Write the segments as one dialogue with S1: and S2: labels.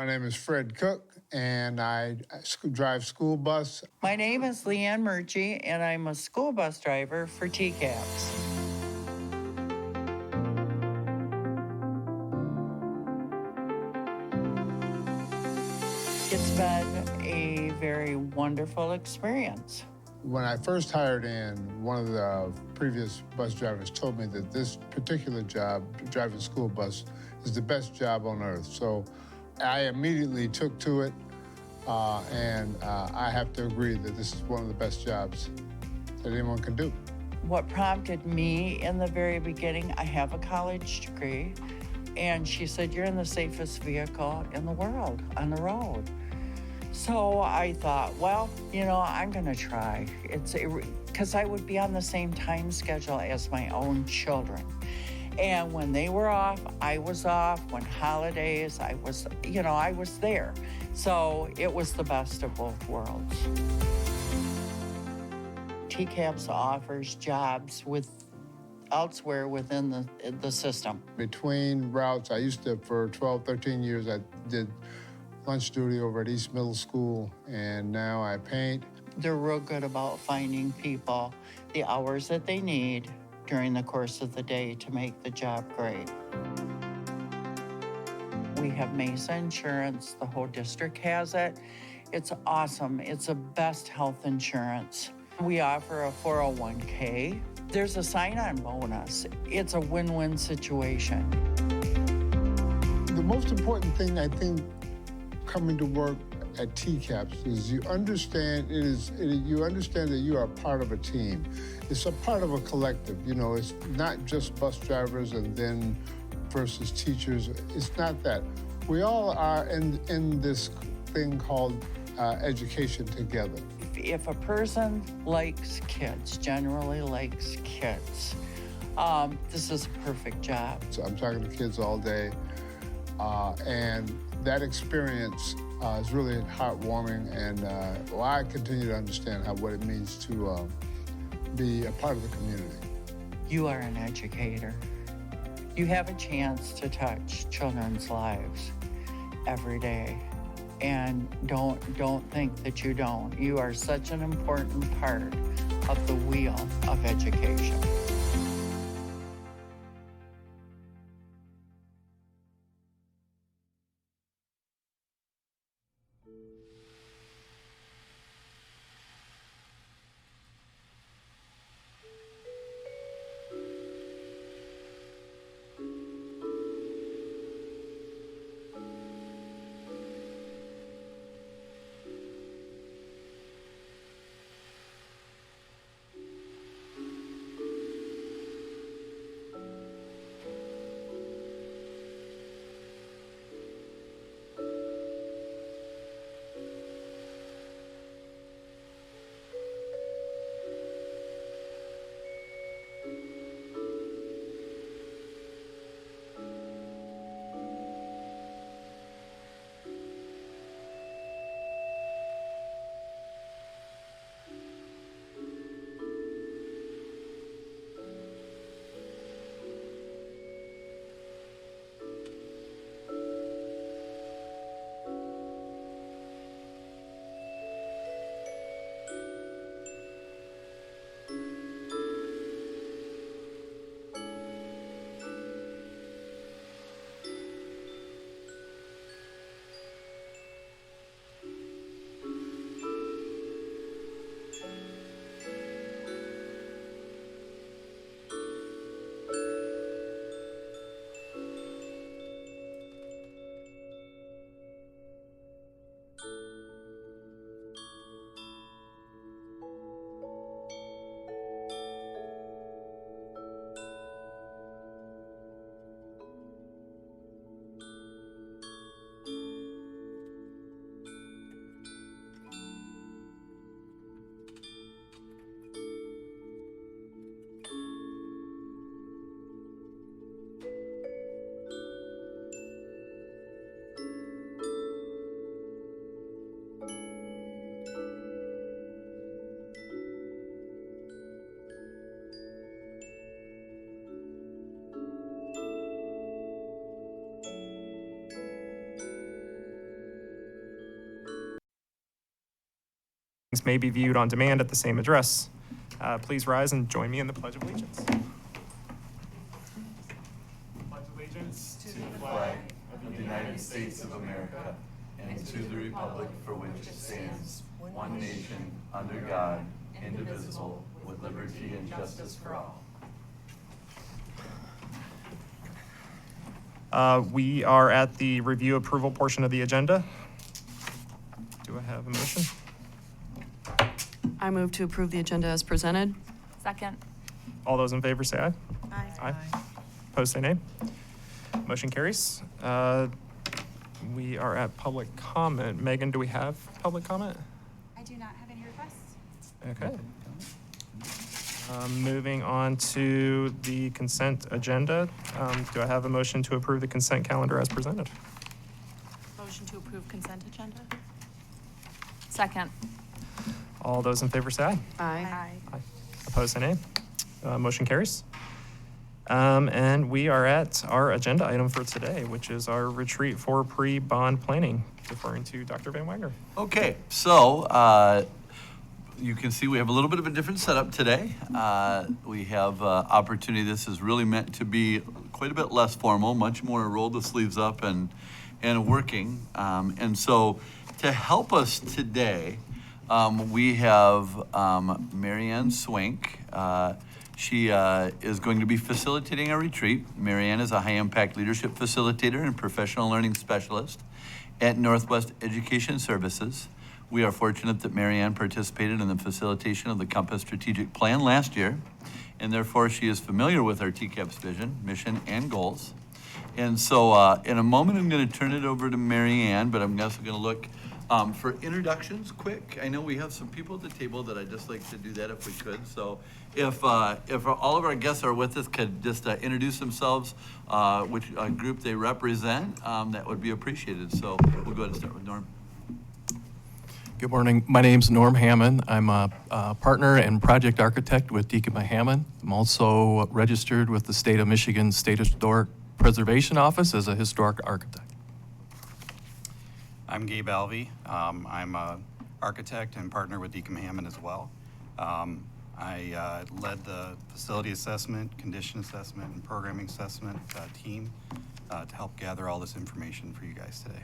S1: My name is Fred Cook, and I drive school bus.
S2: My name is Leanne Murchie, and I'm a school bus driver for TCAPS. It's been a very wonderful experience.
S1: When I first hired in, one of the previous bus drivers told me that this particular job, driving school bus, is the best job on earth. So I immediately took to it, and I have to agree that this is one of the best jobs that anyone can do.
S2: What prompted me in the very beginning, I have a college degree, and she said, "You're in the safest vehicle in the world on the road." So I thought, well, I'm going to try. Because I would be on the same time schedule as my own children. And when they were off, I was off. When holidays, I was there. So it was the best of both worlds. TCAPS offers jobs elsewhere within the system.
S1: Between routes, I used to, for 12, 13 years, I did lunch duty over at East Middle School, and now I paint.
S2: They're real good about finding people the hours that they need during the course of the day to make the job great. We have Mesa Insurance. The whole district has it. It's awesome. It's the best health insurance. We offer a 401k. There's a sign-on bonus. It's a win-win situation.
S1: The most important thing, I think, coming to work at TCAPS is you understand that you are part of a team. It's a part of a collective. It's not just bus drivers and then versus teachers. It's not that. We all are in this thing called education together.
S2: If a person likes kids, generally likes kids, this is a perfect job.
S1: So I'm talking to kids all day, and that experience is really heartwarming, and I continue to understand what it means to be a part of the community.
S2: You are an educator. You have a chance to touch children's lives every day. And don't think that you don't. You are such an important part of the wheel of education.
S3: may be viewed on demand at the same address. Please rise and join me in the Pledge of Allegiance. Pledge allegiance
S4: To the flag of the United States of America and to the republic for which it stands, one nation, under God, indivisible, with liberty and justice for all.
S3: We are at the review approval portion of the agenda. Do I have a motion?
S5: I move to approve the agenda as presented.
S6: Second.
S3: All those in favor say aye.
S6: Aye.
S3: Opposed say nay. Motion carries. We are at public comment. Megan, do we have public comment?
S7: I do not have any requests.
S3: Okay. Moving on to the consent agenda. Do I have a motion to approve the consent calendar as presented?
S5: Motion to approve consent agenda.
S6: Second.
S3: All those in favor say aye.
S5: Aye.
S3: Opposed say nay. Motion carries. And we are at our agenda item for today, which is our retreat for pre-bond planning, deferring to Dr. Van Wagner.
S4: Okay, so you can see we have a little bit of a different setup today. We have opportunity. This is really meant to be quite a bit less formal, much more roll the sleeves up and working. And so to help us today, we have Marianne Swink. She is going to be facilitating our retreat. Marianne is a high-impact leadership facilitator and professional learning specialist at Northwest Education Services. We are fortunate that Marianne participated in the facilitation of the Compass Strategic Plan last year, and therefore she is familiar with our TCAPS vision, mission, and goals. And so in a moment, I'm going to turn it over to Marianne, but I'm also going to look for introductions quick. I know we have some people at the table that I'd just like to do that if we could. So if all of our guests are with us, could just introduce themselves, which group they represent, that would be appreciated. So we'll go ahead and start with Norm.
S8: Good morning. My name's Norm Hammond. I'm a partner and project architect with Deacon Hammond. I'm also registered with the State of Michigan State Historic Preservation Office as a historic architect.
S9: I'm Gabe Alvey. I'm an architect and partner with Deacon Hammond as well. I led the facility assessment, condition assessment, and programming assessment team to help gather all this information for you guys today.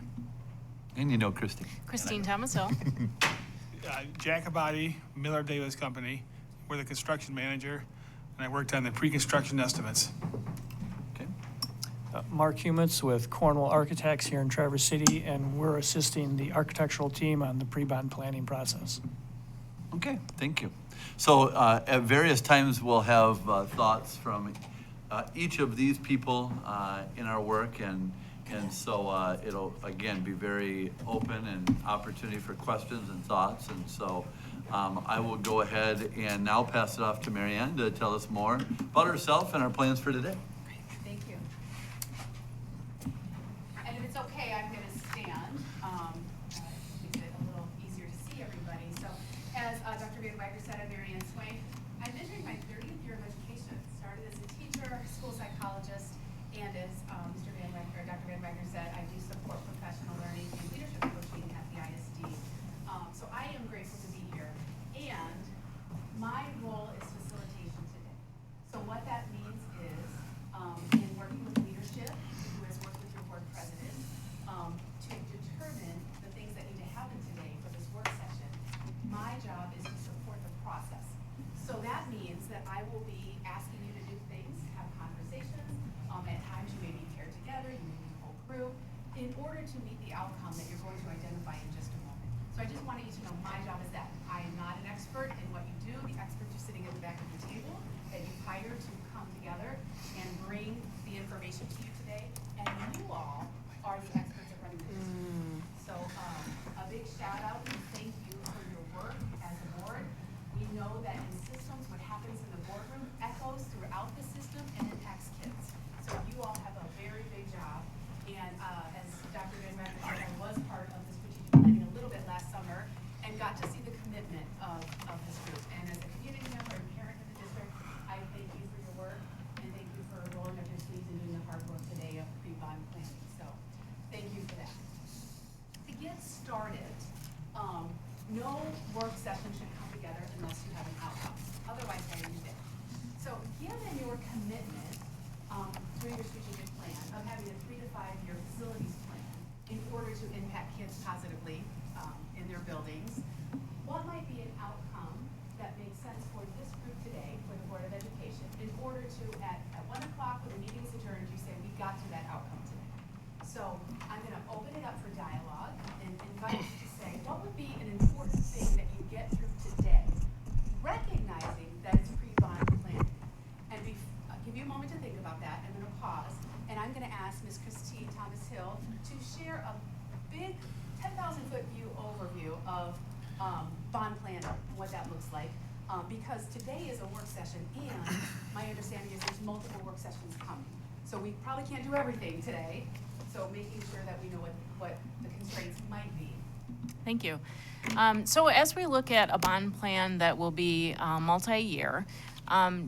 S4: And you know Christy.
S5: Christine Thomas Hill.
S10: Jack Abadi, Miller Davis Company. We're the construction manager, and I worked on the pre-construction estimates.
S4: Okay.
S11: Mark Humitz with Cornwall Architects here in Traverse City, and we're assisting the architectural team on the pre-bond planning process.
S4: Okay, thank you. So at various times, we'll have thoughts from each of these people in our work, and so it'll, again, be very open and opportunity for questions and thoughts. And so I will go ahead and now pass it off to Marianne to tell us more about herself and our plans for today.
S7: Thank you. And if it's okay, I'm going to stand. Makes it a little easier to see everybody. So as Dr. Van Wagner said, I'm Marianne Swank. I'm entering my 30th year of education. Started as a teacher, school psychologist, and as Dr. Van Wagner said, I do support professional learning and leadership coaching at the ISD. So I am grateful to be here. And my role is facilitation today. So what that means is, in working with leadership, who has worked with your board president, to determine the things that need to happen today for this work session, my job is to support the process. So that means that I will be asking you to do things, have conversations. At times you may be paired together, you may be whole group, in order to meet the outcome that you're going to identify in just a moment. So I just wanted you to know my job is that. I am not an expert in what you do. The experts are sitting at the back of the table that you've hired to come together and bring the information to you today. And you all are the experts at running the district. So a big shout out and thank you for your work as a board. We know that in systems, what happens in the boardroom echoes throughout the system and impacts kids. So you all have a very big job. And as Dr. Van Wagner said, I was part of the strategic planning a little bit last summer and got to see the commitment of this group. And as a community member and parent of the district, I thank you for your work and thank you for rolling up your sleeves and doing the hard work today of pre-bond planning. So thank you for that. To get started, no work session should come together unless you have an outcome. Otherwise, why are you there? So given your commitment through your strategic plan of having a 3 to 5 year facilities plan in order to impact kids positively in their buildings, what might be an outcome that makes sense for this group today, for the Board of Education, in order to, at 1 o'clock when the meeting is adjourned, you say, we got to that outcome today. So I'm gonna open it up for dialogue and invite you to say, what would be an important thing that you get through today, recognizing that it's pre-bond planning? And I'll give you a moment to think about that. I'm gonna pause, and I'm gonna ask Ms. Christine Thomas Hill to share a big 10,000-foot view overview of bond planning, what that looks like. Because today is a work session, and my understanding is there's multiple work sessions coming. So we probably can't do everything today, so making sure that we know what the constraints might be.
S6: Thank you. So as we look at a bond plan that will be multi-year,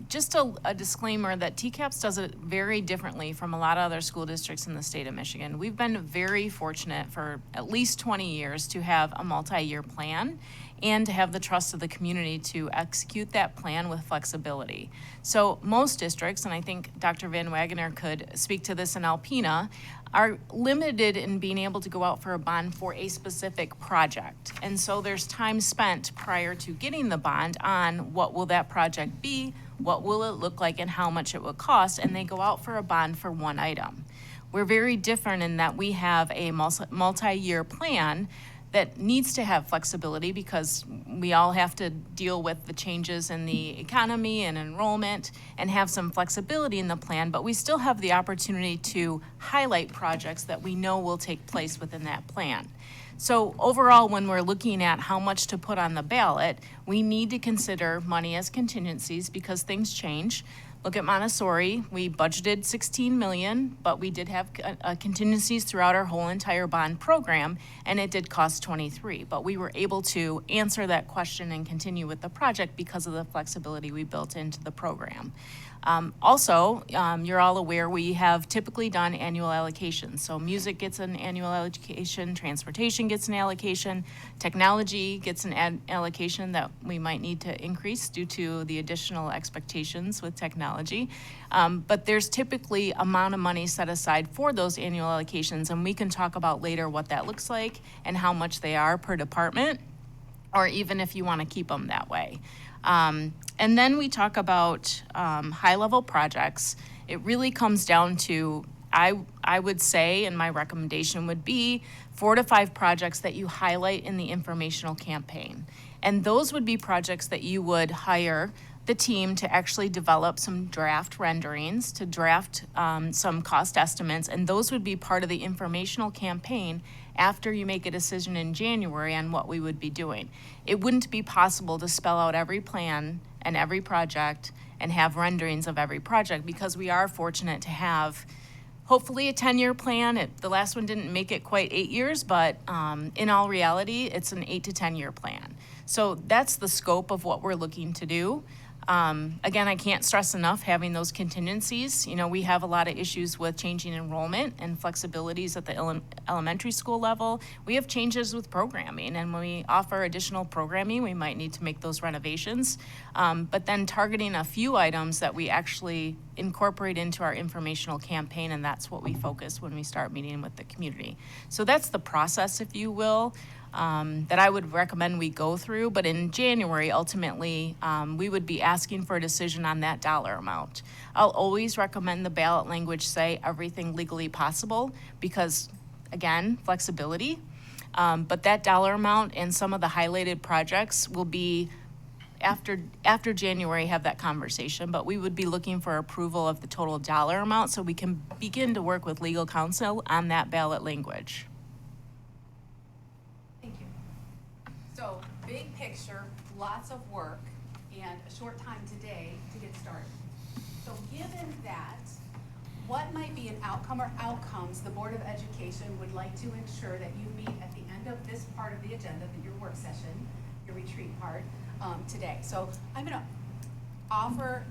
S6: just a disclaimer that TCAPS does it very differently from a lot of other school districts in the state of Michigan. We've been very fortunate for at least 20 years to have a multi-year plan and to have the trust of the community to execute that plan with flexibility. So most districts, and I think Dr. Van Wagener could speak to this in Alpena, are limited in being able to go out for a bond for a specific project. And so there's time spent prior to getting the bond on what will that project be, what will it look like, and how much it will cost, and they go out for a bond for one item. We're very different in that we have a multi-year plan that needs to have flexibility because we all have to deal with the changes in the economy and enrollment and have some flexibility in the plan, but we still have the opportunity to highlight projects that we know will take place within that plan. So overall, when we're looking at how much to put on the ballot, we need to consider money as contingencies because things change. Look at Montessori, we budgeted 16 million, but we did have contingencies throughout our whole entire bond program, and it did cost 23. But we were able to answer that question and continue with the project because of the flexibility we built into the program. Also, you're all aware we have typically done annual allocations. So music gets an annual allocation, transportation gets an allocation, technology gets an allocation that we might need to increase due to the additional expectations with technology. But there's typically amount of money set aside for those annual allocations, and we can talk about later what that looks like and how much they are per department, or even if you want to keep them that way. And then we talk about high-level projects. It really comes down to, I would say, and my recommendation would be 4 to 5 projects that you highlight in the informational campaign. And those would be projects that you would hire the team to actually develop some draft renderings, to draft some cost estimates, and those would be part of the informational campaign after you make a decision in January on what we would be doing. It wouldn't be possible to spell out every plan and every project and have renderings of every project because we are fortunate to have hopefully a 10-year plan. The last one didn't make it quite 8 years, but in all reality, it's an 8 to 10-year plan. So that's the scope of what we're looking to do. Again, I can't stress enough having those contingencies. You know, we have a lot of issues with changing enrollment and flexibilities at the elementary school level. We have changes with programming, and when we offer additional programming, we might need to make those renovations. But then targeting a few items that we actually incorporate into our informational campaign, and that's what we focus when we start meeting with the community. So that's the process, if you will, that I would recommend we go through. But in January, ultimately, we would be asking for a decision on that dollar amount. I'll always recommend the ballot language say everything legally possible because, again, flexibility. But that dollar amount and some of the highlighted projects will be after January, have that conversation, but we would be looking for approval of the total dollar amount so we can begin to work with legal counsel on that ballot language.
S7: Thank you. So, big picture, lots of work, and a short time today to get started. So given that, what might be an outcome or outcomes the Board of Education would like to ensure that you meet at the end of this part of the agenda, your work session, your retreat part, today? So I'm going to offer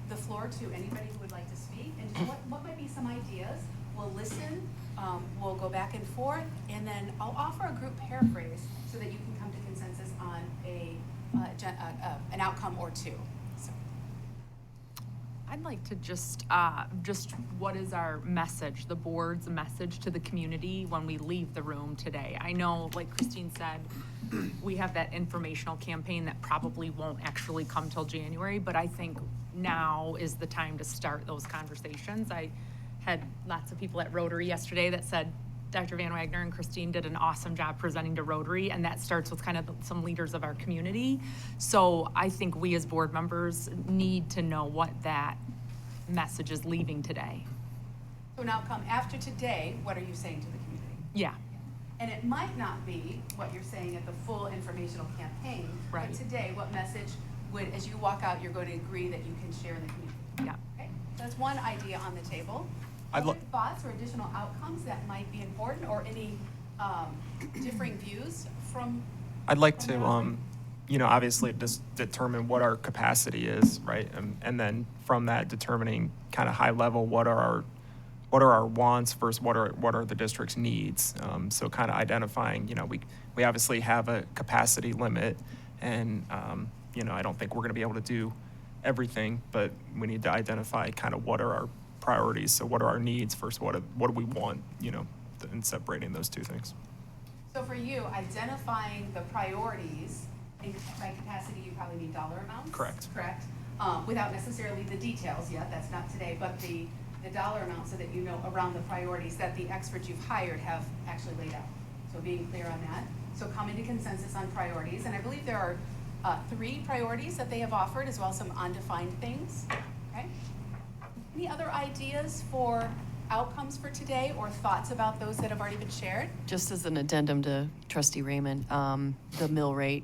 S7: the floor to anybody who would like to speak, and just what might be some ideas. We'll listen, we'll go back and forth, and then I'll offer a group paraphrase so that you can come to consensus an outcome or two. So,
S12: I'd like to just what is our message, the board's message to the community when we leave the room today? I know, like Christine said, we have that informational campaign that probably won't actually come till January, but I think now is the time to start those conversations. I had lots of people at Rotary yesterday that said Dr. Van Wagner and Christine did an awesome job presenting to Rotary, and that starts with kind of some leaders of our community. So I think we as board members need to know what that message is leaving today.
S7: so an outcome after today, what are you saying to the community?
S12: Yeah,
S7: And it might not be what you're saying at the full informational campaign.
S12: Right.
S7: But today, what message would, as you walk out, you're going to agree that you can share in the community?
S12: yeah.
S7: Okay, that's one idea on the table.
S3: I'd
S7: Other
S3: lo-
S7: thoughts or additional outcomes that might be important, or any differing views from?
S3: I'd like
S7: from
S3: to,
S7: their offering?
S3: obviously just determine what our capacity is, right? And then from that, determining kind of high level, what are our wants versus what are the district's needs? So kind of identifying, we obviously have a capacity limit, and, I don't think we're going to be able to do everything, but we need to identify kind of what are our priorities. So what are our needs versus what do we want, and separating those two things.
S7: So for you, identifying the priorities, and by capacity, you probably need dollar amounts?
S3: Correct.
S7: Correct, without necessarily the details yet, that's not today, but the dollar amount, so that you know around the priorities that the experts you've hired have actually laid out. So being clear on that. So coming to consensus on priorities, and I believe there are 3 priorities that they have offered, as well as some undefined things, okay? Any other ideas for outcomes for today, or thoughts about those that have already been shared?
S5: Just as an addendum to Trustee Raymond, the mill rate,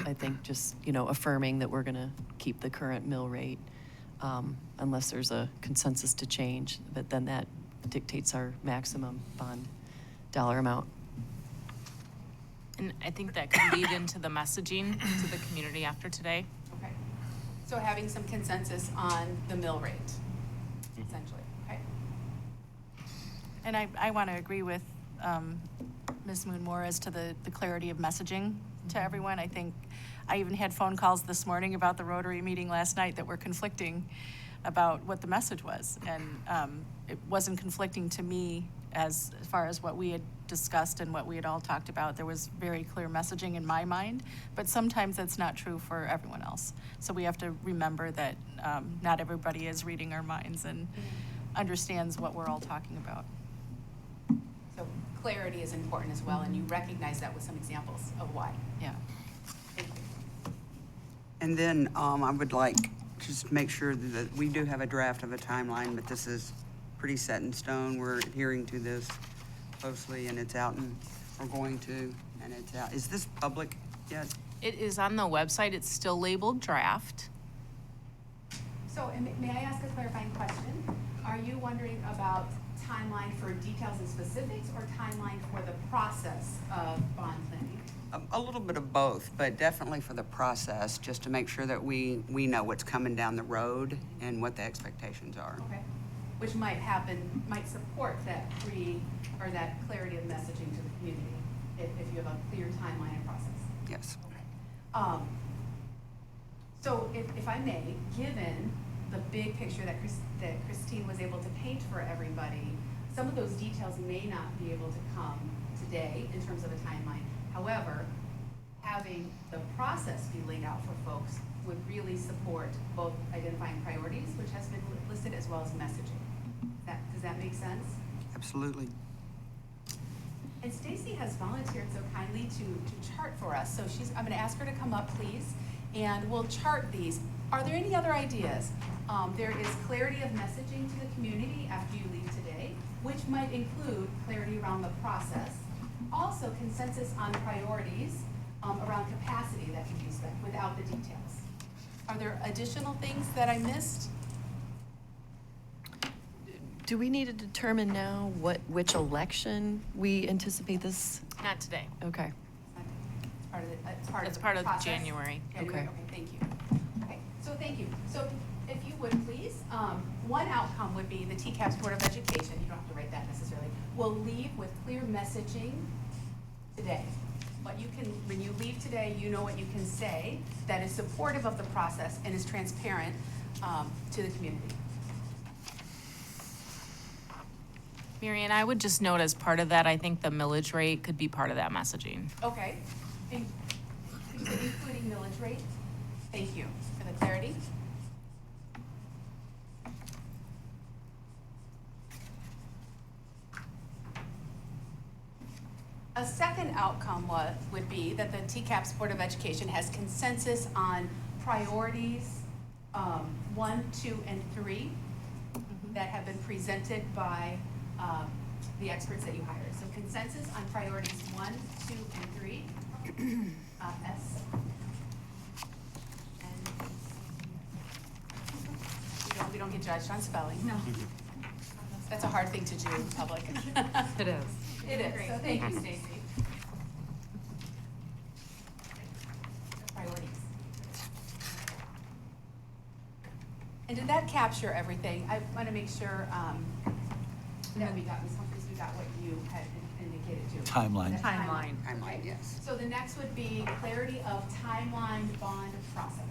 S5: I think just, affirming that we're going to keep the current mill rate unless there's a consensus to change, but then that dictates our maximum bond dollar amount.
S6: And I think that could lead into the messaging to the community after today.
S7: Okay. So having some consensus on the mill rate, essentially, okay?
S13: And I want to agree with Ms. Moonmore as to the clarity of messaging to everyone. I think I even had phone calls this morning about the Rotary meeting last night that were conflicting about what the message was. And it wasn't conflicting to me as far as what we had discussed and what we had all talked about. There was very clear messaging in my mind, but sometimes that's not true for everyone else. So we have to remember that not everybody is reading our minds and understands what we're all talking about.
S7: So clarity is important as well, and you recognize that with some examples of why.
S13: Yeah.
S7: Thank you.
S14: And then I would like just to make sure that we do have a draft of a timeline, but this is pretty set in stone. We're adhering to this closely, and it's out, and we're going to, and it's out. Is this public yet?
S6: It is on the website. It's still labeled draft.
S7: So, and may I ask a clarifying question? Are you wondering about timeline for details and specifics, or timeline for the process of bond planning?
S14: A little bit of both, but definitely for the process, just to make sure that we know what's coming down the road and what the expectations are.
S7: Okay. Which might might support that that clarity of messaging to the community, if you have a clear timeline and process.
S14: Yes.
S7: Okay. So if I may, given the big picture that Christine was able to paint for everybody, some of those details may not be able to come today in terms of a timeline. However, having the process be laid out for folks would really support both identifying priorities, which has been listed, as well as messaging. Does that make sense?
S14: Absolutely.
S7: And Stacy has volunteered so kindly to chart for us. So I'm going to ask her to come up, please, and we'll chart these. Are there any other ideas? There is clarity of messaging to the community after you leave today, which might include clarity around the process. Also, consensus on priorities around capacity that can be spent without the details. Are there additional things that I missed?
S5: Do we need to determine now which election we anticipate this?
S6: Not today.
S5: Okay.
S6: It's part of
S7: process?
S6: January.
S7: Okay,
S5: Okay.
S7: thank you. Okay, so thank you. So if you would please, one outcome would be the TCAPS Board of Education, you don't have to write that necessarily, will leave with clear messaging today. What you can, when you leave today, you know what you can say that is supportive of the process and is transparent to the community.
S6: Marion, I would just note as part of that, I think the millage rate could be part of that messaging.
S7: Okay. Including millage rate. Thank you for the clarity. A second outcome would be that the TCAPS Board of Education has consensus on priorities 1, 2, and 3 that have been presented by the experts that you hired. So consensus on priorities 1, 2, and 3. S. And we don't get judged on spelling. No. That's a hard thing to do in public.
S12: It is.
S7: It is, so thank you, Stacy. Priorities. And did that capture everything? I want to make sure that we got, Ms. Humphries, we got what you had indicated too.
S4: Timeline.
S12: Timeline.
S14: Timeline, yes.
S7: So the next would be clarity of timeline bond process.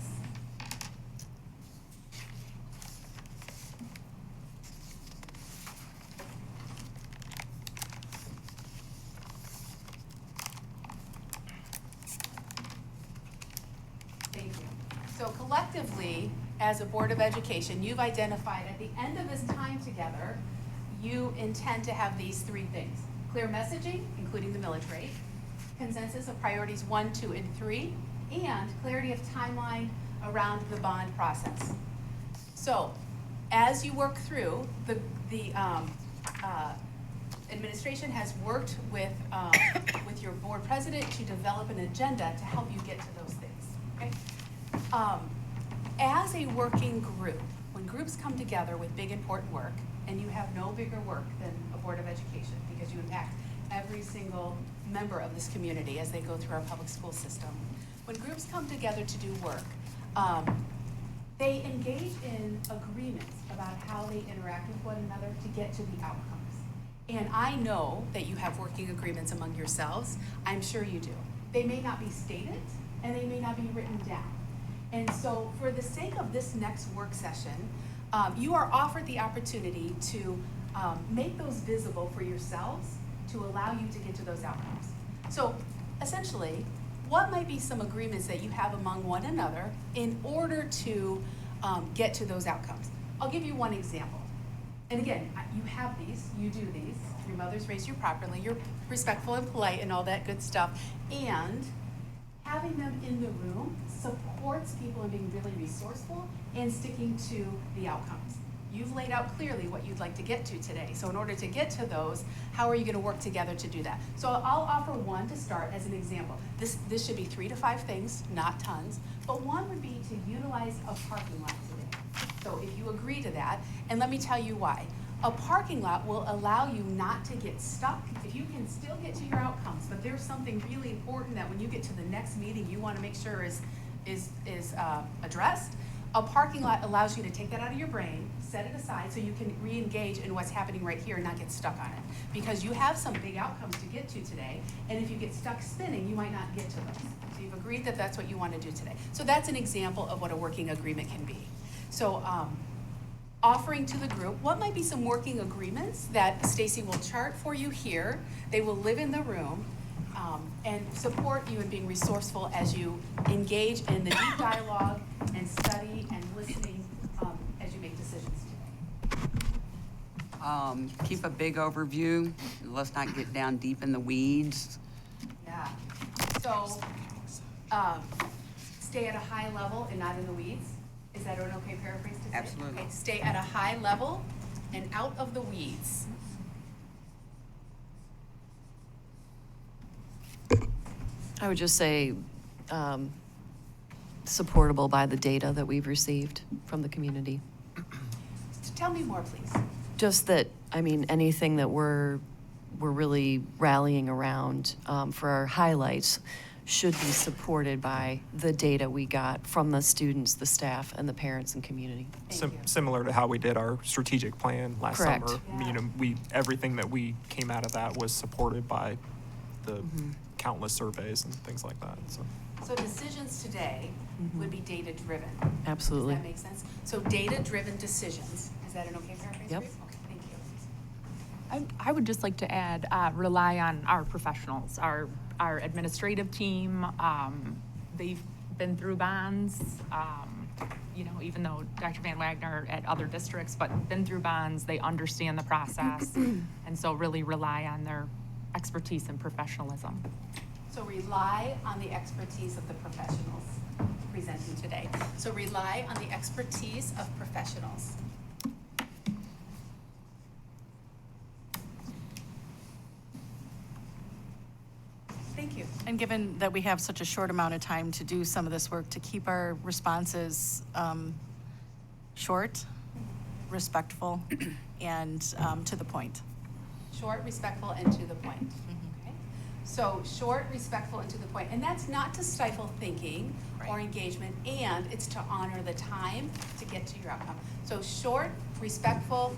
S7: Thank you. So collectively, as a Board of Education, you've identified at the end of this time together, you intend to have these 3 things. Clear messaging, including the millage rate, consensus of priorities 1, 2, and 3, and clarity of timeline around the bond process. So, as you work through, the administration has worked with your board president to develop an agenda to help you get to those things. Okay? As a working group, when groups come together with big important work, and you have no bigger work than a Board of Education because you impact every single member of this community as they go through our public school system. When groups come together to do work, they engage in agreements about how they interact with one another to get to the outcomes. And I know that you have working agreements among yourselves. I'm sure you do. They may not be stated and they may not be written down. And so for the sake of this next work session, you are offered the opportunity to make those visible for yourselves to allow you to get to those outcomes. So essentially, what might be some agreements that you have among one another in order to get to those outcomes? I'll give you one example. And again, you have these, you do these. Your mothers raised you properly, you're respectful and polite and all that good stuff. And having them in the room supports people in being really resourceful and sticking to the outcomes. You've laid out clearly what you'd like to get to today. So in order to get to those, how are you going to work together to do that? So I'll offer one to start as an example. This should be 3 to 5 things, not tons, but one would be to utilize a parking lot today. So if you agree to that, and let me tell you why. A parking lot will allow you not to get stuck. If you can still get to your outcomes, but there's something really important that when you get to the next meeting you want to make sure is addressed, a parking lot allows you to take that out of your brain, set it aside so you can re-engage in what's happening right here and not get stuck on it. Because you have some big outcomes to get to today, and if you get stuck spinning, you might not get to those. So you've agreed that that's what you want to do today. So that's an example of what a working agreement can be. So offering to the group, what might be some working agreements that Stacy will chart for you here. They will live in the room and support you in being resourceful as you engage in the deep dialogue and study and listening as you make decisions today.
S14: Keep a big overview. Let's not get down deep in the weeds.
S7: Yeah. So stay at a high level and not in the weeds. Is that an okay paraphrase to say?
S14: Absolutely.
S7: Okay, stay at a high level and out of the weeds.
S5: I would just say supportable by the data that we've received from the community.
S7: Tell me more, please.
S5: Just that, I mean, anything that we're really rallying around for our highlights should be supported by the data we got from the students, the staff, and the parents and community.
S3: Similar to how we did our strategic plan last
S5: Correct.
S3: summer.
S7: Yeah.
S3: You know, everything that we came out of that was supported by the countless surveys and things like that, so.
S7: So decisions today would be data-driven.
S5: Absolutely.
S7: Does that make sense? So data-driven decisions, is that an okay paraphrase?
S5: Yep.
S7: for you? Okay, thank you.
S12: I would just like to add, rely on our professionals, our administrative team. They've been through bonds, you know, even though Dr. Van Wagner at other districts, but been through bonds, they understand the process. And so really rely on their expertise and professionalism.
S7: So rely on the expertise of the professionals presenting today. So rely on the expertise of professionals. Thank you.
S13: And given that we have such a short amount of time to do some of this work, to keep our responses short, respectful, and to the point.
S7: Short, respectful, and to the point. Okay? So short, respectful, and to the point. And that's not to stifle thinking or engagement, and it's to honor the time to get to your outcome. So short, respectful,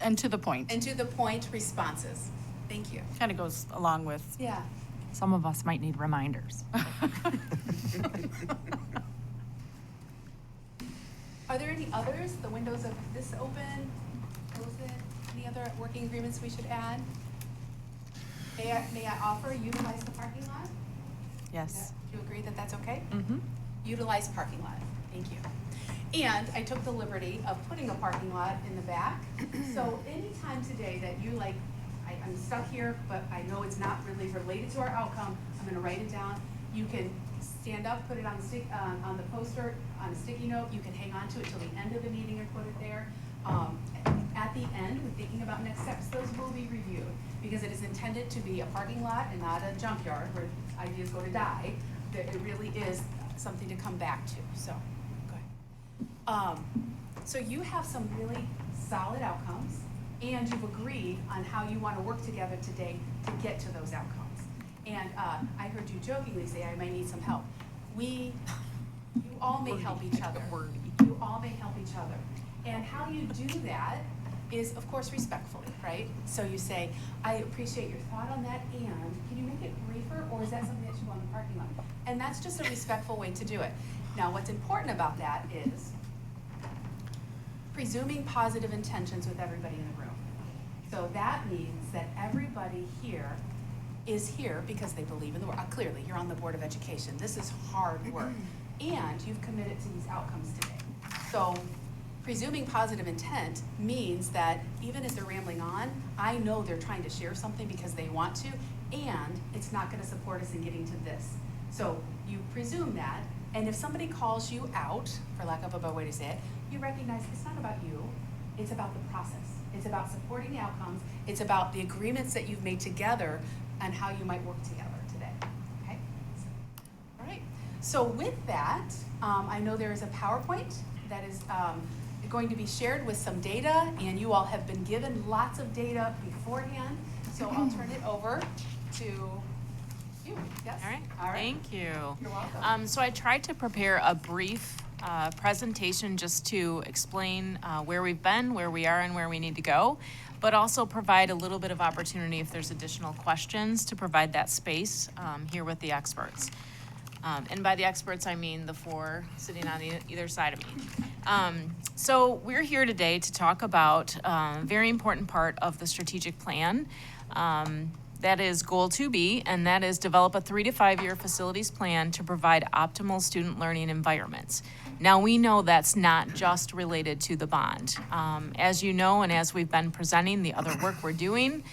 S13: And to the point.
S7: and to the point responses. Thank you.
S13: Kind of goes along with,
S7: Yeah.
S12: Some of us might need reminders.
S7: Are there any others? The windows of this open, close it? Any other working agreements we should add? May I offer utilize the parking lot?
S13: yes.
S7: Do you agree that that's okay?
S12: Mm-hmm.
S7: Utilize parking lot. Thank you. And I took the liberty of putting a parking lot in the back. So anytime today that you like, I'm stuck here, but I know it's not really related to our outcome, I'm gonna write it down. You can stand up, put it on on the poster, on a sticky note. You can hang on to it till the end of the meeting and put it there. At the end, when thinking about next steps, those will be reviewed because it is intended to be a parking lot and not a junkyard where ideas go to die. That it really is something to come back to, so, go ahead. So you have some really solid outcomes, and you've agreed on how you want to work together today to get to those outcomes. And I heard you jokingly say, I might need some help. You all may help each other. You all may help each other. And how you do that is, of course, respectfully, right? So you say, I appreciate your thought on that, and can you make it briefer, or is that something that should go in the parking lot? And that's just a respectful way to do it. Now, what's important about that is presuming positive intentions with everybody in the room. So that means that everybody here is here because they believe in the work. Clearly, you're on the Board of Education. This is hard work. And you've committed to these outcomes today. So presuming positive intent means that even as they're rambling on, I know they're trying to share something because they want to, and it's not going to support us in getting to this. So you presume that, and if somebody calls you out, for lack of a better way to say it, you recognize it's not about you, it's about the process. It's about supporting the outcomes. It's about the agreements that you've made together and how you might work together today, okay? All right, so with that, I know there is a PowerPoint that is going to be shared with some data, and you all have been given lots of data beforehand, so I'll turn it over to you, yes?
S6: All right, thank you.
S7: You're welcome.
S6: So I tried to prepare a brief presentation just to explain where we've been, where we are, and where we need to go, but also provide a little bit of opportunity if there's additional questions to provide that space here with the experts. And by the experts, I mean the four sitting on either side of me. So we're here today to talk about a very important part of the strategic plan. That is Goal 2B, and that is develop a 3 to 5 year facilities plan to provide optimal student learning environments. Now, we know that's not just related to the bond. As you know, and as we've been presenting the other work we're doing,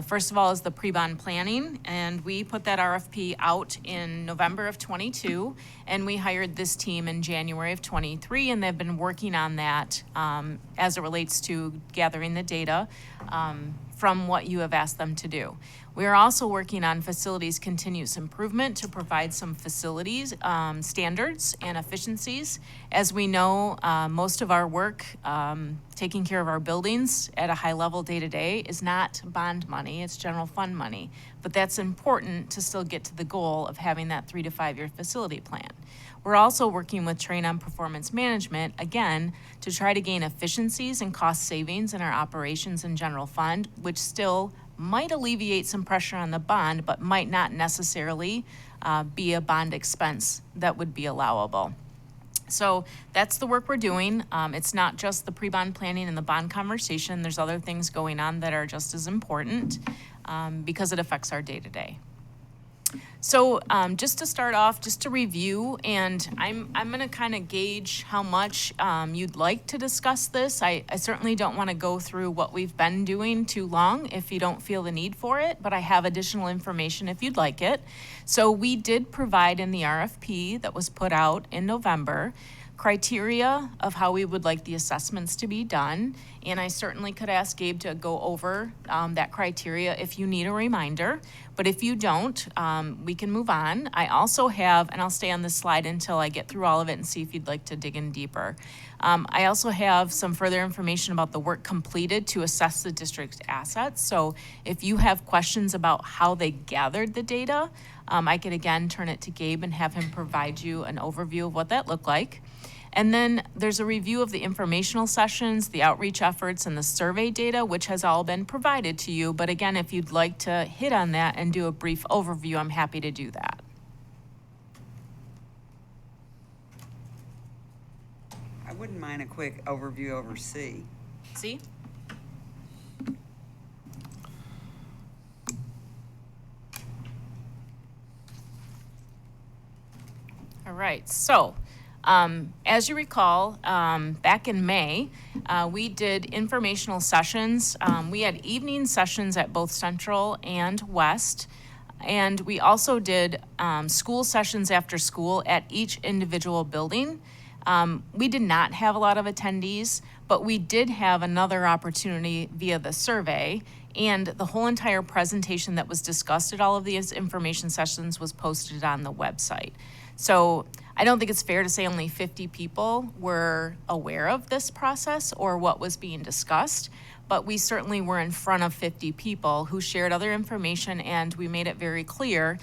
S6: first of all is the pre-bond planning, and we put that RFP out in November of 22, and we hired this team in January of 23, and they've been working on that as it relates to gathering the data from what you have asked them to do. We are also working on facilities continuous improvement to provide some facilities standards and efficiencies. As we know, most of our work taking care of our buildings at a high level day to day is not bond money, it's general fund money. But that's important to still get to the goal of having that 3 to 5 year facility plan. We're also working with Train on Performance Management, again, to try to gain efficiencies and cost savings in our operations and general fund, which still might alleviate some pressure on the bond, but might not necessarily be a bond expense that would be allowable. So that's the work we're doing. It's not just the pre-bond planning and the bond conversation. There's other things going on that are just as important because it affects our day-to-day. So just to start off, just to review, and I'm going to kind of gauge how much you'd like to discuss this. I certainly don't want to go through what we've been doing too long if you don't feel the need for it, but I have additional information if you'd like it. So we did provide in the RFP that was put out in November criteria of how we would like the assessments to be done. And I certainly could ask Gabe to go over that criteria if you need a reminder. But if you don't, we can move on. I also have, and I'll stay on this slide until I get through all of it and see if you'd like to dig in deeper. I also have some further information about the work completed to assess the district's assets. So if you have questions about how they gathered the data, I could again turn it to Gabe and have him provide you an overview of what that looked like. And then there's a review of the informational sessions, the outreach efforts, and the survey data, which has all been provided to you. But again, if you'd like to hit on that and do a brief overview, I'm happy to do that.
S14: I wouldn't mind a quick overview over C.
S6: See? All right, so as you recall, back in May, we did informational sessions. We had evening sessions at both Central and West, and we also did school sessions after school at each individual building. We did not have a lot of attendees, but we did have another opportunity via the survey, and the whole entire presentation that was discussed at all of these information sessions was posted on the website. So I don't think it's fair to say only 50 people were aware of this process or what was being discussed, but we certainly were in front of 50 people who shared other information, and we made it very clear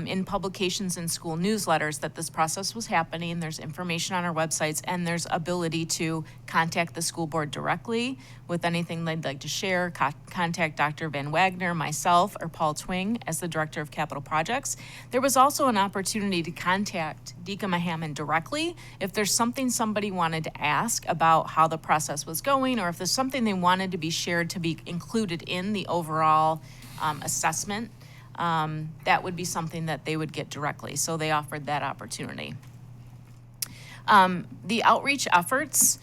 S6: in publications and school newsletters that this process was happening. There's information on our websites, and there's ability to contact the school board directly with anything they'd like to share. Contact Dr. Van Wagner, myself, or Paul Twing as the Director of Capital Projects. There was also an opportunity to contact Deacon Mahaman directly if there's something somebody wanted to ask about how the process was going, or if there's something they wanted to be shared to be included in the overall assessment. That would be something that they would get directly. So they offered that opportunity. The outreach efforts,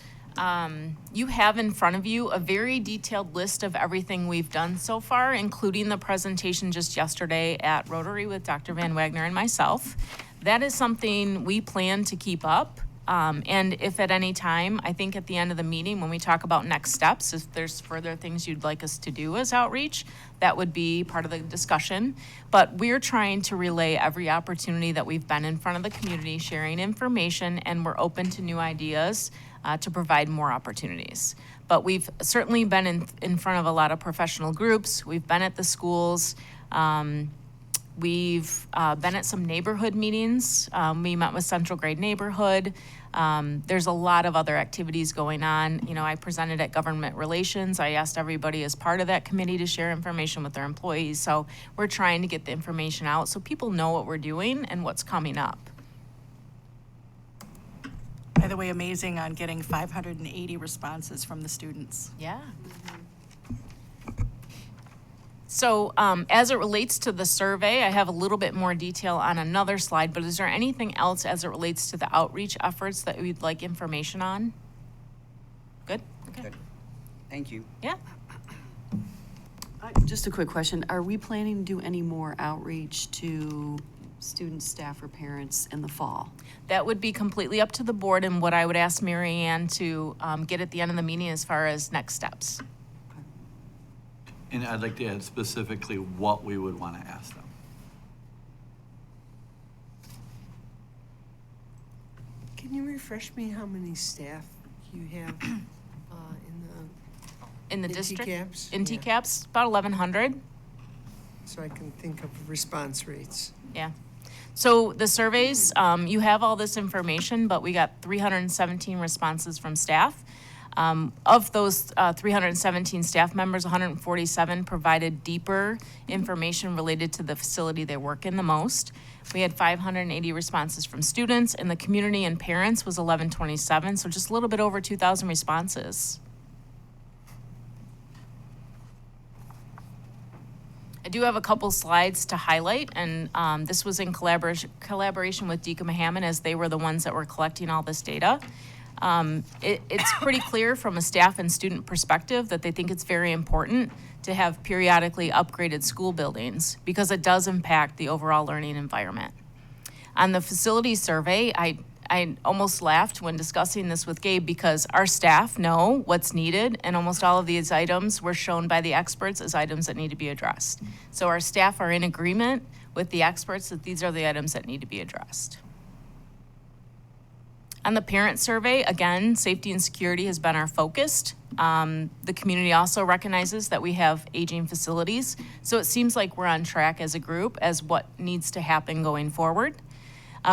S6: you have in front of you a very detailed list of everything we've done so far, including the presentation just yesterday at Rotary with Dr. Van Wagner and myself. That is something we plan to keep up. And if at any time, I think at the end of the meeting, when we talk about next steps, if there's further things you'd like us to do as outreach, that would be part of the discussion. But we're trying to relay every opportunity that we've been in front of the community, sharing information, and we're open to new ideas to provide more opportunities. But we've certainly been in front of a lot of professional groups. We've been at the schools. We've been at some neighborhood meetings. We met with Central Grade Neighborhood. There's a lot of other activities going on. You know, I presented at Government Relations. I asked everybody as part of that committee to share information with their employees. So we're trying to get the information out so people know what we're doing and what's coming up.
S13: By the way, amazing on getting 580 responses from the students.
S6: Yeah. So as it relates to the survey, I have a little bit more detail on another slide, but is there anything else as it relates to the outreach efforts that we'd like information on? Good? Okay.
S14: Good. Thank you.
S6: Yeah.
S5: Just a quick question. Are we planning to do any more outreach to students, staff, or parents in the fall?
S6: That would be completely up to the board and what I would ask Mary Ann to get at the end of the meeting as far as next steps.
S4: And I'd like to add specifically what we would want to ask them.
S15: Can you refresh me how many staff you have
S6: In the
S15: in
S6: district?
S15: TCAPS?
S6: In
S15: Yeah.
S6: TCAPS, about 1,100.
S15: So I can think of response rates.
S6: Yeah. So the surveys, you have all this information, but we got 317 responses from staff. Of those 317 staff members, 147 provided deeper information related to the facility they work in the most. We had 580 responses from students, and the community and parents was 1127, so just a little bit over 2,000 responses. I do have a couple slides to highlight, and this was in collaboration with Deacon Mahamon, as they were the ones that were collecting all this data. It's pretty clear from a staff and student perspective that they think it's very important to have periodically upgraded school buildings because it does impact the overall learning environment. On the facility survey, I almost laughed when discussing this with Gabe because our staff know what's needed, and almost all of these items were shown by the experts as items that need to be addressed. So our staff are in agreement with the experts that these are the items that need to be addressed. On the parent survey, again, safety and security has been our focus. The community also recognizes that we have aging facilities, so it seems like we're on track as a group as what needs to happen going forward.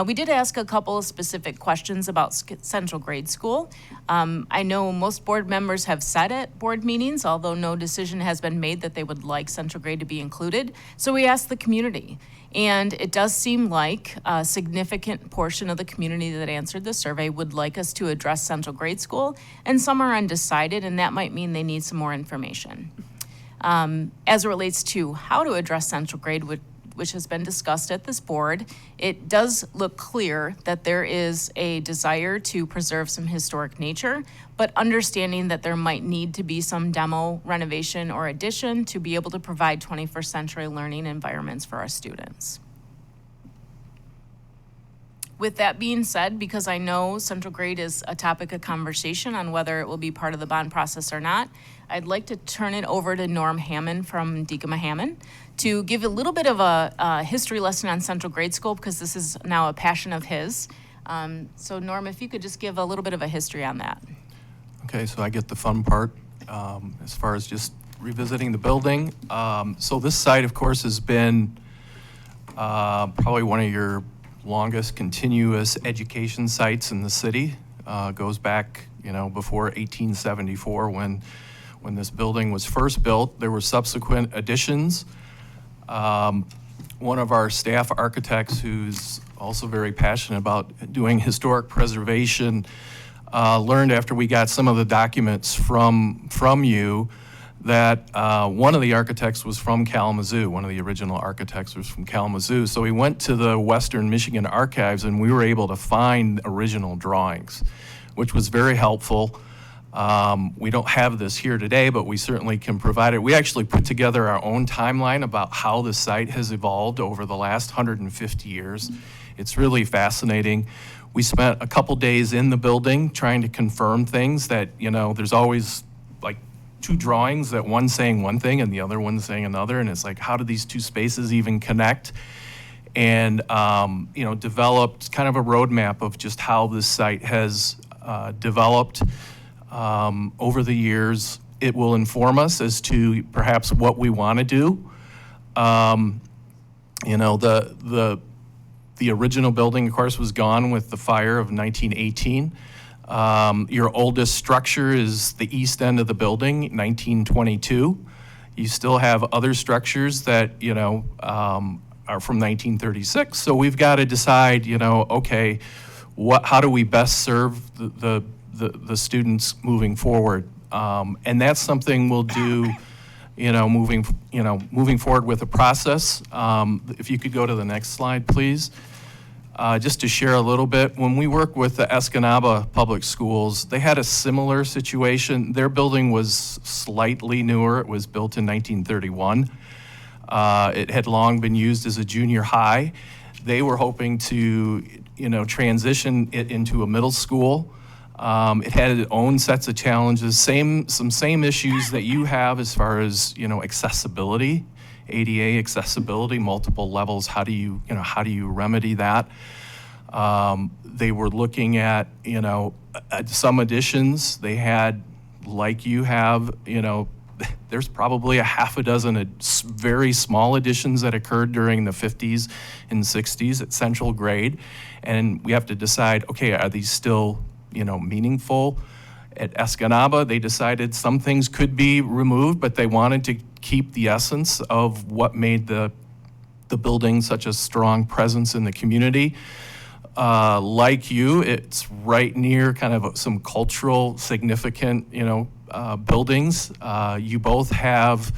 S6: We did ask a couple of specific questions about Central Grade School. I know most board members have said at board meetings, although no decision has been made that they would like Central Grade to be included. So we asked the community, and it does seem like a significant portion of the community that answered the survey would like us to address Central Grade School, and some are undecided, and that might mean they need some more information. As it relates to how to address Central Grade, which has been discussed at this board, it does look clear that there is a desire to preserve some historic nature, but understanding that there might need to be some demo, renovation, or addition to be able to provide 21st century learning environments for our students. With that being said, because I know Central Grade is a topic of conversation on whether it will be part of the bond process or not, I'd like to turn it over to Norm Hammond from Deacon Mahamon to give a little bit of a history lesson on Central Grade School, because this is now a passion of his. So Norm, if you could just give a little bit of a history on that.
S8: Okay, so I get the fun part as far as just revisiting the building. So this site, of course, has been probably one of your longest continuous education sites in the city. Goes back, before 1874 when this building was first built. There were subsequent additions. One of our staff architects, who's also very passionate about doing historic preservation, learned after we got some of the documents from you that one of the architects was from Kalamazoo. One of the original architects was from Kalamazoo. So we went to the Western Michigan Archives, and we were able to find original drawings, which was very helpful. We don't have this here today, but we certainly can provide it. We actually put together our own timeline about how the site has evolved over the last 150 years. It's really fascinating. We spent a couple days in the building trying to confirm things that, there's always like two drawings, that one saying one thing and the other one saying another, and it's like, how do these two spaces even connect? And, developed kind of a roadmap of just how this site has developed over the years. It will inform us as to perhaps what we want to do. The original building, of course, was gone with the fire of 1918. Your oldest structure is the east end of the building, 1922. You still have other structures that, are from 1936. So we've got to decide, okay, how do we best serve the students moving forward? And that's something we'll do, moving forward with the process. If you could go to the next slide, please. Just to share a little bit, when we worked with the Escanaba Public Schools, they had a similar situation. Their building was slightly newer. It was built in 1931. It had long been used as a junior high. They were hoping to, transition it into a middle school. It had its own sets of challenges, some same issues that you have as far as, accessibility. ADA accessibility, multiple levels. How do you remedy that? They were looking at, some additions. They had, like you have, there's probably a half a dozen very small additions that occurred during the 50s and 60s at Central Grade. And we have to decide, okay, are these still, meaningful? At Escanaba, they decided some things could be removed, but they wanted to keep the essence of what made the building such a strong presence in the community. Like you, it's right near kind of some cultural significant, buildings. You both have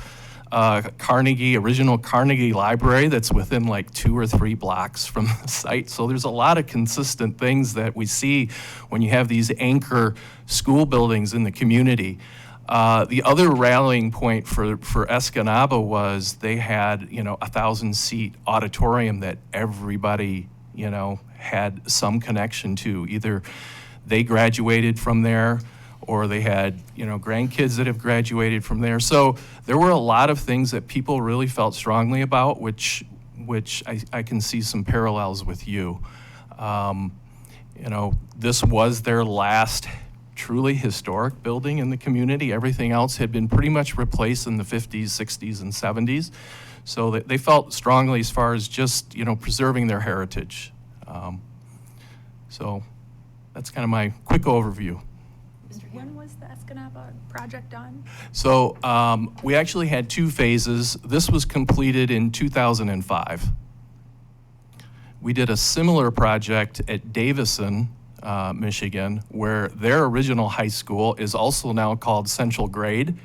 S8: original Carnegie Library that's within like 2 or 3 blocks from the site. So there's a lot of consistent things that we see when you have these anchor school buildings in the community. The other rallying point for Escanaba was they had, 1,000-seat auditorium that everybody, had some connection to. Either they graduated from there or they had, grandkids that have graduated from there. So there were a lot of things that people really felt strongly about, which I can see some parallels with you. This was their last truly historic building in the community. Everything else had been pretty much replaced in the 50s, 60s, and 70s. So they felt strongly as far as just, preserving their heritage. So that's kind of my quick overview.
S12: When was the Escanaba project done?
S8: So we actually had 2 phases. This was completed in 2005. We did a similar project at Davison, Michigan, where their original high school is also now called Central Grade,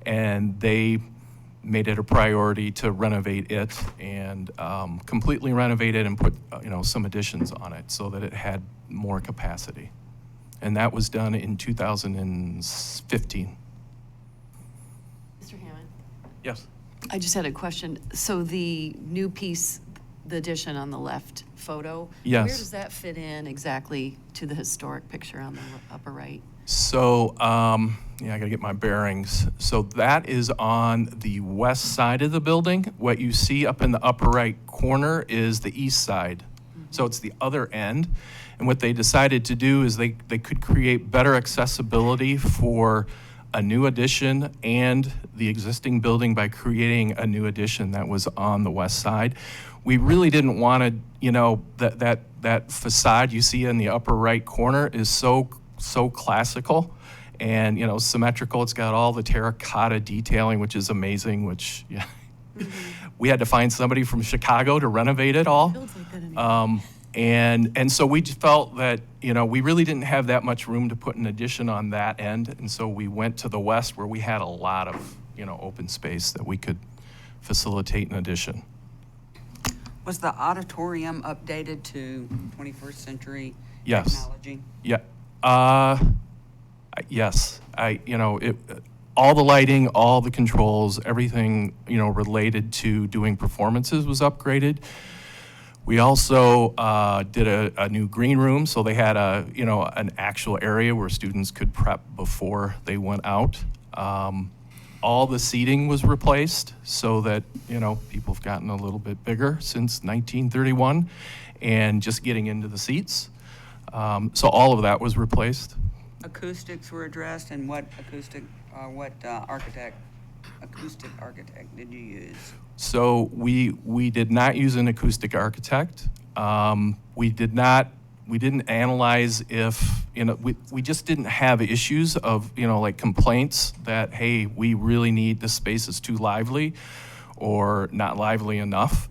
S8: and they made it a priority to renovate it and completely renovate it and put some additions on it so that it had more capacity. And that was done in 2015.
S5: Mr. Hammond?
S8: Yes.
S5: I just had a question. So the new piece, the addition on the left photo,
S8: Yes.
S5: where does that fit in exactly to the historic picture on the upper right?
S8: So, I gotta get my bearings. So that is on the west side of the building. What you see up in the upper right corner is the east side. So it's the other end. And what they decided to do is they could create better accessibility for a new addition and the existing building by creating a new addition that was on the west side. We really didn't want to, that facade you see in the upper right corner is so classical and, symmetrical. It's got all the terracotta detailing, which is amazing, which, we had to find somebody from Chicago to renovate it all. And so we just felt that, we really didn't have that much room to put an addition on that end. And so we went to the west where we had a lot of, open space that we could facilitate an addition.
S14: Was the auditorium updated to 21st century
S8: Yes.
S14: technology?
S8: Yeah. Yes. All the lighting, all the controls, everything, related to doing performances was upgraded. We also did a new green room, so they had an actual area where students could prep before they went out. All the seating was replaced so that, people have gotten a little bit bigger since 1931 and just getting into the seats. So all of that was replaced.
S14: Acoustics were addressed, and what acoustic architect did you use?
S8: So we did not use an acoustic architect. We didn't analyze if, we just didn't have issues of, like complaints that, hey, we really need, this space is too lively or not lively enough.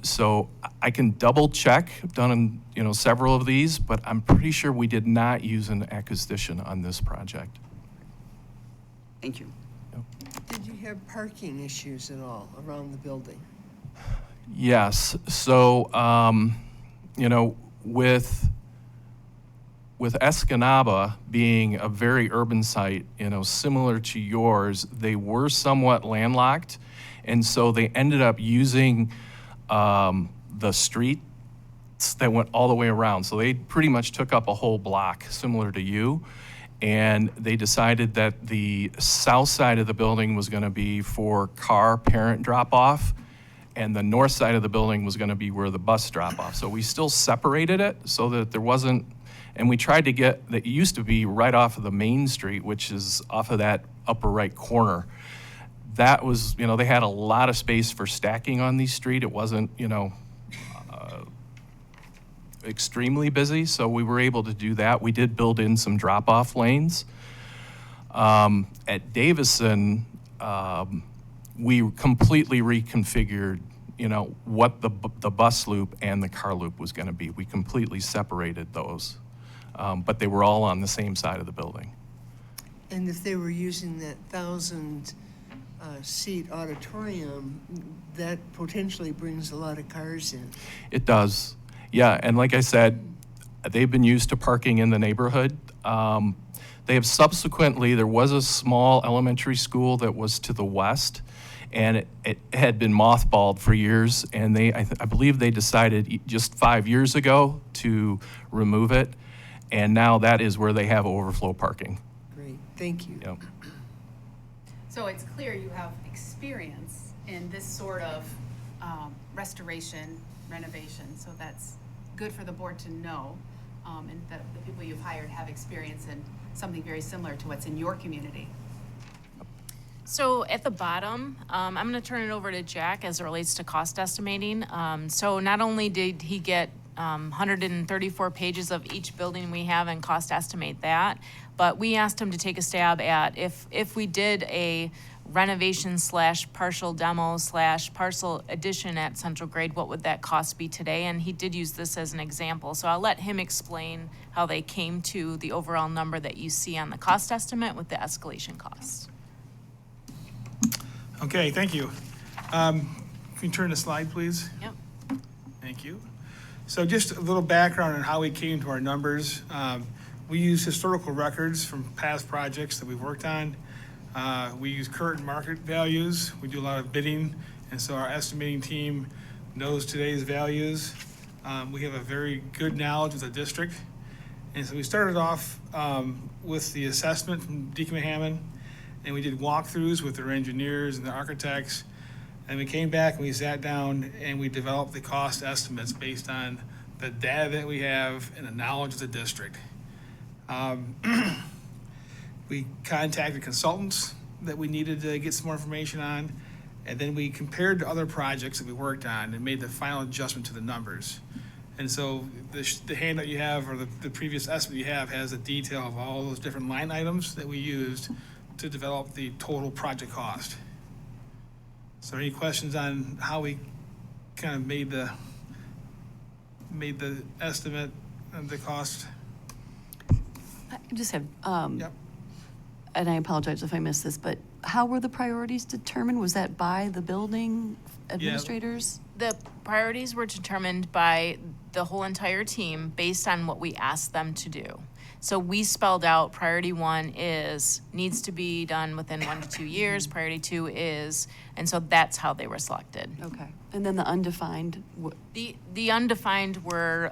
S8: So I can double check. I've done, several of these, but I'm pretty sure we did not use an acoustician on this project.
S14: Thank you.
S15: Did you have parking issues at all around the building?
S8: Yes. So, with Escanaba being a very urban site, similar to yours, they were somewhat landlocked. And so they ended up using the streets that went all the way around. So they pretty much took up a whole block, similar to you. And they decided that the south side of the building was going to be for car parent drop-off, and the north side of the building was going to be where the bus drop-off. So we still separated it so that there wasn't, and we tried to get, that used to be right off of the main street, which is off of that upper right corner. That was, they had a lot of space for stacking on the street. It wasn't, extremely busy, so we were able to do that. We did build in some drop-off lanes. At Davison, we completely reconfigured, what the bus loop and the car loop was going to be. We completely separated those, but they were all on the same side of the building.
S15: And if they were using that 1,000-seat auditorium, that potentially brings a lot of cars in.
S8: It does, yeah. And like I said, they've been used to parking in the neighborhood. They have subsequently, there was a small elementary school that was to the west, and it had been mothballed for years, and I believe they decided just 5 years ago to remove it, and now that is where they have overflow parking.
S15: Great, thank you.
S8: Yep.
S7: So it's clear you have experience in this sort of restoration, renovation, so that's good for the board to know, and that the people you've hired have experience in something very similar to what's in your community.
S6: So at the bottom, I'm going to turn it over to Jack as it relates to cost estimating. So not only did he get 134 pages of each building we have and cost estimate that, but we asked him to take a stab at if we did a renovation / partial demo / parcel addition at Central Grade, what would that cost be today? And he did use this as an example. So I'll let him explain how they came to the overall number that you see on the cost estimate with the escalation costs.
S10: Okay, thank you. Can you turn the slide, please?
S6: Yep.
S10: Thank you. So just a little background on how we came to our numbers. We use historical records from past projects that we've worked on. We use current market values. We do a lot of bidding, and so our estimating team knows today's values. We have a very good knowledge of the district. And so we started off with the assessment from Deacon Hammond, and we did walkthroughs with their engineers and their architects. And we came back and we sat down and we developed the cost estimates based on the data that we have and the knowledge of the district. We contacted consultants that we needed to get some more information on, and then we compared to other projects that we worked on and made the final adjustment to the numbers. And so the handout you have, or the previous estimate you have, has a detail of all those different line items that we used to develop the total project cost. So any questions on how we kind of made the estimate of the cost?
S5: I just have,
S10: Yep.
S5: and I apologize if I missed this, but how were the priorities determined? Was that by the building administrators?
S6: The priorities were determined by the whole entire team based on what we asked them to do. So we spelled out priority 1 needs to be done within 1 to 2 years. Priority 2 is, and so that's how they were selected.
S5: Okay. And then the undefined,
S6: The undefined were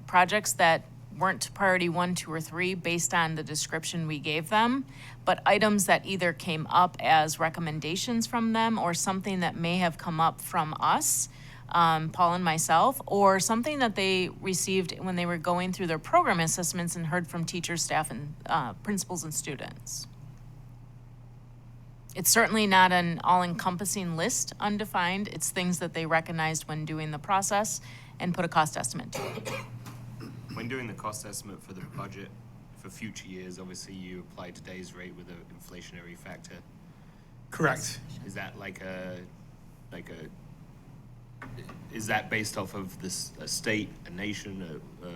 S6: projects that weren't priority 1, 2, or 3 based on the description we gave them, but items that either came up as recommendations from them or something that may have come up from us, Paul and myself, or something that they received when they were going through their program assessments and heard from teachers, staff, and principals and students. It's certainly not an all-encompassing list, undefined. It's things that they recognized when doing the process and put a cost estimate to it.
S16: When doing the cost estimate for the budget for future years, obviously you apply today's rate with an inflationary factor.
S10: Correct.
S16: Is that is that based off of a state, a nation, a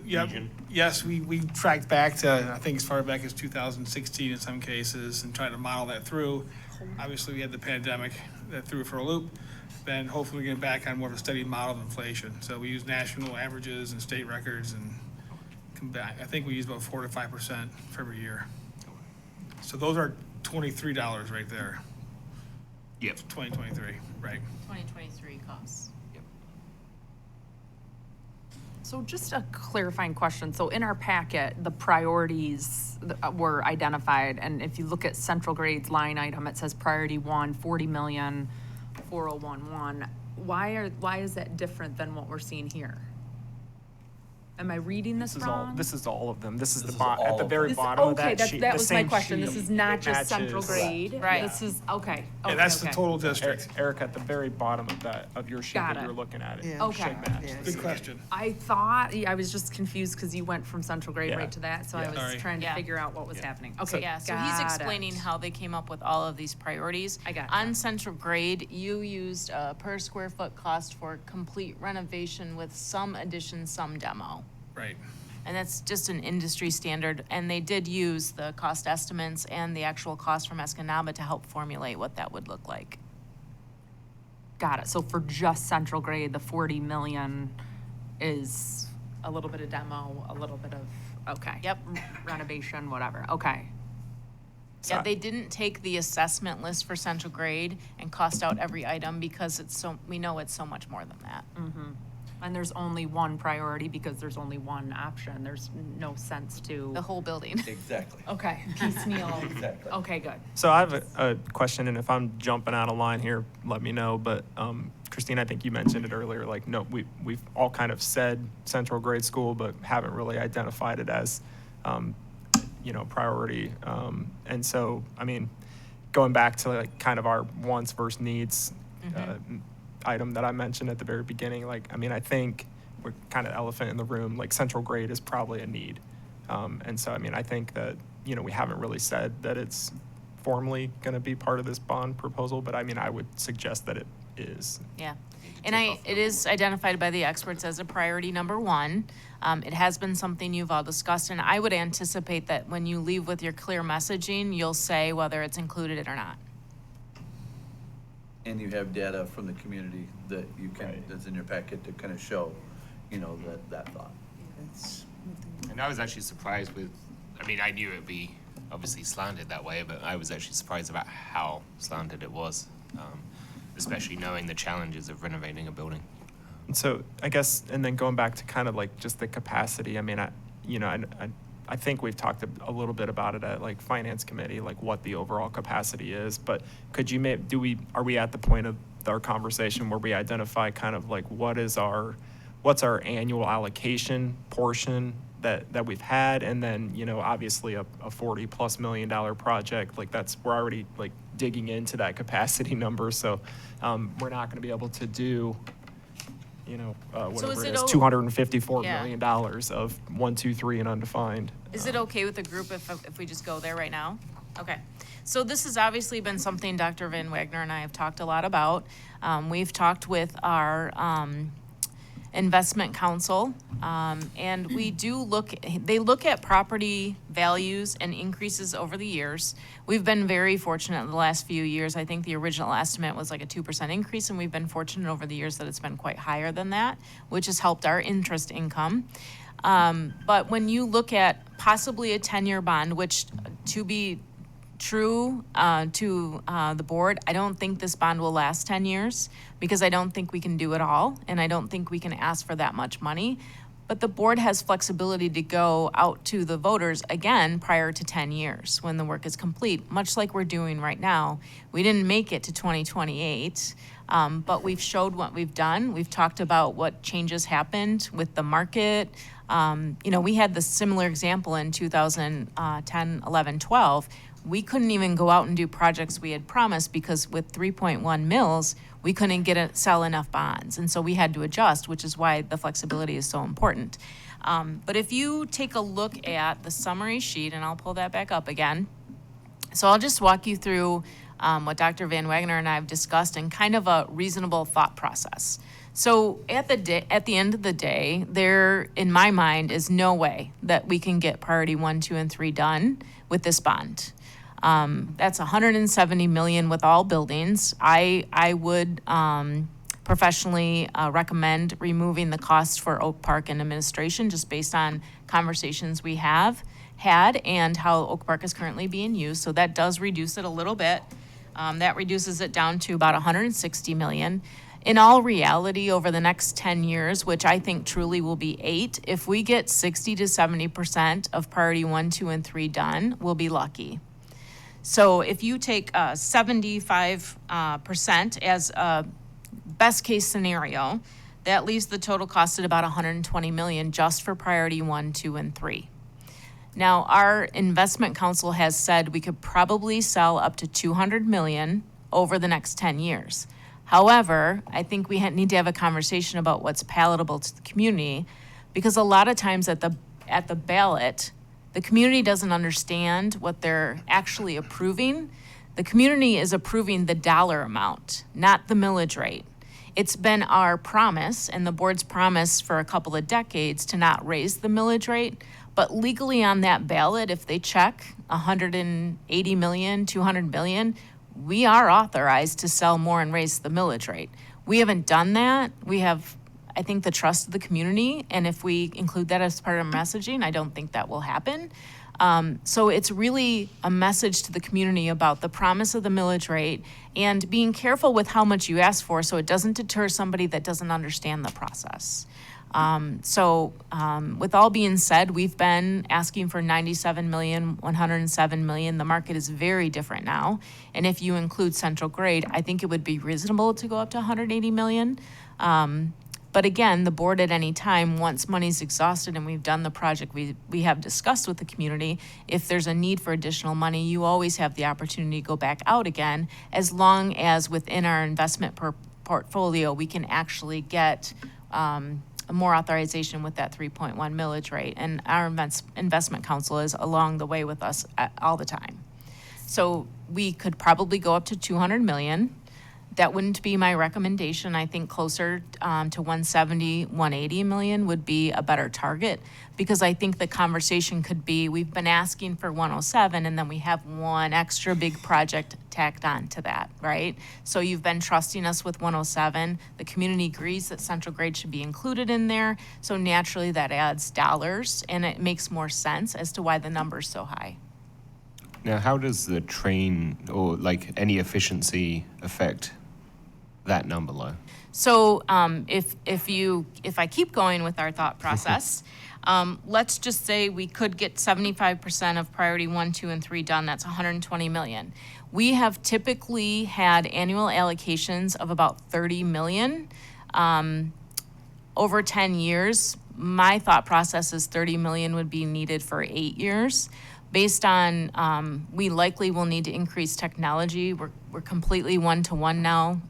S10: Yep.
S16: region?
S10: Yes, we tracked back to, I think, as far back as 2016 in some cases, and tried to model that through. Obviously, we had the pandemic that threw it for a loop. Then hopefully we get back on more of a steady model of inflation. So we use national averages and state records and come back. I think we use about 4 to 5% for every year. So those are $23 right there.
S16: Yep.
S10: 2023, right.
S6: 2023 costs.
S12: So just a clarifying question. So in our packet, the priorities were identified, and if you look at Central Grade's line item, it says priority 1, 40 million, 4011. Why is that different than what we're seeing here? Am I reading this wrong?
S3: This is all of them. This is
S4: This
S3: the
S4: is
S3: bottom,
S4: all
S3: at the
S4: of
S3: very
S12: This-
S3: bottom of
S12: okay,
S3: that
S12: that,
S3: sheet.
S12: that
S3: the
S12: was my
S3: same
S12: question. This
S3: sheet.
S12: is not
S3: It
S12: just Central
S3: matches-
S12: Grade.
S6: Right.
S12: This is, okay.
S10: Yeah,
S12: okay,
S10: that's the
S12: okay.
S10: total district.
S3: Eric, at the very bottom of your sheet
S12: Got
S3: that
S12: it.
S3: you're looking at, it
S15: Yeah.
S12: Okay.
S3: should match.
S15: Yeah.
S10: Good question.
S12: I thought, I was just confused because you went from Central Grade
S3: Yeah.
S12: right to that, so I
S3: Yeah.
S12: was
S10: Sorry.
S12: trying to
S6: Yeah.
S12: figure out what was happening. Okay,
S6: Yeah, so he's
S12: got
S6: explaining
S12: it.
S6: how they came up with all of these priorities.
S12: I gotcha.
S6: On Central Grade, you used a per square foot cost for complete renovation with some addition, some demo.
S10: Right.
S6: And that's just an industry standard, and they did use the cost estimates and the actual cost from Escanaba to help formulate what that would look like.
S12: Got it. So for just Central Grade, the 40 million is a little bit of demo, a little bit of, okay.
S6: Yep.
S12: Renovation, whatever. Okay.
S6: Yeah, they didn't take the assessment list for Central Grade and cost out every item because we know it's so much more than that.
S12: And there's only one priority because there's only one option. There's no sense to.
S6: The whole building.
S4: Exactly.
S12: Okay, piecemeal.
S4: Exactly.
S12: Okay, good.
S3: So I have a question, and if I'm jumping out of line here, let me know. But Christine, I think you mentioned it earlier. Like, no, we've all kind of said Central Grade School, but haven't really identified it as, priority. And so, I mean, going back to like kind of our wants versus needs item that I mentioned at the very beginning, like, I mean, I think we're kind of elephant in the room. Like, Central Grade is probably a need. And so, I mean, I think that, we haven't really said that it's formally going to be part of this bond proposal, but I mean, I would suggest that it is.
S6: Yeah. And it is identified by the experts as a priority number one. It has been something you've all discussed, and I would anticipate that when you leave with your clear messaging, you'll say whether it's included or not.
S4: And you have data from the community that you can, that's in your packet to kind of show, that thought.
S16: And I was actually surprised with, I mean, I knew it'd be obviously slanted that way, but I was actually surprised about how slanted it was, especially knowing the challenges of renovating a building.
S3: And so I guess, and then going back to kind of like just the capacity, I mean, I think we've talked a little bit about it at like finance committee, like what the overall capacity is, but could you are we at the point of our conversation where we identify kind of like what's our annual allocation portion that we've had, and then, obviously a $40+ million project, like we're already like digging into that capacity number, so we're not going to be able to do, whatever
S6: is
S3: it
S6: it
S3: is, $254 million of 1, 2, 3 and undefined.
S6: Is it okay with the group if we just go there right now? Okay. So this has obviously been something Dr. Van Wagner and I have talked a lot about. We've talked with our investment council, and they look at property values and increases over the years. We've been very fortunate in the last few years. I think the original estimate was like a 2% increase, and we've been fortunate over the years that it's been quite higher than that, which has helped our interest income. But when you look at possibly a 10-year bond, which to be true to the board, I don't think this bond will last 10 years because I don't think we can do it all, and I don't think we can ask for that much money. But the board has flexibility to go out to the voters again prior to 10 years when the work is complete, much like we're doing right now. We didn't make it to 2028, but we've showed what we've done. We've talked about what changes happened with the market. We had the similar example in 2010, 11, 12. We couldn't even go out and do projects we had promised because with 3.1 mils, we couldn't sell enough bonds. And so we had to adjust, which is why the flexibility is so important. But if you take a look at the summary sheet, and I'll pull that back up again. So I'll just walk you through what Dr. Van Wagner and I have discussed and kind of a reasonable thought process. So at the end of the day, there, in my mind, is no way that we can get priority 1, 2, and 3 done with this bond. That's $170 million with all buildings. I would professionally recommend removing the cost for Oak Park and administration just based on conversations we have had and how Oak Park is currently being used. So that does reduce it a little bit. That reduces it down to about $160 million. In all reality, over the next 10 years, which I think truly will be 8, if we get 60 to 70% of priority 1, 2, and 3 done, we'll be lucky. So if you take 75% as a best case scenario, That leaves the total cost at about 120 million just for priority 1, 2, and 3. Now, our investment council has said we could probably sell up to 200 million over the next 10 years. However, I think we need to have a conversation about what's palatable to the community, because a lot of times at the ballot, the community doesn't understand what they're actually approving. The community is approving the dollar amount, not the millage rate. It's been our promise and the board's promise for a couple of decades to not raise the millage rate, but legally on that ballot, if they check 180 million, 200 million, we are authorized to sell more and raise the millage rate. We haven't done that. We have, I think, the trust of the community, and if we include that as part of messaging, I don't think that will happen. So it's really a message to the community about the promise of the millage rate and being careful with how much you ask for so it doesn't deter somebody that doesn't understand the process. With all being said, we've been asking for 97 million, 107 million. The market is very different now. And if you include central grade, I think it would be reasonable to go up to 180 million. But again, the board at any time, once money's exhausted and we've done the project we have discussed with the community, if there's a need for additional money, you always have the opportunity to go back out again, as long as within our investment portfolio, we can actually get more authorization with that 3.1 millage rate. And our investment council is along the way with us all the time. So we could probably go up to 200 million. That wouldn't be my recommendation. I think closer to 170, 180 million would be a better target, because I think the conversation could be, we've been asking for 107 and then we have one extra big project tacked on to that, right? So you've been trusting us with 107. The community agrees that central grade should be included in there. So naturally that adds dollars and it makes more sense as to why the number's so high.
S16: Now, how does the train or like any efficiency affect that number low?
S6: So if I keep going with our thought process, let's just say we could get 75% of priority 1, 2, and 3 done. That's 120 million. We have typically had annual allocations of about 30 million. Over 10 years, my thought process is 30 million would be needed for 8 years. Based on, we likely will need to increase technology. We're completely one-to-one now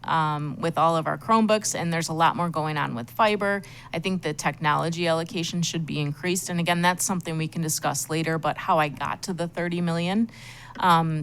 S6: with all of our Chromebooks, and there's a lot more going on with fiber. I think the technology allocation should be increased. And again, that's something we can discuss later, but how I got to the 30 million.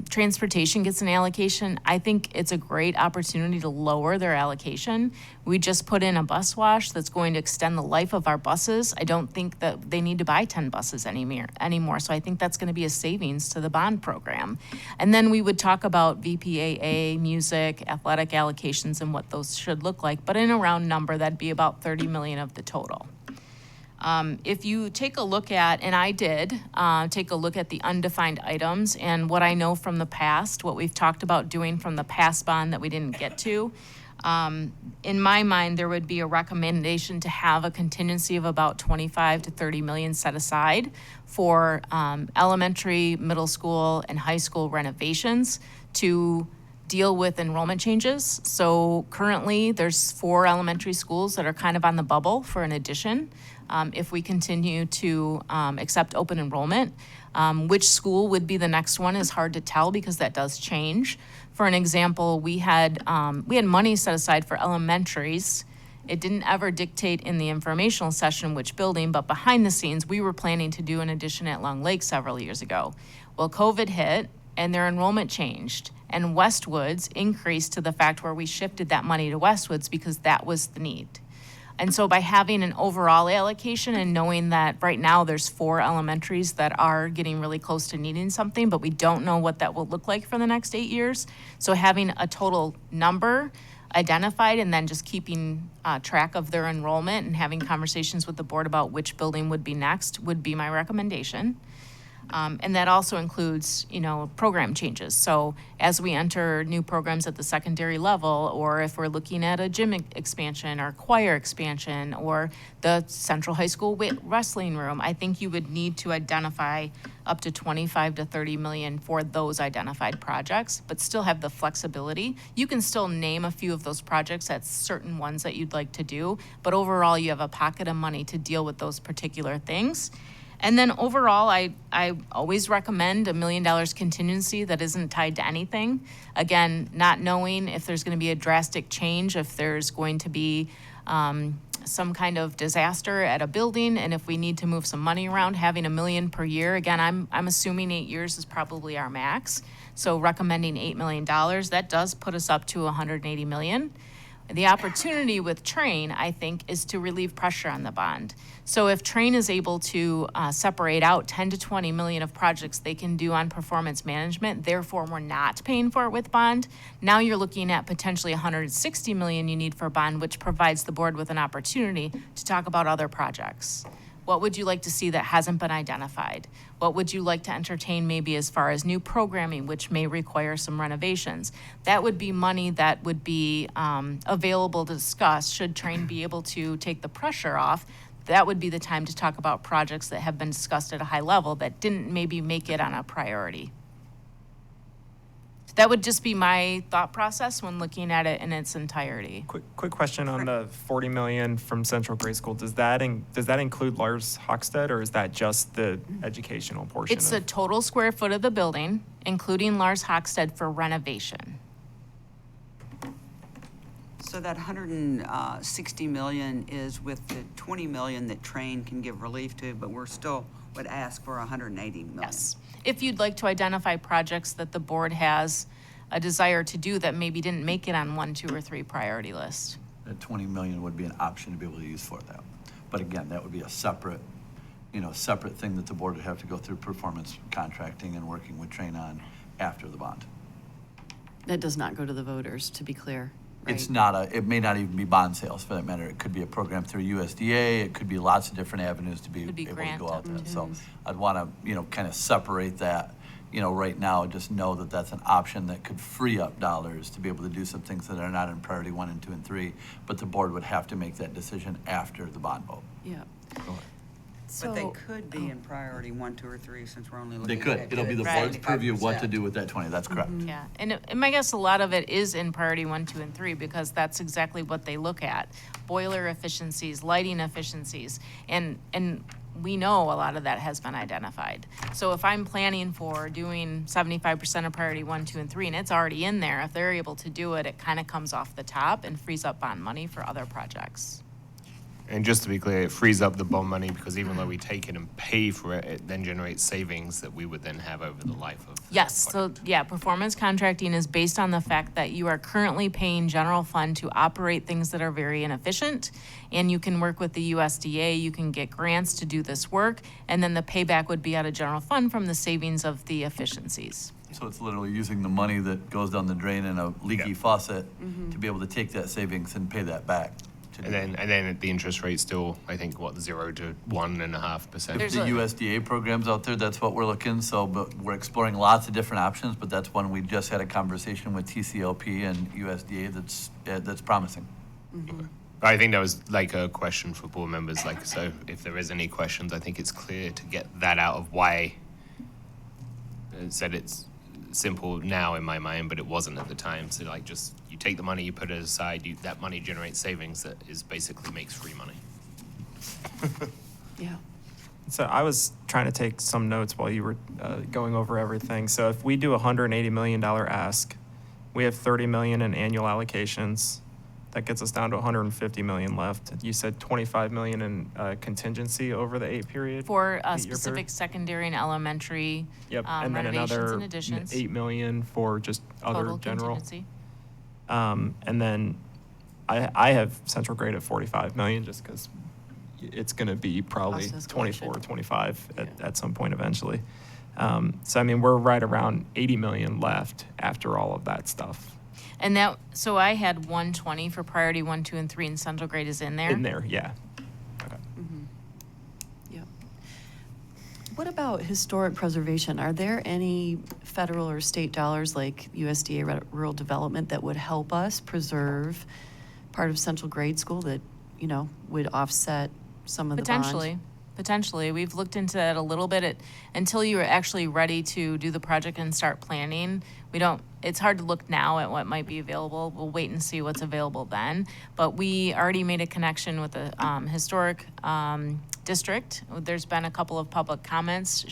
S6: Transportation gets an allocation. I think it's a great opportunity to lower their allocation. We just put in a bus wash that's going to extend the life of our buses. I don't think that they need to buy 10 buses anymore. So I think that's going to be a savings to the bond program. And then we would talk about VPAA, music, athletic allocations, and what those should look like. But in a round number, that'd be about 30 million of the total. If you take a look at, and I did, take a look at the undefined items and what I know from the past, what we've talked about doing from the past bond that we didn't get to, in my mind, there would be a recommendation to have a contingency of about 25 to 30 million set aside for elementary, middle school, and high school renovations to deal with enrollment changes. So currently, there's 4 elementary schools that are kind of on the bubble for an addition. If we continue to accept open enrollment, which school would be the next one is hard to tell because that does change. For an example, we had money set aside for elementaries. It didn't ever dictate in the informational session which building, but behind the scenes, we were planning to do an addition at Long Lake several years ago. Well, COVID hit and their enrollment changed, and Westwoods increased to the fact where we shifted that money to Westwoods because that was the need. And so by having an overall allocation and knowing that right now there's 4 elementaries that are getting really close to needing something, but we don't know what that will look like for the next 8 years. So having a total number identified and then just keeping track of their enrollment and having conversations with the board about which building would be next would be my recommendation. And that also includes, program changes. So as we enter new programs at the secondary level, or if we're looking at a gym expansion or choir expansion or the Central High School wrestling room, I think you would need to identify up to 25 to 30 million for those identified projects, but still have the flexibility. You can still name a few of those projects as certain ones that you'd like to do, but overall you have a pocket of money to deal with those particular things. And then overall, I always recommend $1 million contingency that isn't tied to anything. Again, not knowing if there's going to be a drastic change, if there's going to be some kind of disaster at a building, and if we need to move some money around, having $1 million per year. Again, I'm assuming 8 years is probably our max. So recommending $8 million, that does put us up to $180 million. The opportunity with Train, I think, is to relieve pressure on the bond. So if Train is able to separate out 10 to 20 million of projects they can do on performance management, therefore we're not paying for it with bond, now you're looking at potentially 160 million you need for bond, which provides the board with an opportunity to talk about other projects. What would you like to see that hasn't been identified? What would you like to entertain maybe as far as new programming, which may require some renovations? That would be money that would be available to discuss should Train be able to take the pressure off. That would be the time to talk about projects that have been discussed at a high level that didn't maybe make it on a priority. That would just be my thought process when looking at it in its entirety.
S3: Quick question on the 40 million from Central Grade School. Does that include Lars Hochstead, or is that just the educational portion?
S6: It's the total square foot of the building, including Lars Hochstead for renovation.
S14: So that 160 million is with the 20 million that Train can give relief to, but we're still would ask for 180 million.
S6: Yes. If you'd like to identify projects that the board has a desire to do that maybe didn't make it on 1, 2, or 3 priority list.
S4: That 20 million would be an option to be able to use for that. But again, that would be a separate thing that the board would have to go through performance contracting and working with Train on after the bond.
S5: That does not go to the voters, to be clear. Right?
S4: It's not it may not even be bond sales for that matter. It could be a program through USDA. It could be lots of different avenues to be able to go out there. So I'd want to, kind of separate that, right now, just know that that's an option that could free up dollars to be able to do some things that are not in priority 1 and 2 and 3, but the board would have to make that decision after the bond vote.
S5: Yeah.
S14: But they could be in priority 1, 2, or 3 since we're only looking
S4: They could.
S14: at
S4: It'll be the board's purview what to do with that 20. That's correct.
S6: Yeah, and my guess a lot of it is in priority 1, 2, and 3 because that's exactly what they look at. Boiler efficiencies, lighting efficiencies, and we know a lot of that has been identified. So if I'm planning for doing 75% of priority 1, 2, and 3, and it's already in there, if they're able to do it, it kind of comes off the top and frees up bond money for other projects.
S16: And just to be clear, it frees up the bond money because even though we take it and pay for it, it then generates savings that we would then have over the life of the
S6: Yes,
S16: project.
S6: so yeah, performance contracting is based on the fact that you are currently paying general fund to operate things that are very inefficient, and you can work with the USDA, you can get grants to do this work, and then the payback would be out of general fund from the savings of the efficiencies.
S4: So it's literally using the money that goes down the drain in a leaky faucet to be able to take that savings and pay that back.
S16: And then the interest rate still, I think, 0 to 1.5%.
S4: There's the USDA programs out there, that's what we're looking, but we're exploring lots of different options, but that's one we just had a conversation with TCLP and USDA that's promising.
S16: I think that was like a question for board members, so if there is any questions, I think it's clear to get that out of why it said it's simple now in my mind, but it wasn't at the time. So just you take the money, you put it aside, that money generates savings that basically makes free money.
S5: Yeah.
S3: So I was trying to take some notes while you were going over everything. So if we do a $180 million ask, we have 30 million in annual allocations. That gets us down to 150 million left. You said 25 million in contingency over the 8 period?
S6: For
S3: eight-year
S6: specific
S3: period?
S6: secondary and elementary
S3: Yep, and then
S6: renovations
S3: another
S6: and additions.
S3: 8 million for just other
S6: Total
S3: general.
S6: contingency.
S3: And then I have Central Grade at 45 million just because it's going to be probably
S5: Cost escalation.
S3: 24, 25 at some point eventually. So, I mean, we're right around 80 million left after all of that stuff.
S6: And so I had 120 for priority 1, 2, and 3, and Central Grade is in there.
S3: In there, yeah. Okay.
S5: Yep. What about historic preservation? Are there any federal or state dollars like USDA Rural Development that would help us preserve part of Central Grade School that, you know, would offset some of the bond?
S6: Potentially. We've looked into that a little bit. Until you're actually ready to do the project and start planning, it's hard to look now at what might be available. We'll wait and see what's available then. But we already made a connection with the historic district. There's been a couple of public comments.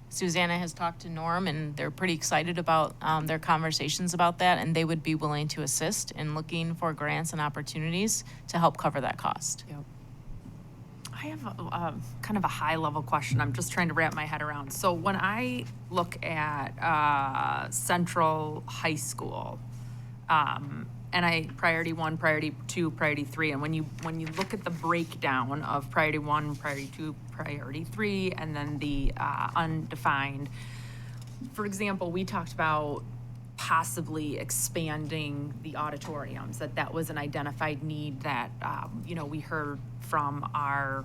S6: Susanna has talked to Norm, and they're pretty excited about their conversations about that, and they would be willing to assist in looking for grants and opportunities to help cover that cost.
S5: Yep.
S12: I have a kind of a high-level question. I'm just trying to wrap my head around. So when I look at Central High School, and priority 1, priority 2, priority 3, and when you look at the breakdown of priority 1, priority 2, priority 3, and then the undefined, for example, we talked about possibly expanding the auditoriums, that was an identified need that, we heard from our,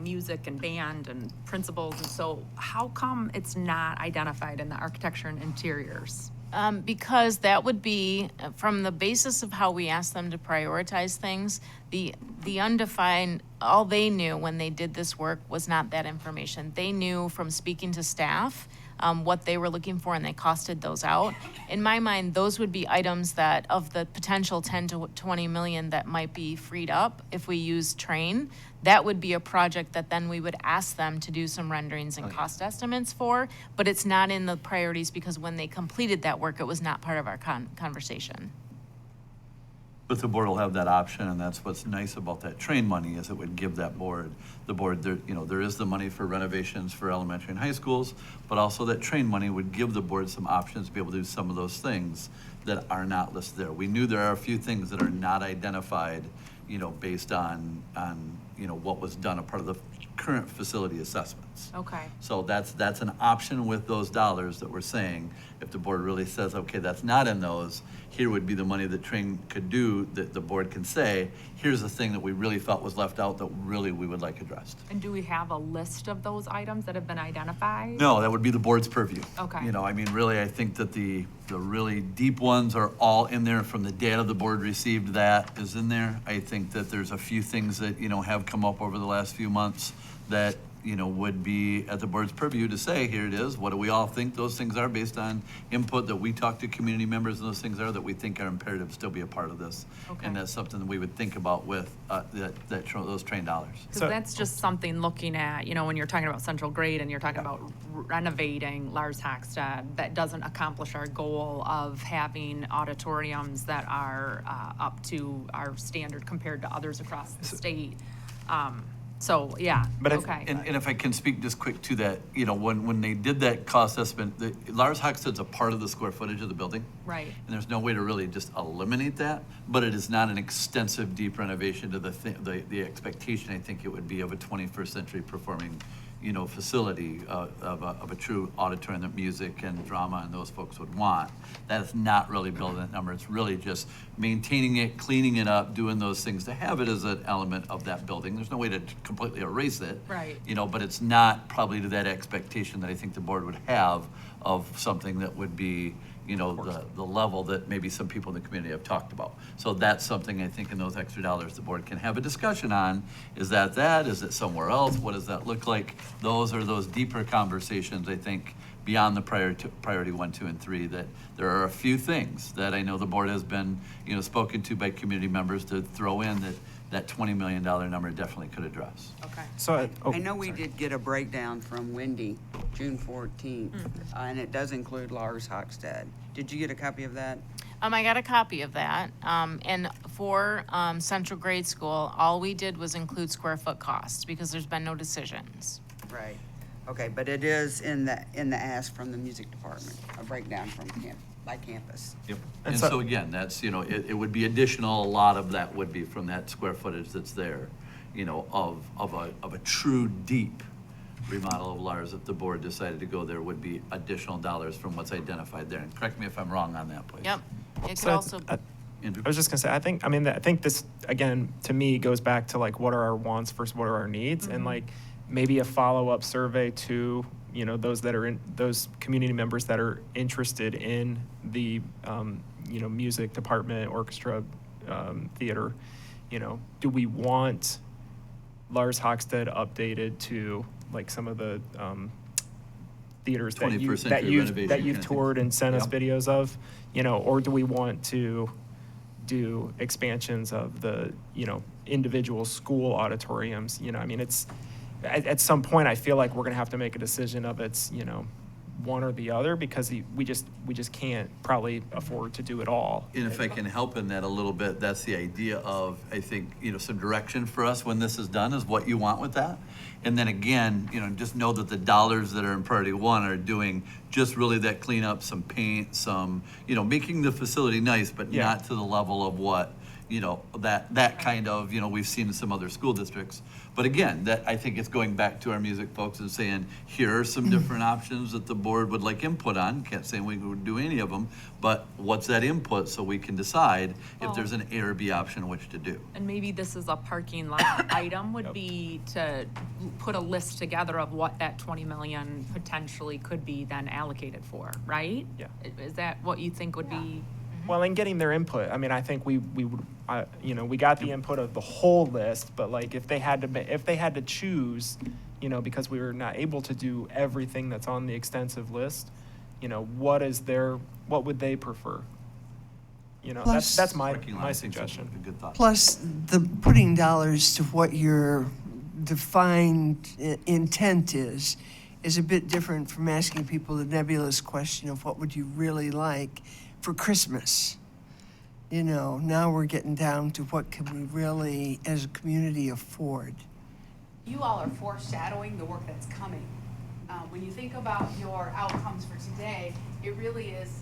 S12: music and band and principals. And so how come it's not identified in the architecture and interiors?
S6: Because that would be, from the basis of how we asked them to prioritize things, the undefined, all they knew when they did this work was not that information. They knew from speaking to staff what they were looking for, and they costed those out. In my mind, those would be items that, of the potential 10 to 20 million that might be freed up if we use Train, that would be a project that then we would ask them to do some renderings and cost estimates for, but it's not in the priorities because when they completed that work, it was not part of our conversation.
S4: But the board will have that option, and that's what's nice about that Train money, is it would give the board, there is the money for renovations for elementary and high schools, but also that Train money would give the board some options to be able to do some of those things that are not listed there. We knew there are a few things that are not identified, based on what was done, a part of the current facility assessments.
S12: Okay.
S4: So that's an option with those dollars that we're saying, if the board really says, okay, that's not in those, here would be the money that Train could do, that the board can say, here's the thing that we really felt was left out that really we would like addressed.
S12: And do we have a list of those items that have been identified?
S4: No, that would be the board's purview.
S12: Okay.
S4: Really, I think that the really deep ones are all in there from the data the board received, that is in there. I think that there's a few things that, have come up over the last few months that, would be at the board's purview to say, here it is, what do we all think those things are based on input that we talk to community members, and those things are that we think are imperative to still be a part of this.
S12: Okay.
S4: And that's something that we would think about with those Train dollars.
S12: Because that's just something looking at, when you're talking about Central Grade and you're talking about renovating Lars Hackstad, that doesn't accomplish our goal of having auditoriums that are up to our standard compared to others across the state. So, yeah,
S4: But
S12: okay.
S4: And if I can speak just quick to that, when they did that cost estimate, Lars Hackstad's a part of the square footage of the building.
S12: Right.
S4: And there's no way to really just eliminate that, but it is not an extensive, deep renovation to the expectation, I think it would be, of a 21st century performing, facility of a true auditorium that music and drama and those folks would want. That is not really building that number. It's really just maintaining it, cleaning it up, doing those things to have it as an element of that building. There's no way to completely erase it.
S12: Right.
S4: But it's not probably to that expectation that I think the board would have of something that would be, the level that maybe some people in the community have talked about. So that's something I think in those extra dollars the board can have a discussion on. Is that? Is it somewhere else? What does that look like? Those are those deeper conversations, I think, beyond the priority 1, 2, and 3, that there are a few things that I know the board has been, spoken to by community members to throw in that $20 million number definitely could address.
S12: Okay.
S3: So,
S14: I know we did get a breakdown from Wendy, June 14th, and it does include Lars Hackstad. Did you get a copy of that?
S6: I got a copy of that. And for Central Grade School, all we did was include square foot costs because there's been no decisions.
S14: Right. Okay, but it is in the ask from the music department, a breakdown from by campus.
S4: Yep. And so again, that's, it would be additional, a lot of that would be from that square footage that's there, of a true deep remodel of Lars. If the board decided to go there, would be additional dollars from what's identified there. And correct me if I'm wrong on that, please.
S6: Yep. It could
S3: So,
S6: also,
S3: I was just gonna say, I think this, again, to me, goes back to like, what are our wants versus what are our needs? And like, maybe a follow-up survey to, you know, those that are in, those community members that are interested in the, you know, music department, orchestra, theater. You know, do we want Lars Hockstedt updated to like some of the theaters that
S4: 21st century renovation
S3: you've
S4: kind of
S3: toured
S4: thing.
S3: and sent us
S4: Yep.
S3: videos of, you know, or do we want to do expansions of the, you know, individual school auditoriums? You know, I mean, it's at some point I feel like we're gonna have to make a decision of it's, you know, one or the other, because we just can't probably afford to do it all.
S4: And if I can help in that a little bit, that's the idea of, I think, you know, some direction for us when this is done is what you want with that. And then again, you know, just know that the dollars that are in priority one are doing just really that cleanup, some paint, some, you know, making the facility nice, but
S3: Yeah.
S4: not to the level of what, you know, that kind of, you know, we've seen in some other school districts. But again, that, I think it's going back to our music folks and saying, here are some different options that the board would like input on. Can't say we would do any of them, but what's that input so we can decide if there's an A or B option which to do.
S12: And maybe this is a parking lot item would be to put a list together of what that 20 million potentially could be then allocated for, right?
S3: Yeah.
S12: Is that what you think would be?
S3: Well, and getting their input, I mean, I think we would, you know, we got the input of the whole list, but like if they had to choose, you know, because we were not able to do everything that's on the extensive list, you know, what would they prefer? You know,
S15: Plus-
S3: that's my
S4: Parking lot, I think, is
S3: suggestion.
S4: a good thought.
S15: Plus, the putting dollars to what your defined intent is a bit different from asking people the nebulous question of what would you really like for Christmas. You know, now we're getting down to what can we really, as a community, afford.
S7: You all are foreshadowing the work that's coming. When you think about your outcomes for today, it really is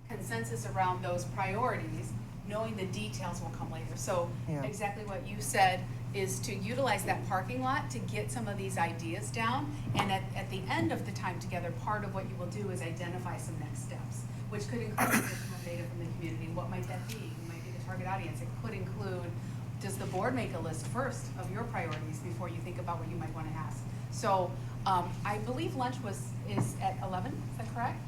S7: consensus around those priorities, knowing the details will come later. So
S15: Yeah.
S7: exactly what you said is to utilize that parking lot to get some of these ideas down. And at the end of the time together, part of what you will do is identify some next steps, which could include additional data from the community. What might that be? Who might be the target audience? It could include, does the board make a list first of your priorities before you think about what you might want to ask? So I believe lunch is at 11, is that correct?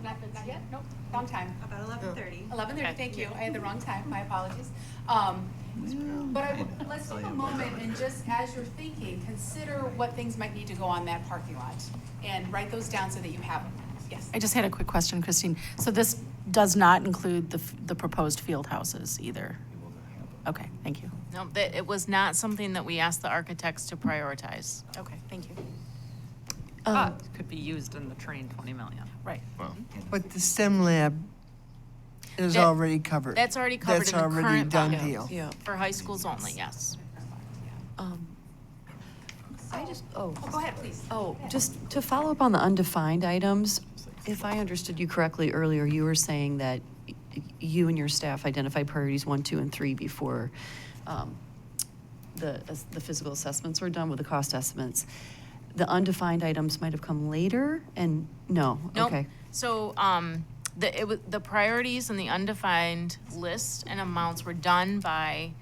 S7: Not yet? Nope, wrong time.
S13: About 11:30.
S7: 11:30, thank you. I had the wrong time, my apologies. But let's take a moment and just, as you're thinking, consider what things might need to go on that parking lot and write those down so that you have them. Yes.
S13: I just had a quick question, Christine. So this does not include the proposed field houses either? Okay, thank you.
S6: No, that, it was not something that we asked the architects to prioritize.
S13: Okay, thank you.
S12: But could be used in the train 20 million.
S13: Right.
S16: Well,
S15: But the STEM lab is
S6: That-
S15: already covered.
S6: That's already covered
S15: That's
S6: in the
S15: already
S6: current
S15: done
S6: budget.
S15: deal.
S5: Yeah.
S6: For high schools only, yes.
S5: I just, oh.
S7: Oh, go ahead, please.
S5: Oh, just to follow up on the undefined items, if I understood you correctly earlier, you were saying that you and your staff identified priorities 1, 2, and 3 before the physical assessments were done with the cost estimates. The undefined items might have come later, and no,
S6: Nope.
S5: okay.
S6: So, the priorities and the undefined list and amounts were done by,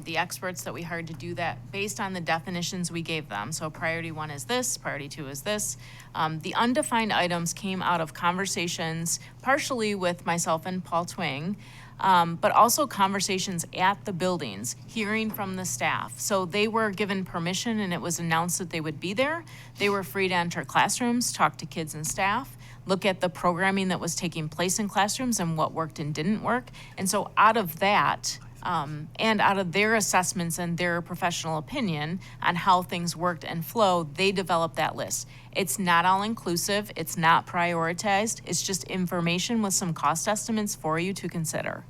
S6: the experts that we hired to do that based on the definitions we gave them. So priority 1 is this, priority 2 is this. The undefined items came out of conversations partially with myself and Paul Twing, but also conversations at the buildings, hearing from the staff. So they were given permission and it was announced that they would be there. They were free to enter classrooms, talk to kids and staff, look at the programming that was taking place in classrooms and what worked and didn't work. And so out of that, and out of their assessments and their professional opinion on how things worked and flowed, they developed that list. It's not all inclusive, it's not prioritized, it's just information with some cost estimates for you to consider.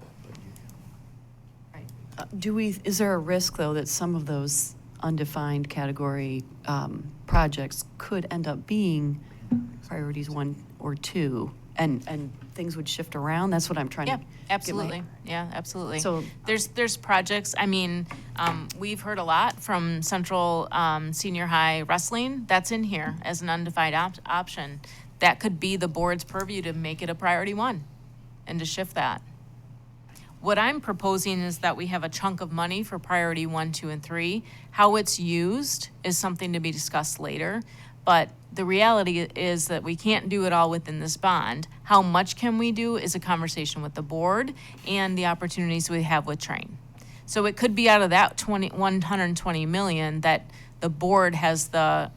S5: Is there a risk, though, that some of those undefined category projects could end up being priorities 1 or 2, and things would shift around? That's what I'm trying
S6: Yeah,
S5: to get
S6: absolutely. Yeah, absolutely.
S5: So-
S6: There's projects, I mean, we've heard a lot from Central Senior High Wrestling. That's in here as an undefined option. That could be the board's purview to make it a priority 1 and to shift that. What I'm proposing is that we have a chunk of money for priority 1, 2, and 3. How it's used is something to be discussed later. But the reality is that we can't do it all within this bond. How much can we do is a conversation with the board and the opportunities we have with Train. So it could be out of that 120 million that the board has the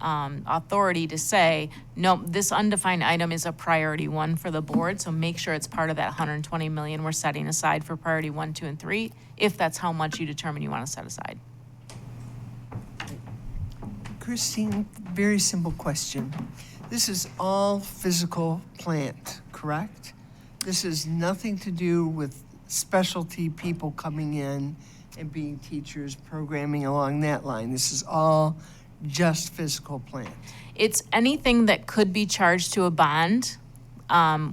S6: authority to say, no, this undefined item is a priority 1 for the board, so make sure it's part of that 120 million we're setting aside for priority 1, 2, and 3, if that's how much you determine you want to set aside.
S15: Christine, very simple question. This is all physical plant, correct? This has nothing to do with specialty people coming in and being teachers, programming along that line. This is all just physical plant.
S6: It's anything that could be charged to a bond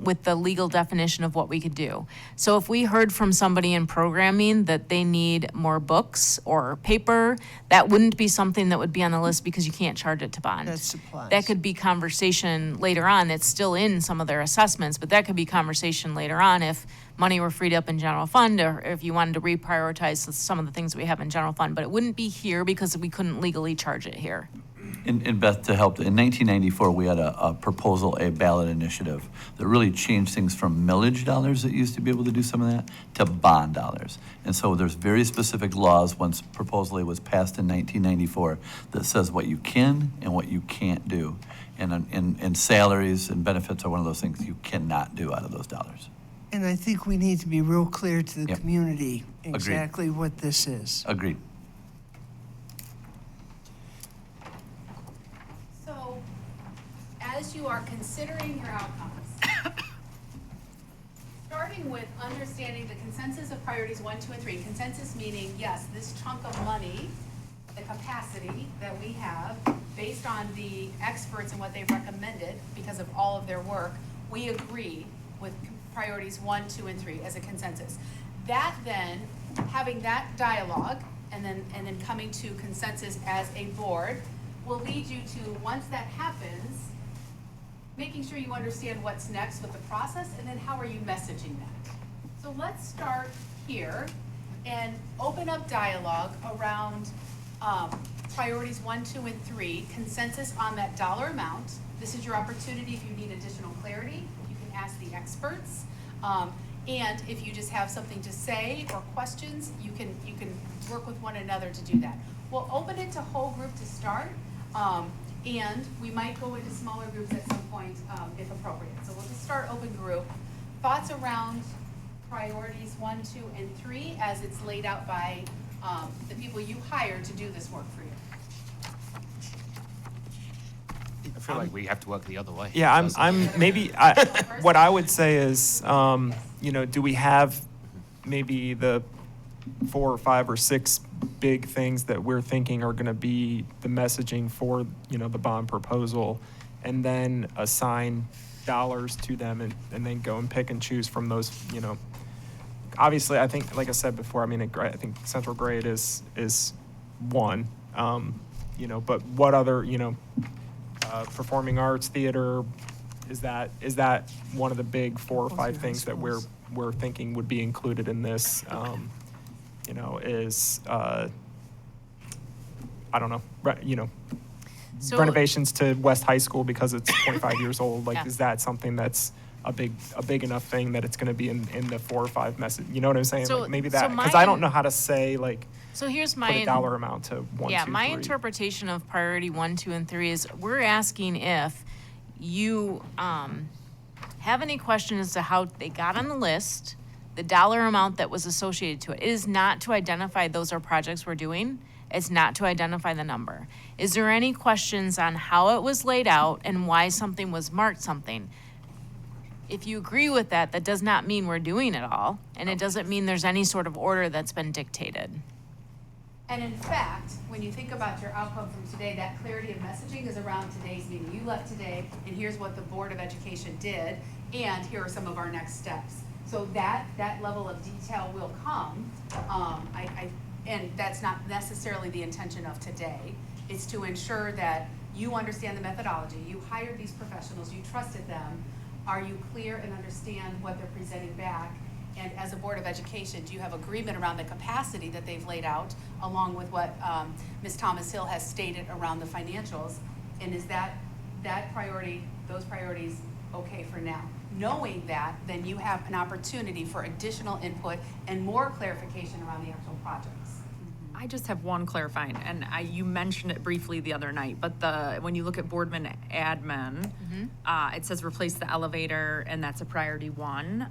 S6: with the legal definition of what we could do. So if we heard from somebody in programming that they need more books or paper, that wouldn't be something that would be on the list because you can't charge it to bond.
S15: That's supplies.
S6: That could be conversation later on. That's still in some of their assessments, but that could be conversation later on if money were freed up in general fund or if you wanted to reprioritize some of the things we have in general fund. But it wouldn't be here because we couldn't legally charge it here.
S4: And Beth, to help, in 1994, we had a proposal, a ballot initiative that really changed things from millage dollars that used to be able to do some of that to bond dollars. And so there's very specific laws once Proposal A was passed in 1994 that says what you can and what you can't do. And salaries and benefits are one of those things you cannot do out of those dollars.
S15: And I think we need to be real clear to the
S4: Yep.
S15: community
S4: Agreed.
S15: exactly what this is.
S4: Agreed.
S7: So, as you are considering your outcomes, starting with understanding the consensus of priorities 1, 2, and 3, consensus meaning, yes, this chunk of money, the capacity that we have, based on the experts and what they've recommended, because of all of their work, we agree with priorities 1, 2, and 3 as a consensus. That then, having that dialogue, and then coming to consensus as a board, will lead you to, once that happens, making sure you understand what's next with the process, and then how are you messaging that. So let's start here and open up dialogue around priorities 1, 2, and 3, consensus on that dollar amount. This is your opportunity if you need additional clarity. You can ask the experts. And if you just have something to say or questions, you can work with one another to do that. We'll open it to whole group to start. And we might go into smaller groups at some point if appropriate. So we'll just start open group. Thoughts around priorities 1, 2, and 3 as it's laid out by the people you hired to do this work for you.
S16: I feel like we have to work the other way.
S3: Yeah, what I would say is, do we have maybe the 4 or 5 or 6 big things that we're thinking are going to be the messaging for, the bond proposal, and then assign dollars to them and then go and pick and choose from those, Obviously, I think, like I said before, I think central grade is one, but what other, performing arts, theater, is that one of the big 4 or 5 things that we're thinking would be included in this? I don't know,
S6: So-
S3: renovations to West High School because it's 25 years old. Like,
S6: Yeah.
S3: is that something that's a big enough thing that it's going to be in the 4 or 5 message? You know what I'm saying?
S6: So-
S3: Like maybe
S6: so
S3: that, because I don't
S6: my-
S3: know how to say, like,
S6: So here's
S3: put
S6: my
S3: a dollar amount to 1, 2, 3.
S6: my interpretation of priority 1, 2, and 3 is we're asking if you have any questions as to how they got on the list, the dollar amount that was associated to it. It is not to identify those are projects we're doing. It's not to identify the number. Is there any questions on how it was laid out and why something was marked something? If you agree with that, that does not mean we're doing it all, and it doesn't mean there's any sort of order that's been dictated.
S7: And in fact, when you think about your outcome from today, that clarity of messaging is around today's meeting. You left today, and here's what the Board of Education did, and here are some of our next steps. So that level of detail will come. And that's not necessarily the intention of today. It's to ensure that you understand the methodology. You hired these professionals, you trusted them. Are you clear and understand what they're presenting back? And as a Board of Education, do you have agreement around the capacity that they've laid out, along with what Ms. Thomas Hill has stated around the financials? And is that priority, those priorities, okay for now? Knowing that, then you have an opportunity for additional input and more clarification around the actual projects.
S12: I just have one clarifying, and you mentioned it briefly the other night, but when you look at Boardman admin, it says replace the elevator, and that's a priority 1.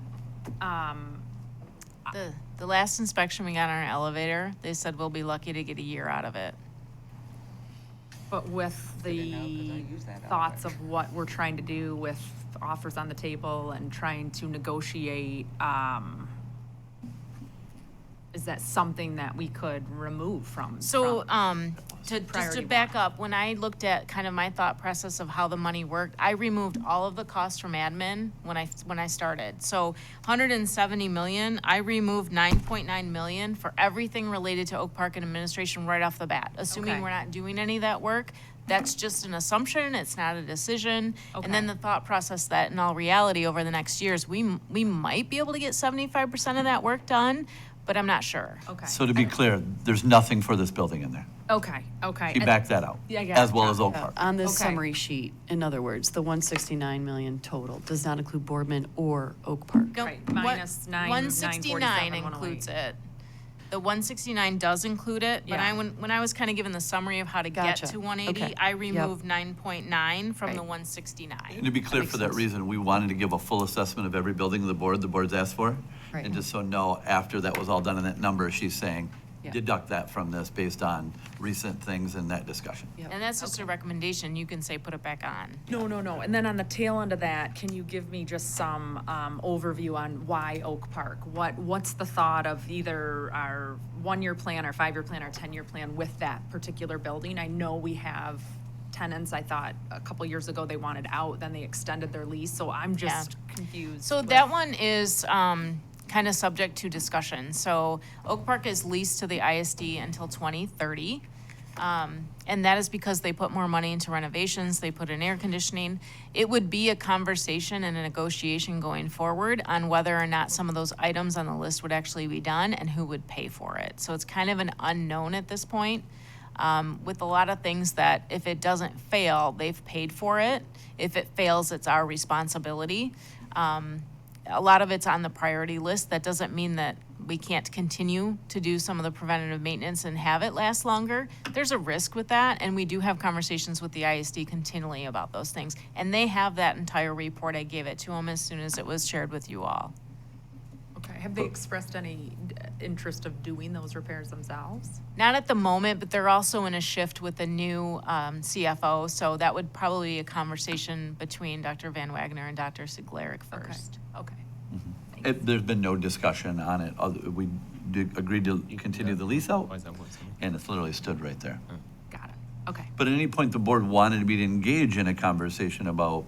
S6: The last inspection we got on our elevator, they said we'll be lucky to get a year out of it.
S12: But with the thoughts of what we're trying to do with offers on the table and trying to negotiate, is that something that we could remove from?
S6: So, just to
S12: priority
S6: back up, when I looked at kind of my thought process of how the money worked, I removed all of the costs from admin when I started. So 170 million, I removed 9.9 million for everything related to Oak Park and administration right off the bat, assuming
S12: Okay.
S6: we're not doing any of that work. That's just an assumption, it's not a decision. And then
S12: Okay.
S6: the thought process that in all reality over the next years, we might be able to get 75% of that work done, but I'm not sure.
S12: Okay.
S4: So to be clear, there's nothing for this building in there.
S12: Okay.
S4: She backed that out,
S12: Yeah,
S4: as well as Oak
S5: Yeah,
S4: Park.
S5: On this
S12: Okay.
S5: summary sheet, in other words, the 169 million total does not include Boardman or Oak Park.
S6: Nope.
S12: Right, minus
S6: 169
S12: 947,
S6: includes it. The 169 does include it, but
S12: Yeah.
S6: when I was kind of given the summary of how to
S5: Gotcha.
S6: get to 180,
S5: Okay.
S6: I
S5: Yep.
S6: removed 9.9 from the
S5: Right.
S6: 169.
S4: And to be clear,
S5: makes
S4: for that
S5: sense.
S4: reason, we wanted to give a full assessment of every building the board's asked for.
S5: Right.
S4: And just so know, after that was all done in that number, she's saying,
S5: Yeah.
S4: deduct that from this based on recent things in that discussion.
S5: Yep.
S6: And that's just a recommendation. You can say put it back on.
S12: No. And then on the tail end of that, can you give me just some overview on why Oak Park? What's the thought of either our 1-year plan, our 5-year plan, our 10-year plan with that particular building? I know we have tenants, I thought a couple years ago they wanted out, then they extended their lease, so I'm just confused.
S6: So that one is kind of subject to discussion. So Oak Park is leased to the ISD until 2030. And that is because they put more money into renovations, they put in air conditioning. It would be a conversation and a negotiation going forward on whether or not some of those items on the list would actually be done and who would pay for it. So it's kind of an unknown at this point. With a lot of things that if it doesn't fail, they've paid for it. If it fails, it's our responsibility. A lot of it's on the priority list. That doesn't mean that we can't continue to do some of the preventative maintenance and have it last longer. There's a risk with that, and we do have conversations with the ISD continually about those things. And they have that entire report. I gave it to them as soon as it was shared with you all.
S12: Okay, have they expressed any interest of doing those repairs themselves?
S6: Not at the moment, but they're also in a shift with the new CFO, so that would probably be a conversation between Dr. Van Wagner and Dr. Sigleric first.
S12: Okay.
S4: There's been no discussion on it. We agreed to continue the lease out,
S16: Why is that worse?
S4: and it's literally stood right there.
S12: Got it. Okay.
S4: But at any point, the board wanted to engage in a conversation about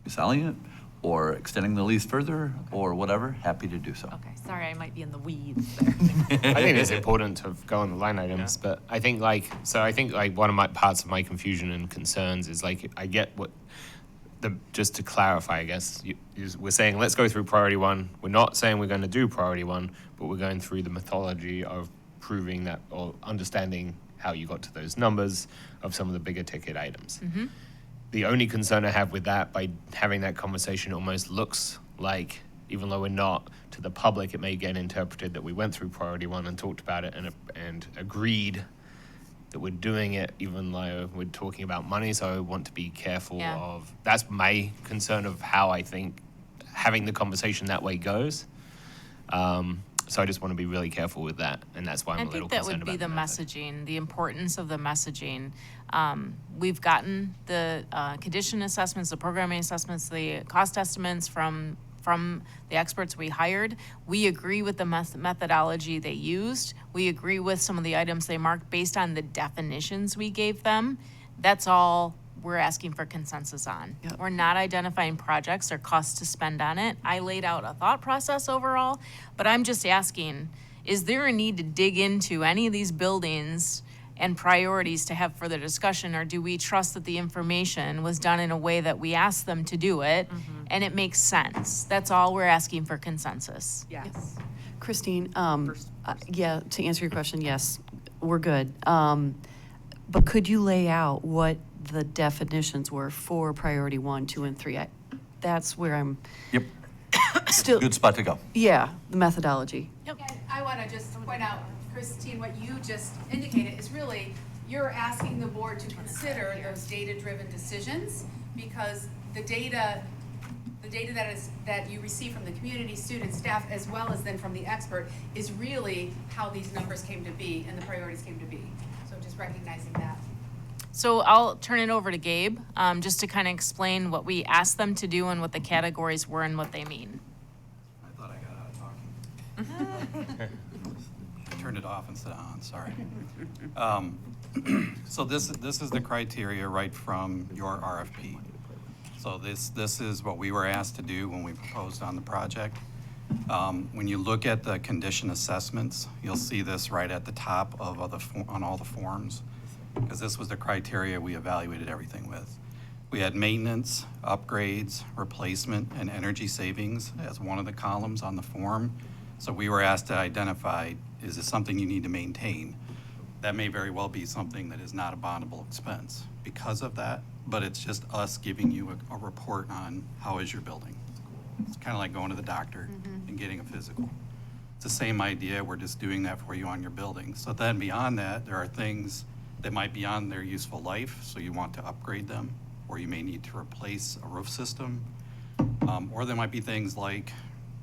S4: selling it or extending the lease further or whatever, happy to do so.
S12: Okay, sorry, I might be in the weeds there.
S16: I think it's important to go on the line items, but I think one of my parts of my confusion and concerns is like, I get what just to clarify, I guess, we're saying, let's go through priority 1. We're not saying we're going to do priority 1, but we're going through the methodology of proving that or understanding how you got to those numbers of some of the bigger ticket items. The only concern I have with that, by having that conversation, almost looks like, even though we're not, to the public, it may get interpreted that we went through priority 1 and talked about it and agreed that we're doing it, even though we're talking about money. So I want to be careful of, that's my concern of how I think having the conversation that way goes. So I just want to be really careful with that, and that's why I'm a little
S6: I think that
S16: concerned
S6: would be
S16: about
S6: the
S16: message.
S6: messaging, the importance of the messaging. We've gotten the condition assessments, the programming assessments, the cost estimates from the experts we hired. We agree with the methodology they used. We agree with some of the items they marked based on the definitions we gave them. That's all we're asking for consensus on.
S5: Yep.
S6: We're not identifying projects or costs to spend on it. I laid out a thought process overall, but I'm just asking, is there a need to dig into any of these buildings and priorities to have further discussion, or do we trust that the information was done in a way that we asked them to do it and it makes sense? That's all we're asking for consensus.
S5: Yes. Christine, yeah, to answer your question, yes, we're good. But could you lay out what the definitions were for priority 1, 2, and 3? That's where I'm
S4: Yep,
S5: still,
S4: good spot to go.
S5: yeah, the methodology.
S7: And I want to just point out, Christine, what you just indicated is really, you're asking the board to consider those data-driven decisions, because the data that you receive from the community, students, staff, as well as then from the expert, is really how these numbers came to be and the priorities came to be. So just recognizing that.
S6: So I'll turn it over to Gabe, just to kind of explain what we asked them to do and what the categories were and what they mean.
S9: I thought I got out of talking. I turned it off instead of on, sorry. So this is the criteria right from your RFP. So this is what we were asked to do when we proposed on the project. When you look at the condition assessments, you'll see this right at the top of on all the forms, because this was the criteria we evaluated everything with. We had maintenance, upgrades, replacement, and energy savings as one of the columns on the form. So we were asked to identify, is this something you need to maintain? That may very well be something that is not a bondable expense because of that, but it's just us giving you a report on how is your building. It's kind of like going to the doctor and getting a physical. It's the same idea, we're just doing that for you on your building. So then beyond that, there are things that might be on their useful life, so you want to upgrade them, or you may need to replace a roof system. Or there might be things like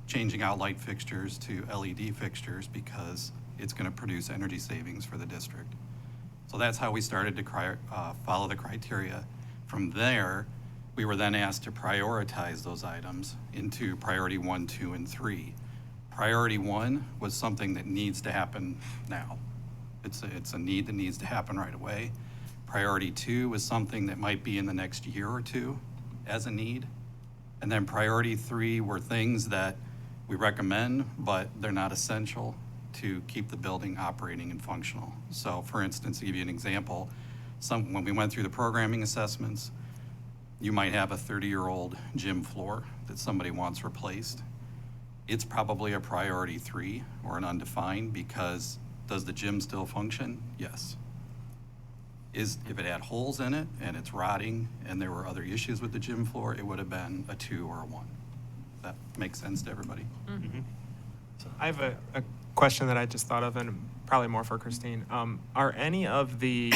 S9: changing out light fixtures to LED fixtures because it's going to produce energy savings for the district. So that's how we started to follow the criteria. From there, we were then asked to prioritize those items into priority 1, 2, and 3. Priority 1 was something that needs to happen now. It's a need that needs to happen right away. Priority 2 was something that might be in the next year or two as a need. And then priority 3 were things that we recommend, but they're not essential to keep the building operating and functional. So for instance, to give you an example, when we went through the programming assessments, you might have a 30-year-old gym floor that somebody wants replaced. It's probably a priority 3 or an undefined, because does the gym still function? Yes. If it had holes in it and it's rotting and there were other issues with the gym floor, it would have been a 2 or a 1. That makes sense to everybody?
S3: I have a question that I just thought of, and probably more for Christine. Are any of the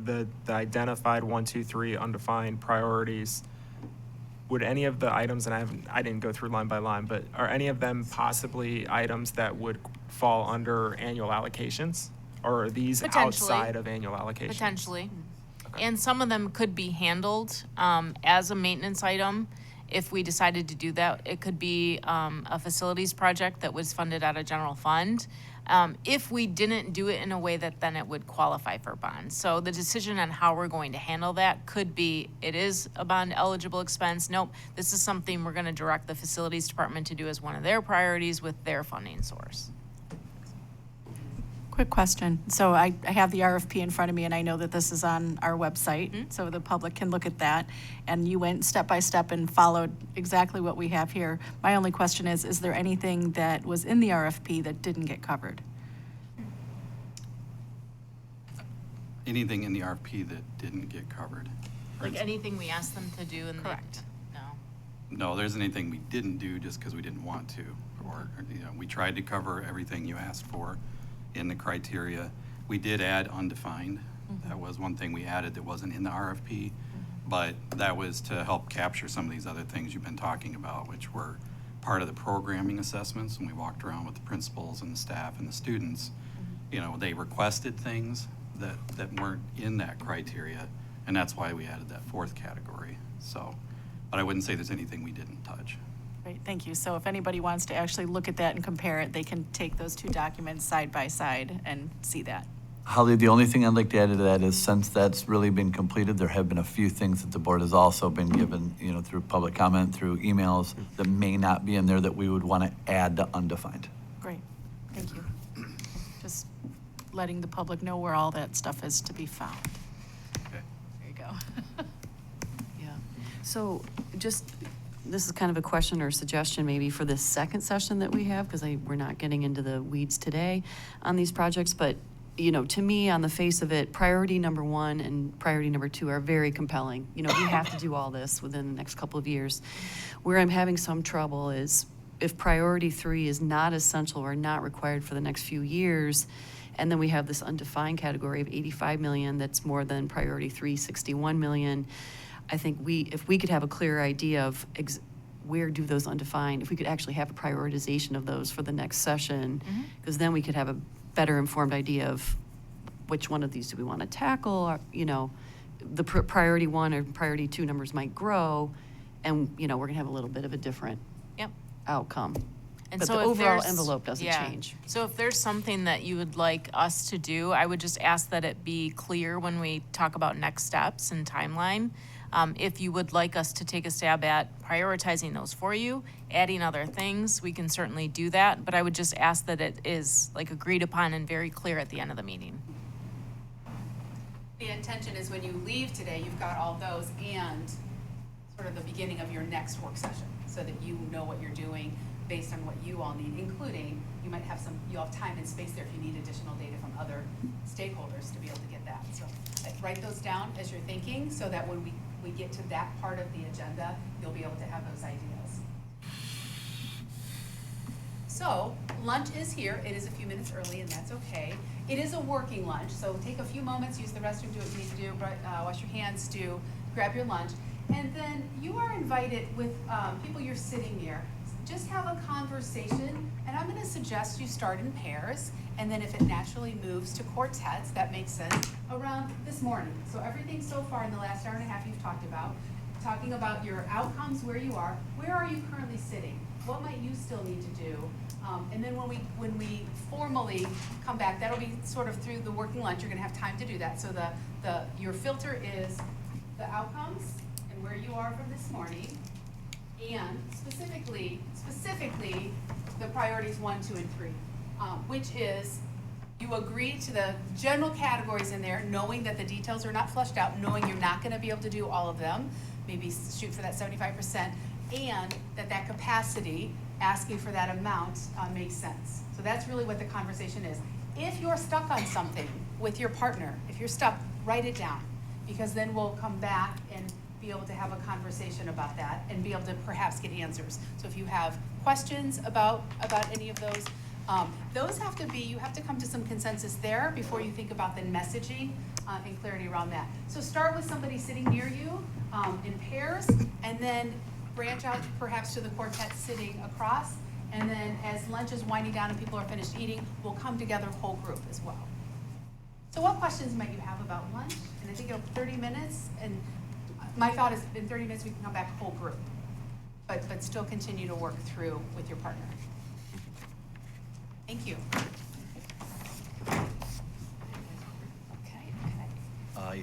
S3: the identified 1, 2, 3 undefined priorities, would any of the items, and I didn't go through line by line, but are any of them possibly items that would fall under annual allocations? Or are these outside of annual allocations?
S6: Potentially. And some of them could be handled as a maintenance item. If we decided to do that, it could be a facilities project that was funded out of general fund. If we didn't do it in a way that then it would qualify for bond. So the decision on how we're going to handle that could be, it is a bond eligible expense. Nope, this is something we're gonna direct the facilities department to do as one of their priorities with their funding source.
S13: Quick question. So I have the RFP in front of me, and I know that this is on our website, so the public can look at that. And you went step by step and followed exactly what we have here. My only question is there anything that was in the RFP that didn't get covered?
S9: Anything in the RFP that didn't get covered?
S6: Like anything we asked them to do and
S13: Correct.
S6: No.
S9: No, there's anything we didn't do just because we didn't want to, or, we tried to cover everything you asked for in the criteria. We did add undefined. That was one thing we added that wasn't in the RFP, but that was to help capture some of these other things you've been talking about, which were part of the programming assessments. When we walked around with the principals and the staff and the students, they requested things that weren't in that criteria, and that's why we added that 4th category. So, but I wouldn't say there's anything we didn't touch.
S13: Great, thank you. So if anybody wants to actually look at that and compare it, they can take those 2 documents side by side and see that.
S4: Holly, the only thing I'd like to add to that is, since that's really been completed, there have been a few things that the board has also been given, through public comment, through emails, that may not be in there that we would want to add to undefined.
S13: Great, thank you. Just letting the public know where all that stuff is to be found.
S4: Okay.
S13: There you go.
S5: Yeah. So just, this is kind of a question or suggestion maybe for this second session that we have, because we're not getting into the weeds today on these projects, but, you know, to me, on the face of it, priority number 1 and priority number 2 are very compelling. You know, we have to do all this within the next couple of years. Where I'm having some trouble is if priority 3 is not essential or not required for the next few years, and then we have this undefined category of 85 million that's more than priority 3, 61 million. I think if we could have a clear idea of where do those undefined, if we could actually have a prioritization of those for the next session, because then we could have a better informed idea of which one of these do we want to tackle, or, you know, the priority 1 or priority 2 numbers might grow, and, you know, we're gonna have a little bit of a different outcome.
S6: And
S5: But
S6: so
S5: the
S6: if
S5: overall
S6: there's-
S5: envelope doesn't
S6: yeah.
S5: change.
S6: So if there's something that you would like us to do, I would just ask that it be clear when we talk about next steps and timeline. If you would like us to take a stab at prioritizing those for you, adding other things, we can certainly do that. But I would just ask that it is like agreed upon and very clear at the end of the meeting.
S7: The intention is when you leave today, you've got all those and sort of the beginning of your next work session, so that you know what you're doing based on what you all need, including, you'll have time and space there if you need additional data from other stakeholders to be able to get that. So write those down as you're thinking, so that when we get to that part of the agenda, you'll be able to have those ideas. So lunch is here. It is a few minutes early, and that's okay. It is a working lunch, so take a few moments, use the restroom, do what you need to do, wash your hands, grab your lunch. And then you are invited with people you're sitting near. Just have a conversation, and I'm gonna suggest you start in pairs, and then if it naturally moves to quartets, that makes sense, around this morning. So everything so far in the last hour and a half you've talked about, talking about your outcomes, where you are you currently sitting? What might you still need to do? And then when we formally come back, that'll be sort of through the working lunch, you're gonna have time to do that. So your filter is the outcomes and where you are from this morning, and specifically the priorities 1, 2, and 3, which is you agree to the general categories in there, knowing that the details are not fleshed out, knowing you're not gonna be able to do all of them, maybe shoot for that 75%, and that capacity, asking for that amount, makes sense. So that's really what the conversation is. If you're stuck on something with your partner, if you're stuck, write it down, because then we'll come back and be able to have a conversation about that and be able to perhaps get answers. So if you have questions about any of those you have to come to some consensus there before you think about the messaging and clarity around that. So start with somebody sitting near you in pairs, and then branch out perhaps to the quartet sitting across. And then as lunch is winding down and people are finished eating, we'll come together whole group as well. So what questions might you have about lunch? And I think it'll be 30 minutes, and my thought is in 30 minutes we can come back whole group, but still continue to work through with your partner. Thank you. Okay.
S4: Yeah.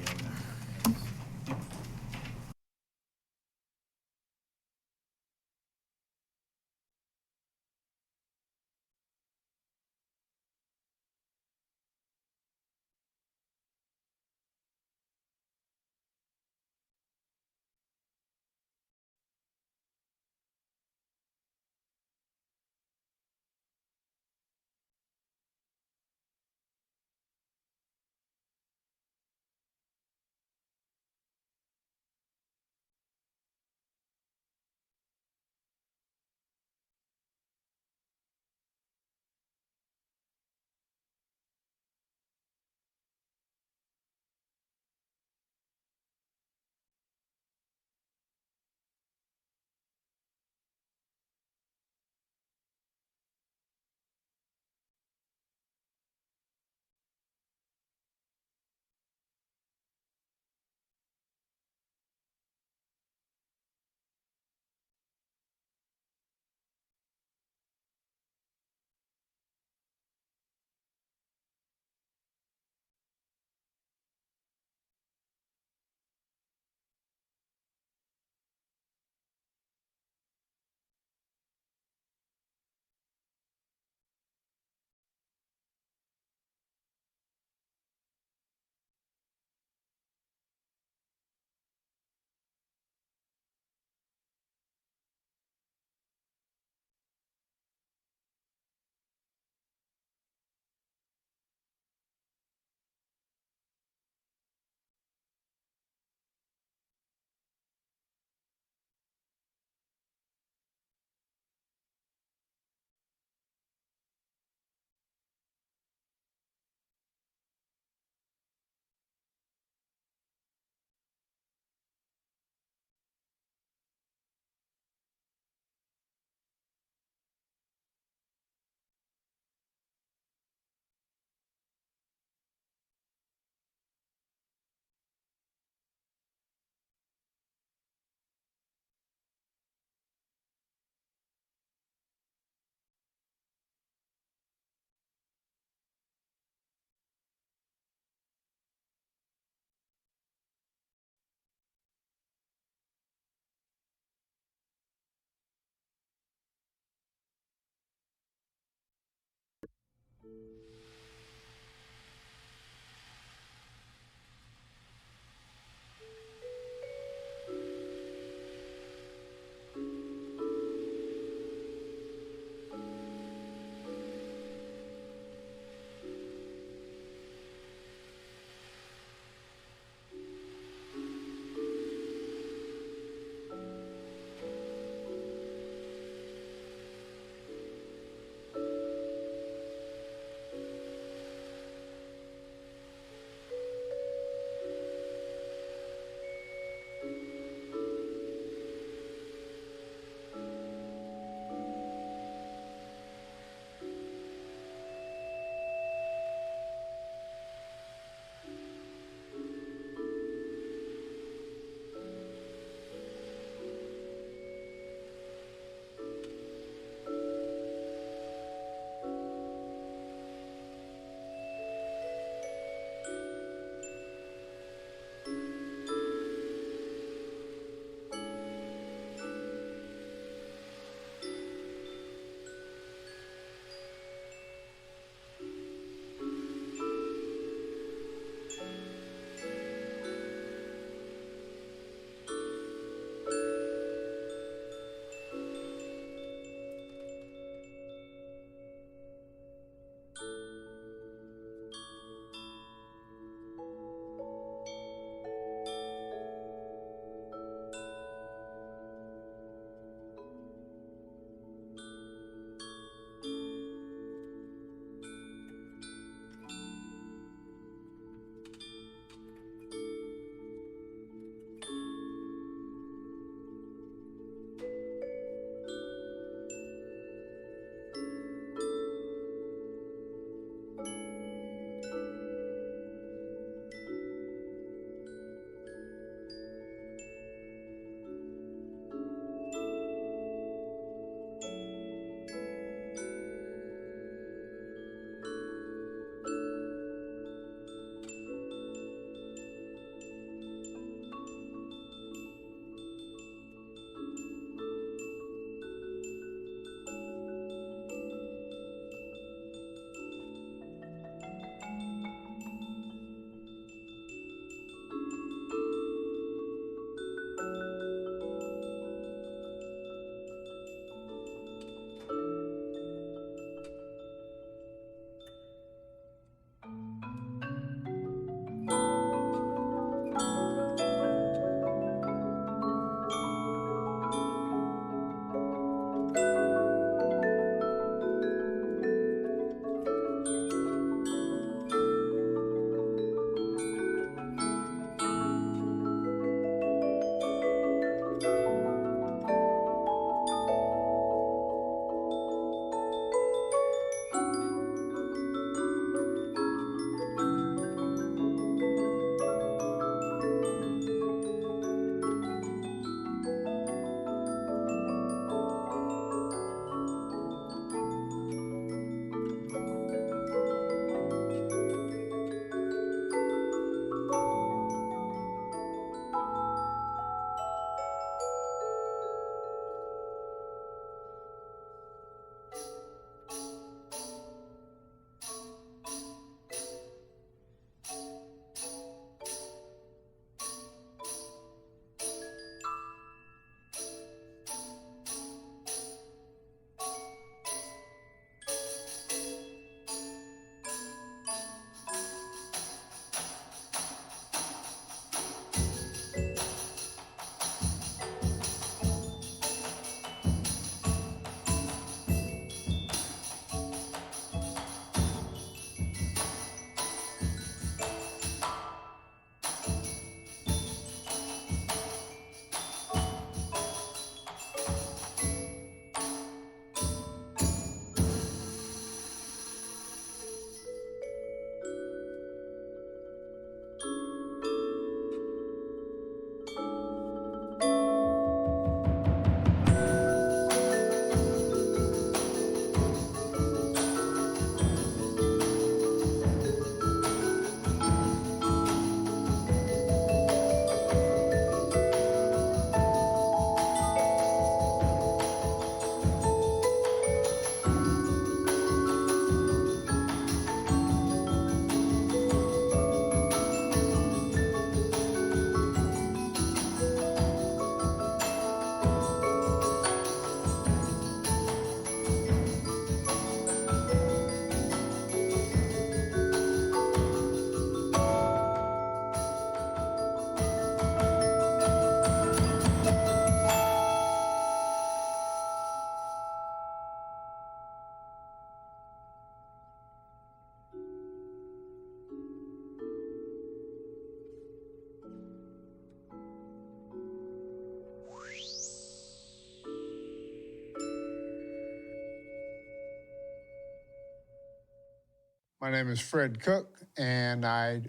S1: My name is Fred Cook, and I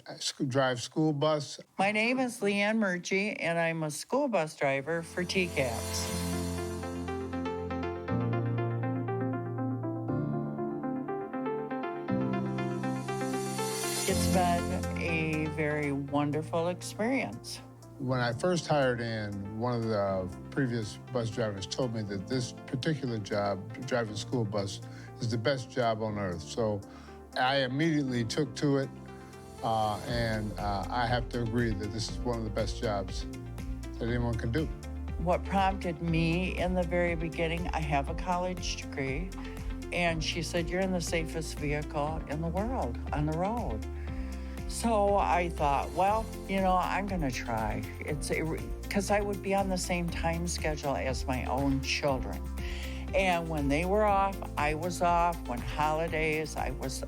S1: drive school bus.
S2: My name is Leanne Murchie, and I'm a school bus driver for TCAPS. It's been a very wonderful experience.
S1: When I first hired in, one of the previous bus drivers told me that this particular job, driving school bus, is the best job on earth. So I immediately took to it, and I have to agree that this is one of the best jobs that anyone can do.
S2: What prompted me in the very beginning, I have a college degree, and she said, you're in the safest vehicle in the world on the road. So I thought, well, you know, I'm gonna try. Because I would be on the same time schedule as my own children. And when they were off, I was off. When holidays, I was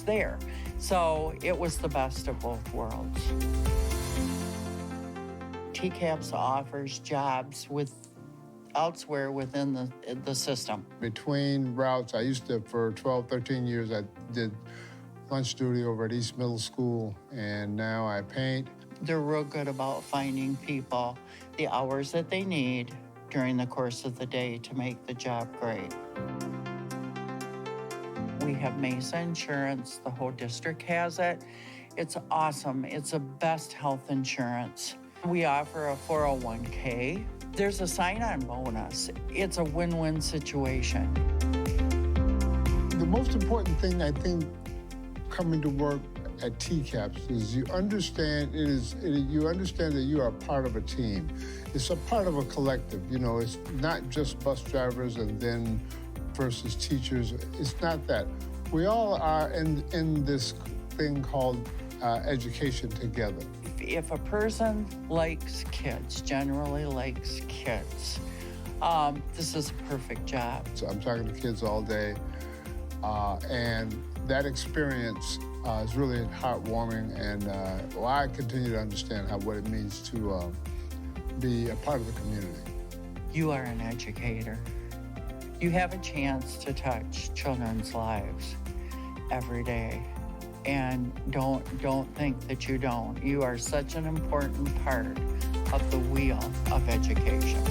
S2: there. So it was the best of both worlds. TCAPS offers jobs elsewhere within the system.
S1: Between routes, I used to, for 12, 13 years, I did lunch duty over at East Middle School, and now I paint.
S2: They're real good about finding people the hours that they need during the course of the day to make the job great. We have Mesa Insurance, the whole district has it. It's awesome, it's the best health insurance. We offer a 401k. There's a sign-on bonus. It's a win-win situation.
S1: The most important thing, I think, coming to work at TCAPS is you understand that you are part of a team. It's a part of a collective. You know, it's not just bus drivers and then versus teachers. It's not that. We all are in this thing called education together.
S2: If a person likes kids, generally likes kids, this is a perfect job.
S1: So I'm talking to kids all day, and that experience is really heartwarming, and I continue to understand what it means to be a part of the community.
S2: You are an educator. You have a chance to touch children's lives every day. And don't think that you don't. You are such an important part of the wheel of education.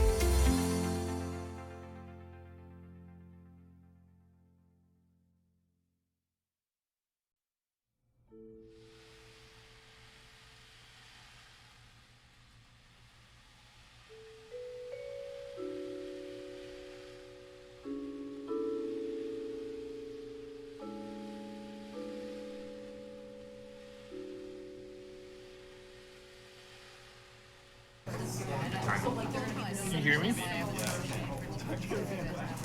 S10: Can you hear me?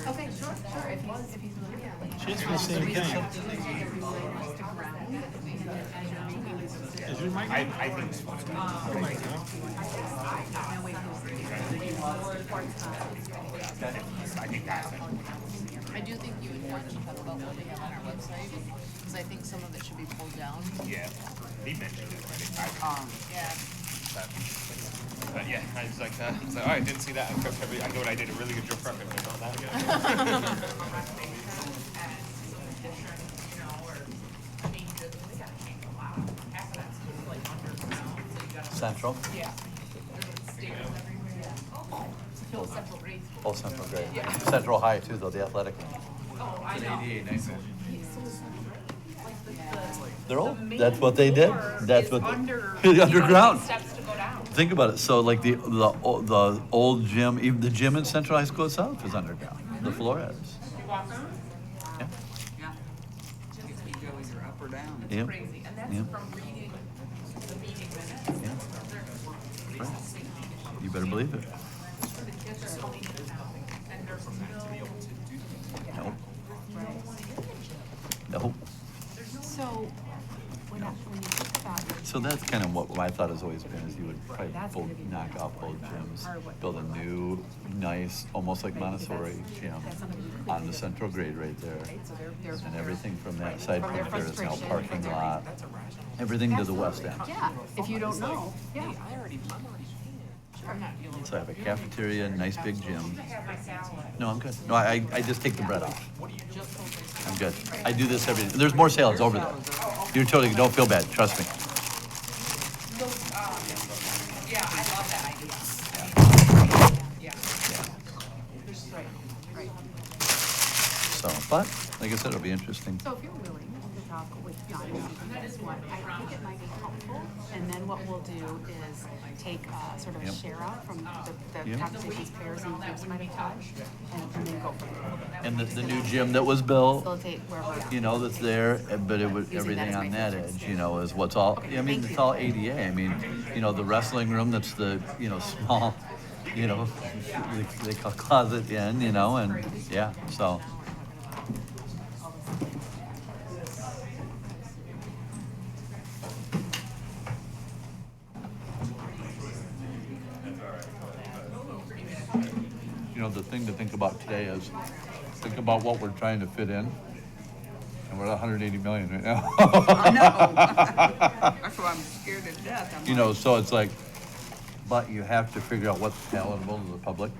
S7: Okay, sure. If he's willing.
S10: She's for the same thing. Is your mic?
S16: I think it's fine. I think that's it.
S5: I do think you and Mark should talk about what we have on our website, because I think some of it should be pulled down.
S16: Yeah, he mentioned it.
S5: Yeah.
S16: But yeah, I was like, oh, I didn't see that. I know I did a really good job prepping, but not that good.
S4: Central?
S12: Yeah.
S4: Oh, Central, great. Central High too, though, the athletic.
S12: Oh, I know.
S4: They're old. That's what they did. That's what the underground.
S12: Steps to go down.
S4: Think about it. So like the old gym, even the gym in Central High School itself is underground. The Flores.
S12: You walk them?
S4: Yeah.
S12: Yeah.
S14: Either up or down.
S4: Yep.
S12: Crazy. And that's
S4: Yep.
S12: from reading the meeting minutes.
S4: Yeah. Right. You better believe it.
S12: The kids are only and there's no.
S4: Nope. Nope.
S12: So when you think about it,
S4: So that's kind of what my thought has always been, is you would probably knock off both gyms, build a new, nice, almost like Montessori gym on the central grade right there. And everything from that side point, there is now parking lot, everything to the west end.
S12: yeah, if you don't know, yeah.
S4: So I have a cafeteria, nice big gym. No, I'm good. No, I just take the bread off. I'm good. I do this every day. There's more sales over there. You're totally, don't feel bad, trust me.
S12: Yeah, I love that idea. Yeah.
S4: So, but, like I said, it'll be interesting.
S7: So if you're willing to talk with John, that is what, I think it might be helpful, and then what we'll do is take sort of a
S4: Yep.
S7: share out from the
S4: Yep.
S7: conversations pairs and groups might have had, and then go from there.
S4: And the new gym that was built,
S7: Facilitate where we're at.
S4: you know, that's there, but it was,
S7: Using that
S4: everything
S7: as
S4: on
S7: my
S4: that
S7: filters.
S4: edge, you know, is what's all, I mean,
S7: thank
S4: it's
S7: you.
S4: all ADA. I mean, you know, the wrestling room, that's the, you know, small, you know, they call closet in, you know, and, yeah, so. You know, the thing to think about today is, think about what we're trying to fit in, and we're at 180 million right now.
S14: I know. That's why I'm scared to death. I'm
S4: You know, so it's like, but you have to figure out what's palatable to the public,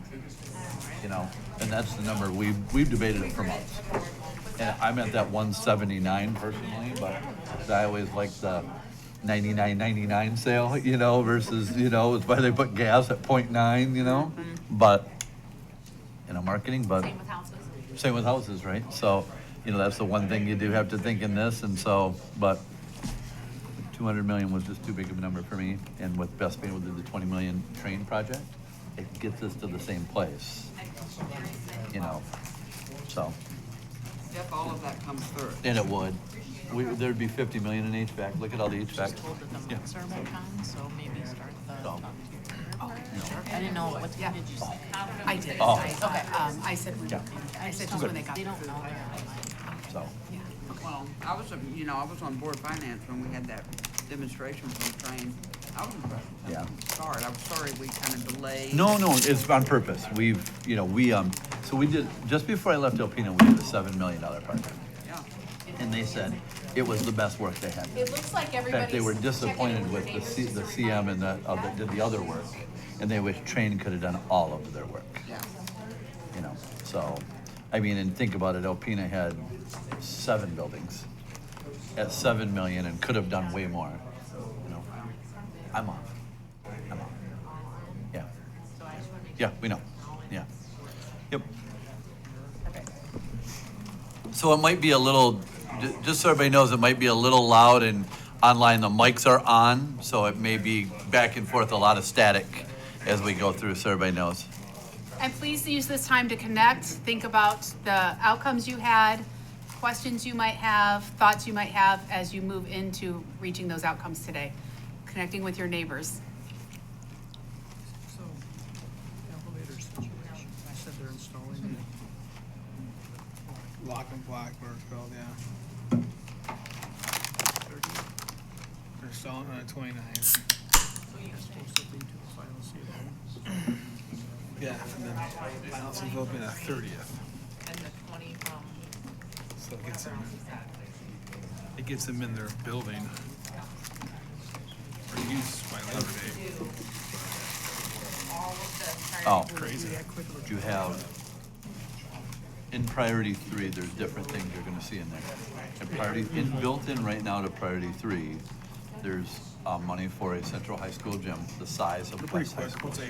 S4: you know, and that's the number, we've debated it for months. And I'm at that 179 personally, but I always like the 99.99 sale, you know, versus, you know, it's why they put gas at 0.9, you know? But, you know, marketing, but.
S7: Same with houses.
S4: Same with houses, right? So, you know, that's the one thing you do have to think in this, and so, but 200 million was just too big of a number for me, and with Best Being with the 20 million train project, it gets us to the same place, you know, so,
S14: If all of that comes through.
S4: and it would. There'd be 50 million in HVAC, look at all the HVAC. Yeah.
S2: Survey time, so maybe start the.
S4: So,
S2: I didn't know, what time did you say?
S7: I did.
S4: Oh.
S7: Okay, I said,
S4: Yeah.
S7: I said just when they got.
S2: They don't know there.
S4: so,
S14: Well, I was, you know, I was on board finance when we had that demonstration from the train. I was impressed.
S4: Yeah.
S14: Sorry, I'm sorry we kind of delayed.
S4: no, it's on purpose. We've, you know, so we did, just before I left Alpena, we did a $7 million project.
S14: Yeah.
S4: And they said it was the best work they had.
S7: It looks like
S4: In
S7: everybody's.
S4: fact, they were
S7: checking
S4: disappointed
S7: in
S4: with
S7: their
S4: the CM and did the other work, and they wish Train could have done all of their work,
S14: Yeah.
S4: you know? So, I mean, and think about it, Alpena had 7 buildings at 7 million and could have done way more, you know? I'm off. Yeah. Yeah, we know, yeah. Yep. So it might be a little, just so everybody knows, it might be a little loud and online, the mics are on, so it may be back and forth, a lot of static as we go through, so everybody knows.
S7: And please use this time to connect, think about the outcomes you had, questions you might have, thoughts you might have as you move into reaching those outcomes today. Connecting with your neighbors.
S11: So, elevator situation, I said they're installing
S10: Lock and block, Burnsville, yeah. They're installing on the 29th.
S11: supposed to lead to the final CO.
S10: Yeah, and then final seat will be on the 30th.
S2: And the 20 from.
S10: So it gets them in their building for use by Labor Day.
S4: Oh,
S10: Crazy.
S4: you have, in priority 3, there's different things you're gonna see in there. Built in right now to priority 3, there's money for a central high school gym, the size of
S10: They're pretty
S4: West High
S10: quick,
S4: School.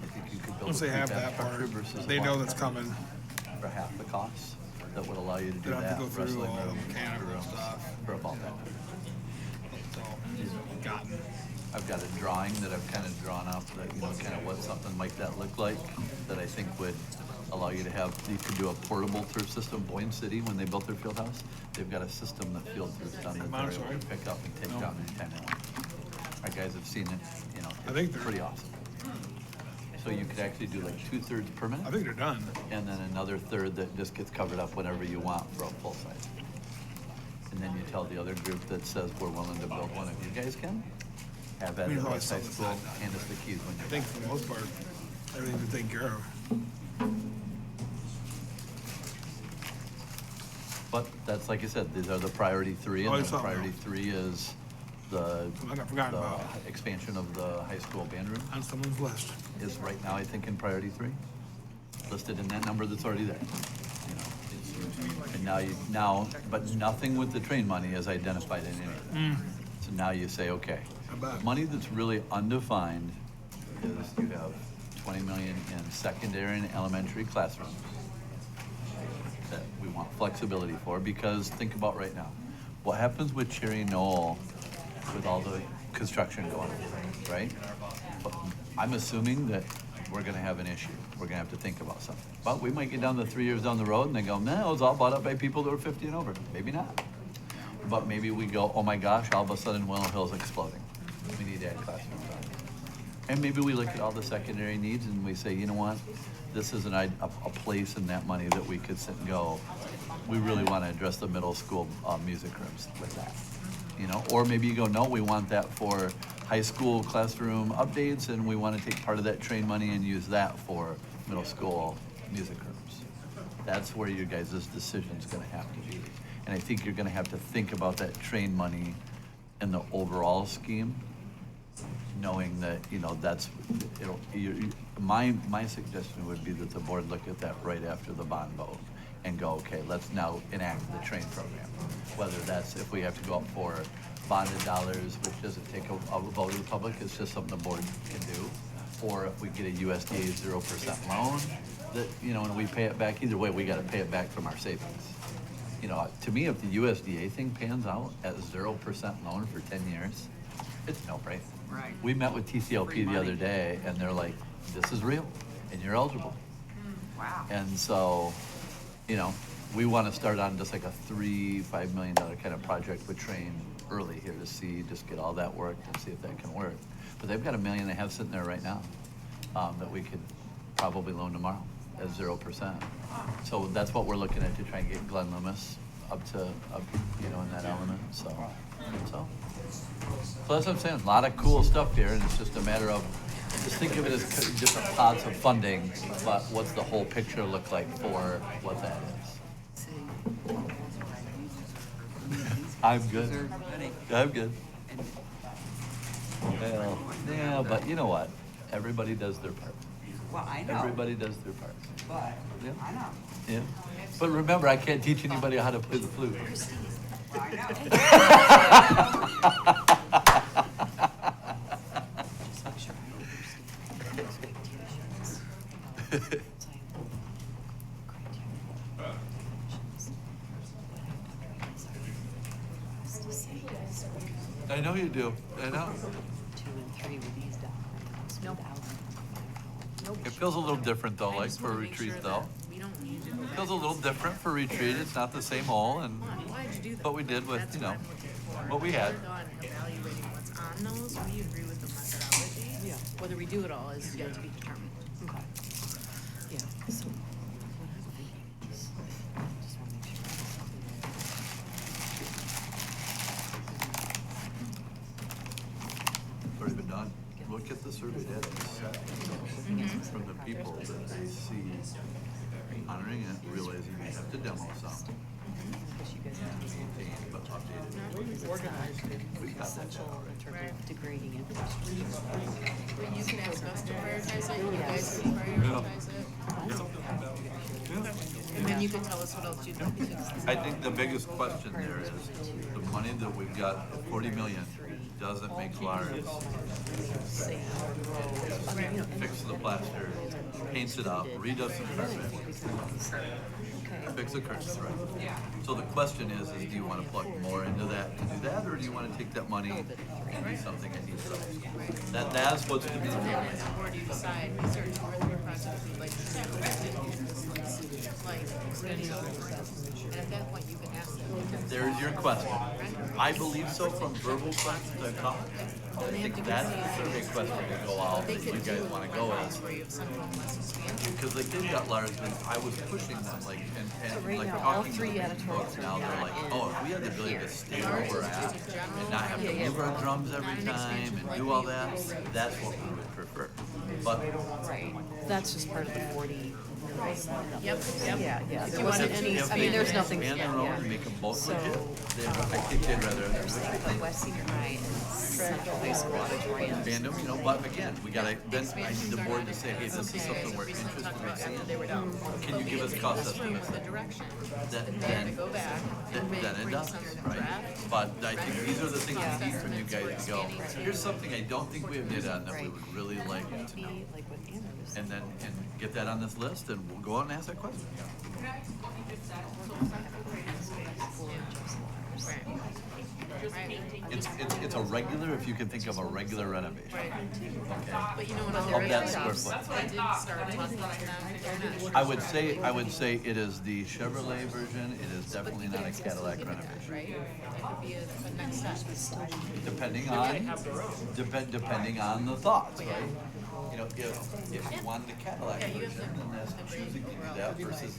S4: I think you could build
S10: once
S4: a
S10: they have
S4: prefab
S10: that part,
S4: structure versus a
S10: they know
S4: block
S10: that's coming.
S4: for half the cost, that would allow you to
S10: They
S4: do
S10: don't have
S4: that.
S10: to go through
S4: wrestling
S10: all the
S4: room,
S10: mechanical
S4: rooms
S10: stuff.
S4: For about that.
S10: It's all gotten.
S4: I've got a drawing that I've kind of drawn up that, you know, kind of what something like that look like, that I think would allow you to have, you could do a portable turf system. Boyne City, when they built their field house, they've got a system that field turf's done that they're able to pick up and take down in 10 minutes. Our guys have seen it, you know,
S10: I think
S4: it's
S10: they're-
S4: pretty awesome. So you could actually do like 2/3 permanent.
S10: I think they're done.
S4: And then another third that just gets covered up whenever you want for a full size. And then you tell the other group that says, we're willing to build one, if you guys can, have at
S10: We've
S4: the
S10: always
S4: West High
S10: said
S4: School,
S10: that.
S4: hand us the keys when
S10: I
S4: you're
S10: think for the most part, everything's been taken care of.
S4: But that's, like I said, these are the priority 3,
S10: Oh,
S4: and
S10: it's
S4: the
S10: something
S4: priority 3 is the,
S10: I got forgotten
S4: the
S10: about.
S4: expansion of the high school band room
S10: On someone's list.
S4: is right now, I think, in priority 3, listed in that number that's already there. You know, it's And but nothing with the train money is identified in anything. So now you say, okay, money that's really undefined is you have 20 million in secondary and elementary classrooms that we want flexibility for, because think about right now, what happens with Cherry Knoll with all the construction going on, right? But I'm assuming that we're gonna have an issue. We're gonna have to think about something. But we might get down to 3 years down the road and they go, no, it's all bought up by people that are 50 and over. Maybe not. But maybe we go, oh my gosh, all of a sudden Willow Hill's exploding. We need to add classrooms. And maybe we look at all the secondary needs and we say, you know what? This is a place in that money that we could sit and go, we really want to address the middle school music rooms with that. You know, or maybe you go, no, we want that for high school classroom updates and we want to take part of that train money and use that for middle school music rooms. That's where your guys' decision's going to have to be. And I think you're going to have to think about that train money in the overall scheme, knowing that, you know, that's, my suggestion would be that the board look at that right after the bond vote and go, okay, let's now enact the train program. Whether that's, if we have to go up for bonded dollars, which doesn't take a vote of the public, it's just something the board can do. Or if we get a USDA 0% loan, that, you know, and we pay it back, either way, we gotta pay it back from our savings. You know, to me, if the USDA thing pans out at 0% loan for 10 years, it's no brainer.
S14: Right.
S4: We met with TCLP the other day and they're like, this is real and you're eligible.
S14: Wow.
S4: And so, you know, we want to start on just like a $3-5 million kind of project with Train early here to see, just get all that worked and see if that can work. But they've got $1.5 million sitting there right now that we could probably loan tomorrow at 0%. So that's what we're looking at to try and get Glenn Loomis up, you know, in that element. So that's what I'm saying. A lot of cool stuff here, and it's just a matter of, just think of it as different pots of funding, but what's the whole picture look like for what that is? I'm good. I'm good. Well, yeah, but you know what? Everybody does their part.
S14: Well, I know.
S4: Everybody does their part.
S14: But,
S4: Yeah.
S14: I know.
S4: Yeah. But remember, I can't teach anybody how to play the flute.
S14: I
S4: I know you do. I know.
S5: 2 and 3 with these documents.
S12: Nope.
S4: It feels a little different though,
S6: I
S4: like
S6: just
S4: for a
S6: wanna make
S4: retreat
S6: sure
S4: though.
S6: that we don't need to go
S4: It
S6: back
S4: feels a little different for retreat. It's not the same hole and
S6: Why'd you do that?
S4: what we did with,
S6: That's
S4: you know,
S6: what I'm looking for.
S4: what we had.
S6: We're done evaluating what's on those, we agree with the methodology.
S5: Yeah.
S6: Whether we do it all is yet to be determined.
S5: Okay. Yeah, so what I'm thinking is, just want to make sure.
S4: Already been done. Look at the survey data from the people that they see honoring it, realizing they have to demo some. Maintained but updated. We've got that data already.
S5: Degrading infrastructure.
S7: You can ask us to prioritize it, you guys can prioritize it. And then you can tell us what else you'd like to discuss.
S4: I think the biggest question there is, the money that we've got, 40 million, doesn't make Lars fix the plaster, paints it up, redoes some carpet, fix the curtains, right? So the question is do you want to plug more into that to do that, or do you want to take that money and do something that needs to? That's what's to be
S7: Then
S4: determined.
S7: as a board, you decide, these are earlier projects we'd like to see, like, extension. And at that point, you can ask them.
S4: There's your question. I believe so from verbal questions I've talked. I think that's the survey question to go out that you guys want to go as.
S7: Where you have central and west expansion.
S4: Because like they've got large, and I was pushing them, like, and
S5: right
S4: like
S5: now, all
S4: talking to
S5: 3
S4: the
S5: editorials
S4: folks now, they're like, oh, if we had the ability to stay where we're at and not have to move our drums every time and do all that, that's what we would prefer. But
S5: Right. That's just part of the 40 million
S6: Yep, yep.
S5: Yeah, there wasn't any, I mean, there's nothing.
S4: Expand their own and make them both
S5: So,
S4: legit. I think they'd rather.
S12: West Senior High and Central High School auditorium.
S4: Expand them, you know, but again, we gotta, then I need the board to say, hey, this is something we're interested in. Can you give us cost estimates? Then it does, right? But I think these are the things we need from you guys to go, here's something I don't think we have data on that we would really like to know. And then, and get that on this list, and we'll go out and ask that question. It's a regular, if you can think of a regular renovation. Okay.
S6: But you know what,
S4: Of that square foot.
S6: I did start talking to them, they're not sure.
S4: I would say it is the Chevrolet version, it is definitely not a Cadillac renovation.
S6: Right? It would be a next step.
S4: Depending on the thoughts, right? You know, if you wanted a Cadillac version, then that's choosing to do that versus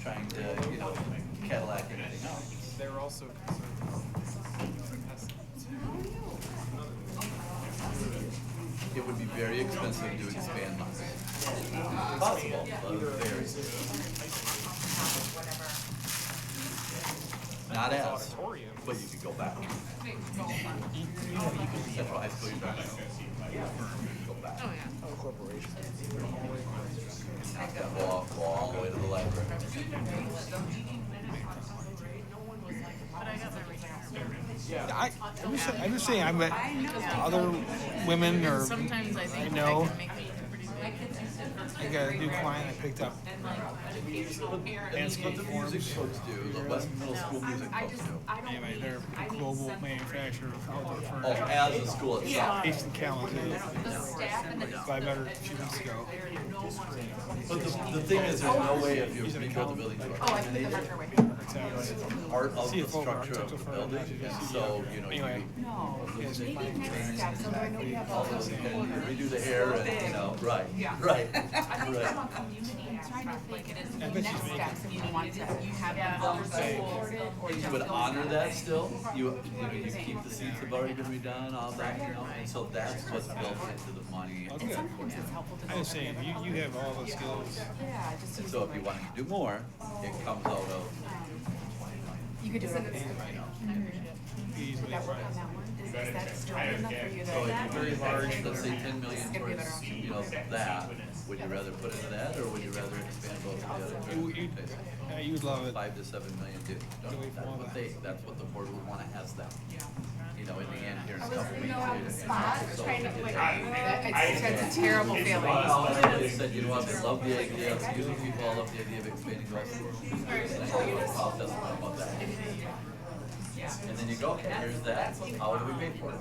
S4: trying to, you know, Cadillac anything else.
S3: They're also concerned
S4: It would be very expensive to expand lots. Possible, but very expensive. Not as, but you could go back. Central High School, you're back. Go back.
S6: Oh, yeah.
S4: Not that go all the way to the library.
S10: I'm just saying, I met other women or
S6: Sometimes I
S10: I
S6: think
S10: know.
S6: I can make things pretty big.
S10: I got a new client, I picked up landscape
S4: But the music
S10: forms.
S4: folks do, the West Middle School music folks do.
S10: Anyway, they're a global manufacturer of outdoor
S4: Oh,
S10: furniture.
S4: as a school itself.
S10: Based in Kalamazoo. So I met her a few weeks ago.
S4: But the thing is, there's no way if you rebuild the building to accommodate it. It's part of the structure of the building, and so, you know, you all those, and you redo the hair and, you know, right.
S10: I bet she's making.
S4: You would honor that still, you keep the seats that have already been redone, all that, you know, and so that's what's built into the money.
S10: Oh, good. I'm just saying, you have all the skills.
S4: And so if you wanted to do more, it comes out of.
S12: You could do it.
S10: Easily, right.
S4: So if you're very large, let's say 10 million towards, you know, that, would you rather put into that, or would you rather expand both of the other?
S10: You'd love it.
S4: 5 to 7 million, dude. That's what the board would want to ask them. You know, in the end here in a couple weeks.
S12: It's a terrible feeling.
S4: They said, you know what, they love the idea, usually people all love the idea of expanding West. I'll tell them about that. And then you go, okay, here's that, how do we pay for it?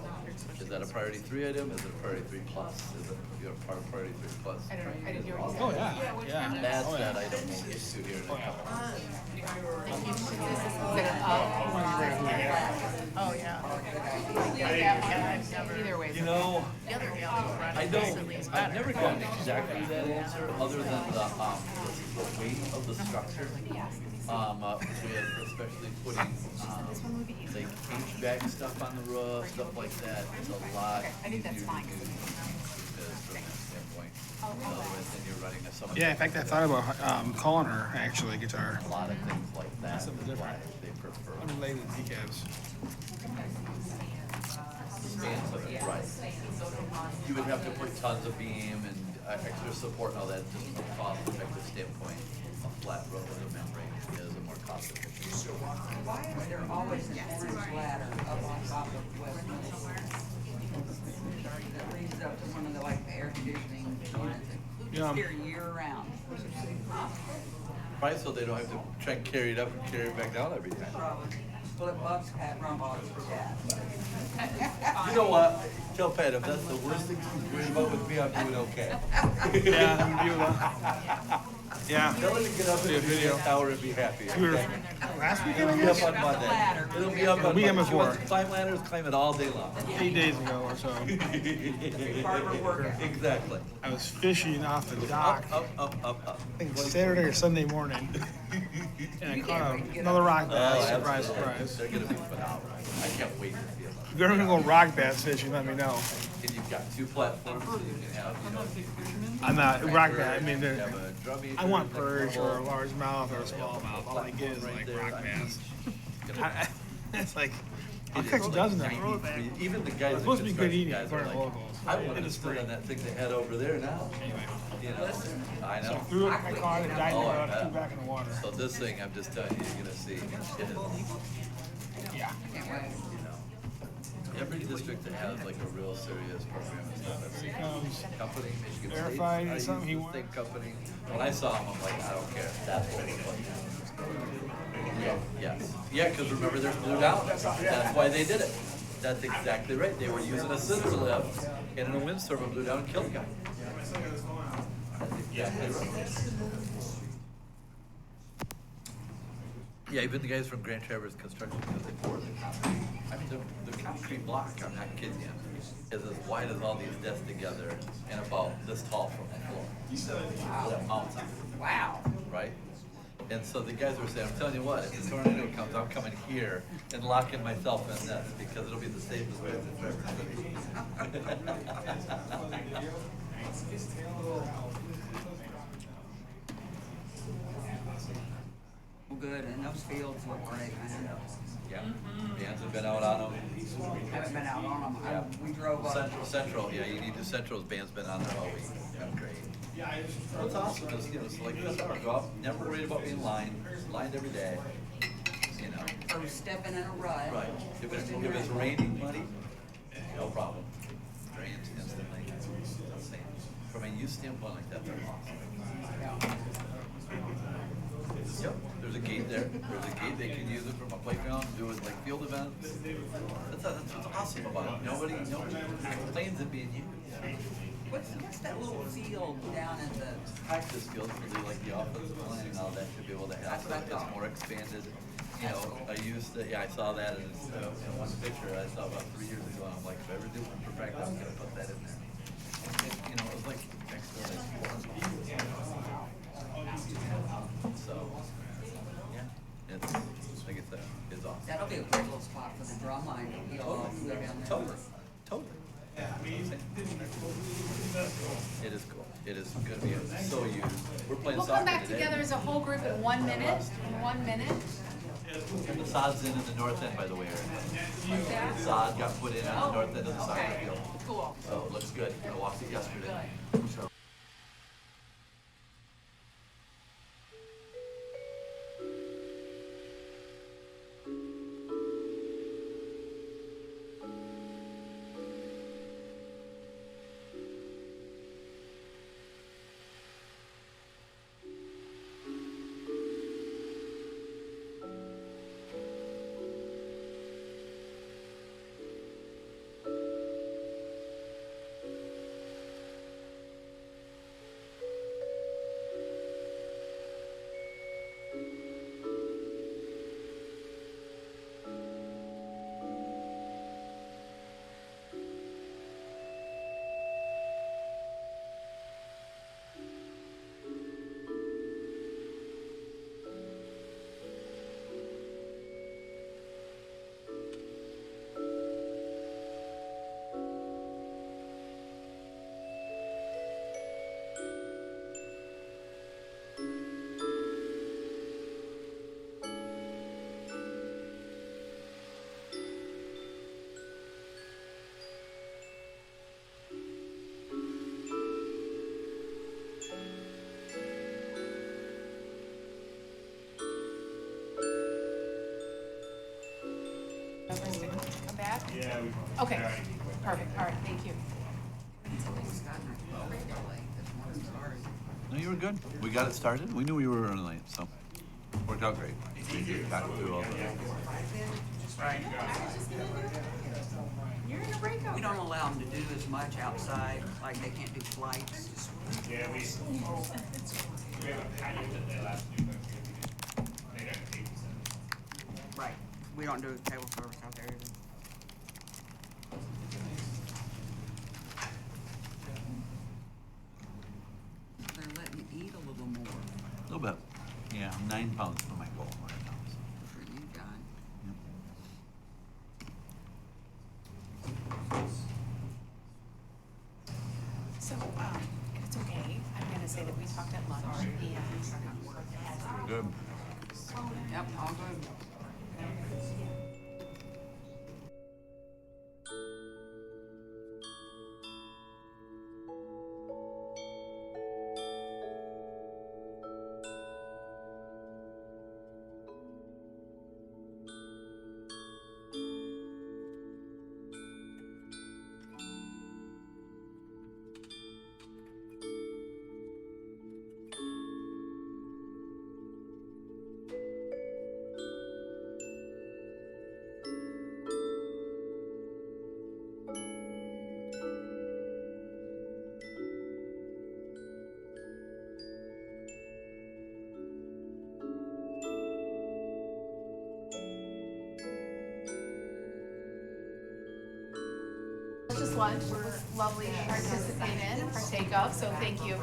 S4: Is that a priority 3 item, is it a priority 3 plus? Is it, you're a part of priority 3 plus?
S12: I don't know, I didn't hear what you said.
S10: Oh, yeah.
S4: That's that item we'll get to here in a couple.
S6: Oh, yeah.
S12: Either way.
S4: You know,
S6: The other gal
S4: I don't, I've never gotten exactly that answer, other than the weight of the structure. With especially putting, like HVAC stuff on the roof, stuff like that, it's a lot.
S12: I think that's fine.
S4: From that standpoint, otherwise then you're running a summer.
S10: Yeah, in fact, I thought about calling her, actually, guitar.
S4: A lot of things like that, is
S10: Something
S4: why
S10: different.
S4: they prefer.
S10: Unrelated to decabs.
S4: Spans of it, right. You would have to put tons of beam and extra support and all that, just from a cost effective standpoint. A flat roof with a membrane is a more cost efficient.
S14: Why is there always an orange ladder up on top of West Middle? That leads up to one of the, like, air conditioning units.
S10: Yeah.
S14: It's here year round.
S4: Probably so they don't have to try and carry it up and carry it back down every time.
S14: Probably. Well, it bugs Pat Rumbaugh for that.
S4: You know what? Tell Pat, if that's the worst thing she's worried about with me, I'm doing okay.
S10: Yeah.
S4: Tell her to get up and do
S10: video.
S4: that hour and be happy.
S10: You were,
S4: okay?
S10: last weekend,
S4: It'll
S10: I
S4: be up
S10: guess?
S4: on Monday. It'll be up on
S10: Weekend
S4: Monday. She wants
S10: before.
S4: to climb ladders, climb it all day long.
S10: 8 days ago or so.
S4: Exactly.
S10: I was fishing off the dock,
S4: Up.
S10: I think Saturday or Sunday morning. And I caught another rock bass, surprise,
S4: absolutely.
S10: surprise.
S4: They're gonna be phenomenal. I can't wait to see them.
S10: If you're gonna go rock bass fishing, let me know.
S4: Can you you've got two platforms, so you can have, you know.
S10: I'm not, rock
S4: Purge,
S10: bass, I mean,
S4: you have a drum
S10: I
S4: eater,
S10: want
S4: like
S10: purge or a
S4: level,
S10: largemouth or a smallmouth. All I get is
S4: platform
S10: like
S4: right
S10: rock
S4: there.
S10: bass.
S4: I
S10: It's like, I'll
S4: It
S10: catch
S4: is
S10: a
S4: like
S10: dozen of
S4: 93.
S10: them.
S4: Even the guys,
S10: It's supposed to be good
S4: construction
S10: eating
S4: guys are
S10: according to
S4: like,
S10: locals.
S4: I
S10: It
S4: want to
S10: is
S4: sit
S10: free.
S4: on that thing they had over there now.
S10: Anyway.
S4: You know, I
S10: So
S4: know.
S10: threw it, I caught it, dived
S4: Oh, I
S10: it,
S4: bet.
S10: threw it back in the water.
S4: So this thing, I'm just telling you, you're gonna see, it is,
S10: Yeah.
S4: you know. Every district that has like a real serious program and stuff, I've seen.
S10: Comes
S4: Company, Michigan State,
S10: verified,
S4: I use
S10: something he
S4: the
S10: wa-
S4: same company. When I saw them, I'm like, I don't care, that's what we're putting down. Yeah, yes. Yeah, because remember, there's Blue Down. That's why they did it. That's exactly right. They were using a scissor lift and in a windstorm, a Blue Down and killed a guy. That's exactly right. Yeah, even the guys from Grand Traverse Construction, because they poured the concrete. I mean, the concrete block, I'm not kidding you, is as wide as all these desks together and about this tall from the floor. That mounts on it. Wow. Right? And so the guys were saying, I'm telling you what, if the tornado comes, I'm coming here and locking myself in this because it'll be the safest place in Traverse City.
S14: Good, and those fields look great, man.
S4: Yeah, Dan's have been out on them.
S14: Haven't been out on them. We drove up.
S4: Central, yeah, you need to Central's band's been on there all week. Been great. Well, it's awesome, because, you know, it's like this, go out, never worried about being lined every day, you know.
S14: Or stepping in a rut.
S4: Right, if it's raining, buddy, no problem. Rains instantly, same. From a use standpoint like that, they're awesome. Yep, there's a gate there, they can use it from a playground, do it like field events. That's what's awesome about it, nobody complains it being used.
S14: What's that little field down at the?
S4: Practice field for the, like, the offensive line and all that to be able to have, like, this more expanded, you know, I used to, yeah, I saw that in, in one picture I saw about 3 years ago, and I'm like, if I ever do one for practice, I'm gonna put that in there. You know, it was like next to like so, yeah, it's, like I said, it's awesome.
S14: That'll be a great little spot for the drum line. You know, go down there.
S4: Totally. It is cool. It is gonna be so used. We're playing
S7: We'll
S4: soccer
S7: come back
S4: today.
S7: together as a whole group in 1 minute. In 1 minute.
S4: And the sod's in the north end, by the way, Erin. Sod got put in on the north end of the soccer
S7: Okay.
S4: field.
S7: Cool.
S4: So it looks good. I walked it yesterday. So.
S7: I'm back? Yeah. Okay, perfect, all right, thank you.
S4: No, you were good. We got it started. We knew we were running late, so worked out great. Got through all the.
S7: You're in a breakout.
S14: We don't allow them to do as much outside, like they can't do flights.
S17: Yeah, we have a patio that they allow to do, but they don't take this.
S14: Right. We don't do table service out there either. They're letting me eat a little more.
S4: A little bit. Yeah, I'm 9 pounds from my goal right now. So.
S14: For you, John.
S4: Yep.
S7: So, if it's okay, I'm gonna say that we talked at lunch and.
S4: Good.
S14: Yep, all good.
S7: Just lunch, was lovely to participate in and partake of, so thank you.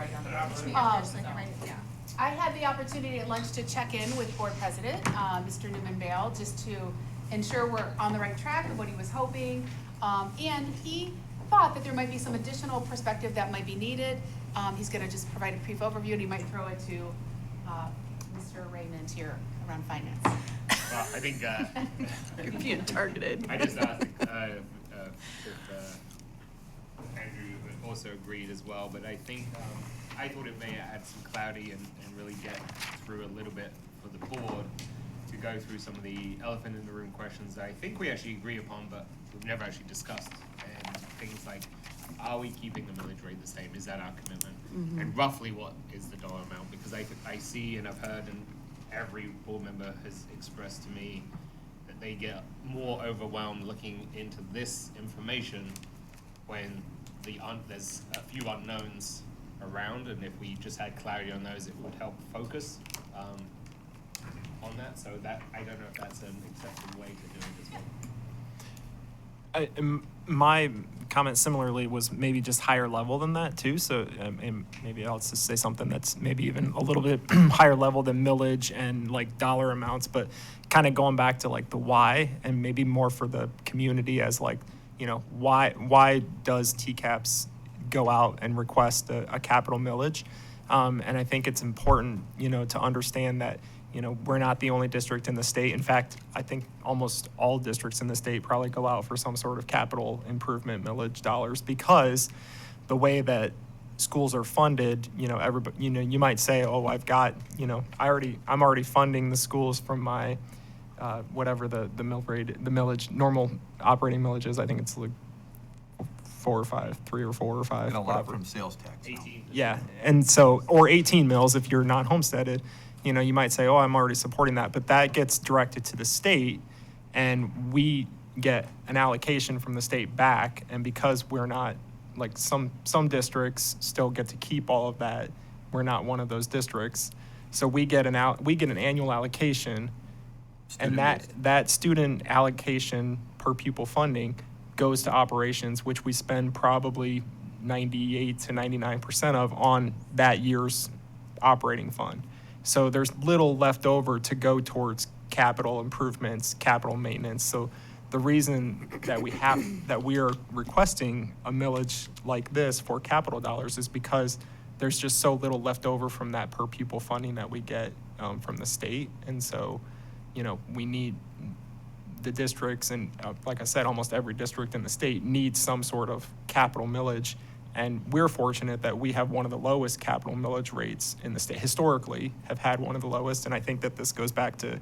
S7: I had the opportunity at lunch to check in with Board President, Mr. Newman Bale, just to ensure we're on the right track of what he was hoping. And he thought that there might be some additional perspective that might be needed. He's gonna just provide a brief overview, and he might throw it to Mr. Raymond here around finance.
S16: Well, I think,
S5: You're being targeted.
S16: I just asked if Andrew also agreed as well, but I think I thought it may add some clarity and really get through a little bit for the board to go through some of the elephant in the room questions that I think we actually agree upon, but we've never actually discussed. And things like, are we keeping the millage rate the same? Is that our commitment? And roughly what is the dollar amount? Because I see and I've heard, and every board member has expressed to me that they get more overwhelmed looking into this information when there's a few unknowns around, and if we just had clarity on those, it would help focus on that. So that, I don't know if that's an acceptable way to do it as well.
S3: My comment similarly was maybe just higher level than that too. So and maybe I'll just say something that's maybe even a little bit higher level than millage and like dollar amounts, but kind of going back to like the why, and maybe more for the community as like, you know, why does TCAPS go out and request a capital millage? And I think it's important, you know, to understand that, you know, we're not the only district in the state. In fact, I think almost all districts in the state probably go out for some sort of capital improvement millage dollars, because the way that schools are funded, you know, everybody, you know, you might say, oh, I've got, you know, I'm already funding the schools from my whatever the mill rate, the millage, normal operating millage is. I think it's like 4 or 5, 3 or 4 or 5.
S4: And a lot
S3: whatever.
S4: from sales tax.
S16: 18.
S3: Yeah, and so, or 18 mills if you're not homesteaded, you know, you might say, oh, I'm already supporting that, but that gets directed to the state, and we get an allocation from the state back, and because we're not, like some districts still get to keep all of that, we're not one of those districts, so we get an annual allocation, and that student allocation per pupil funding goes to operations, which we spend probably 98 to 99% of on that year's operating fund. So there's little left over to go towards capital improvements, capital maintenance. So the reason that we are requesting a millage like this for capital dollars is because there's just so little left over from that per pupil funding that we get from the state. And so, you know, we need the districts, and like I said, almost every district in the state needs some sort of capital millage. And we're fortunate that we have one of the lowest capital millage rates in the state, historically have had one of the lowest. And I think that this goes back to,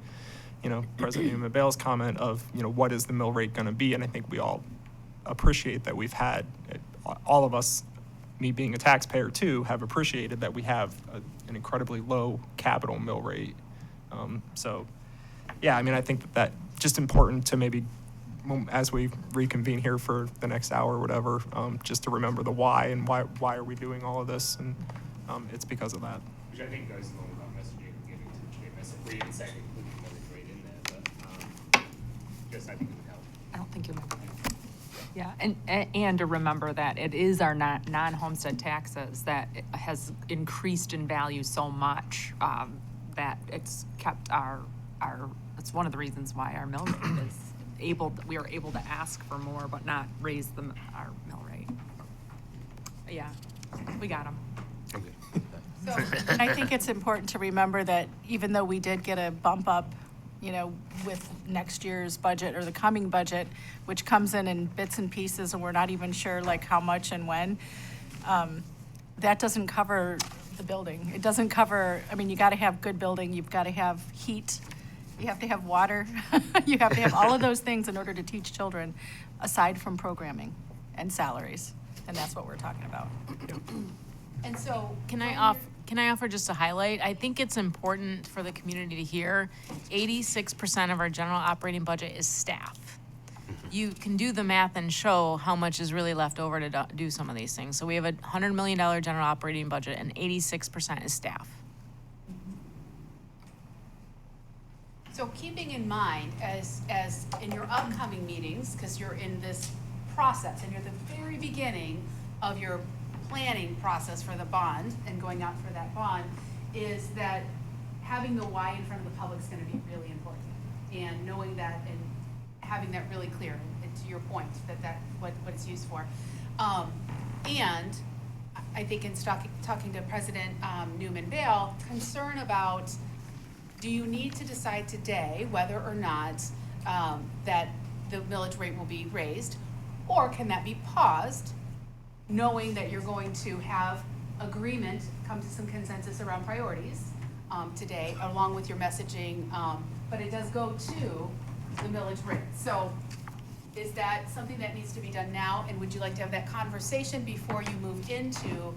S3: you know, President Newman Bale's comment of, you know, what is the mill rate going to be? And I think we all appreciate that we've had, all of us, me being a taxpayer too, have appreciated that we have an incredibly low capital mill rate. So, yeah, I mean, I think that just important to maybe, as we reconvene here for the next hour or whatever, just to remember the why and why are we doing all of this, and it's because of that.
S16: Which I think goes along with our messaging and giving to the message. We didn't say including the millage rate in there, but just I think it would help.
S12: I don't think you'll. Yeah, and to remember that it is our non-homestead taxes that has increased in value so much that it's kept it's one of the reasons why our mill rate is we are able to ask for more but not raise our mill rate. Yeah, We got them.
S7: So, and I think it's important to remember that even though we did get a bump up, you know, with next year's budget or the coming budget, which comes in bits and pieces, and we're not even sure like how much and when, that doesn't cover the building. It doesn't cover, I mean, you gotta have good building, you've gotta have heat, you have to have water, you have to have all of those things in order to teach children, aside from programming and salaries, and that's what we're talking about.
S6: And so, can I offer just a highlight? I think it's important for the community to hear, 86% of our general operating budget is staff. You can do the math and show how much is really left over to do some of these things. So we have a $100 million general operating budget, and 86% is staff.
S7: So keeping in mind, as in your upcoming meetings, because you're in this process, and you're at the very beginning of your planning process for the bond and going out for that bond, is that having the why in front of the public is going to be really important, and knowing that and having that really clear, and to your point, that what it's used for. And I think in talking to President Newman Bale, concern about, do you need to decide today whether or not that the millage rate will be raised, or can that be paused, knowing that you're going to have agreement, come to some consensus around priorities today, along with your messaging, but it does go to the millage rate. So is that something that needs to be done now, and would you like to have that conversation before you move into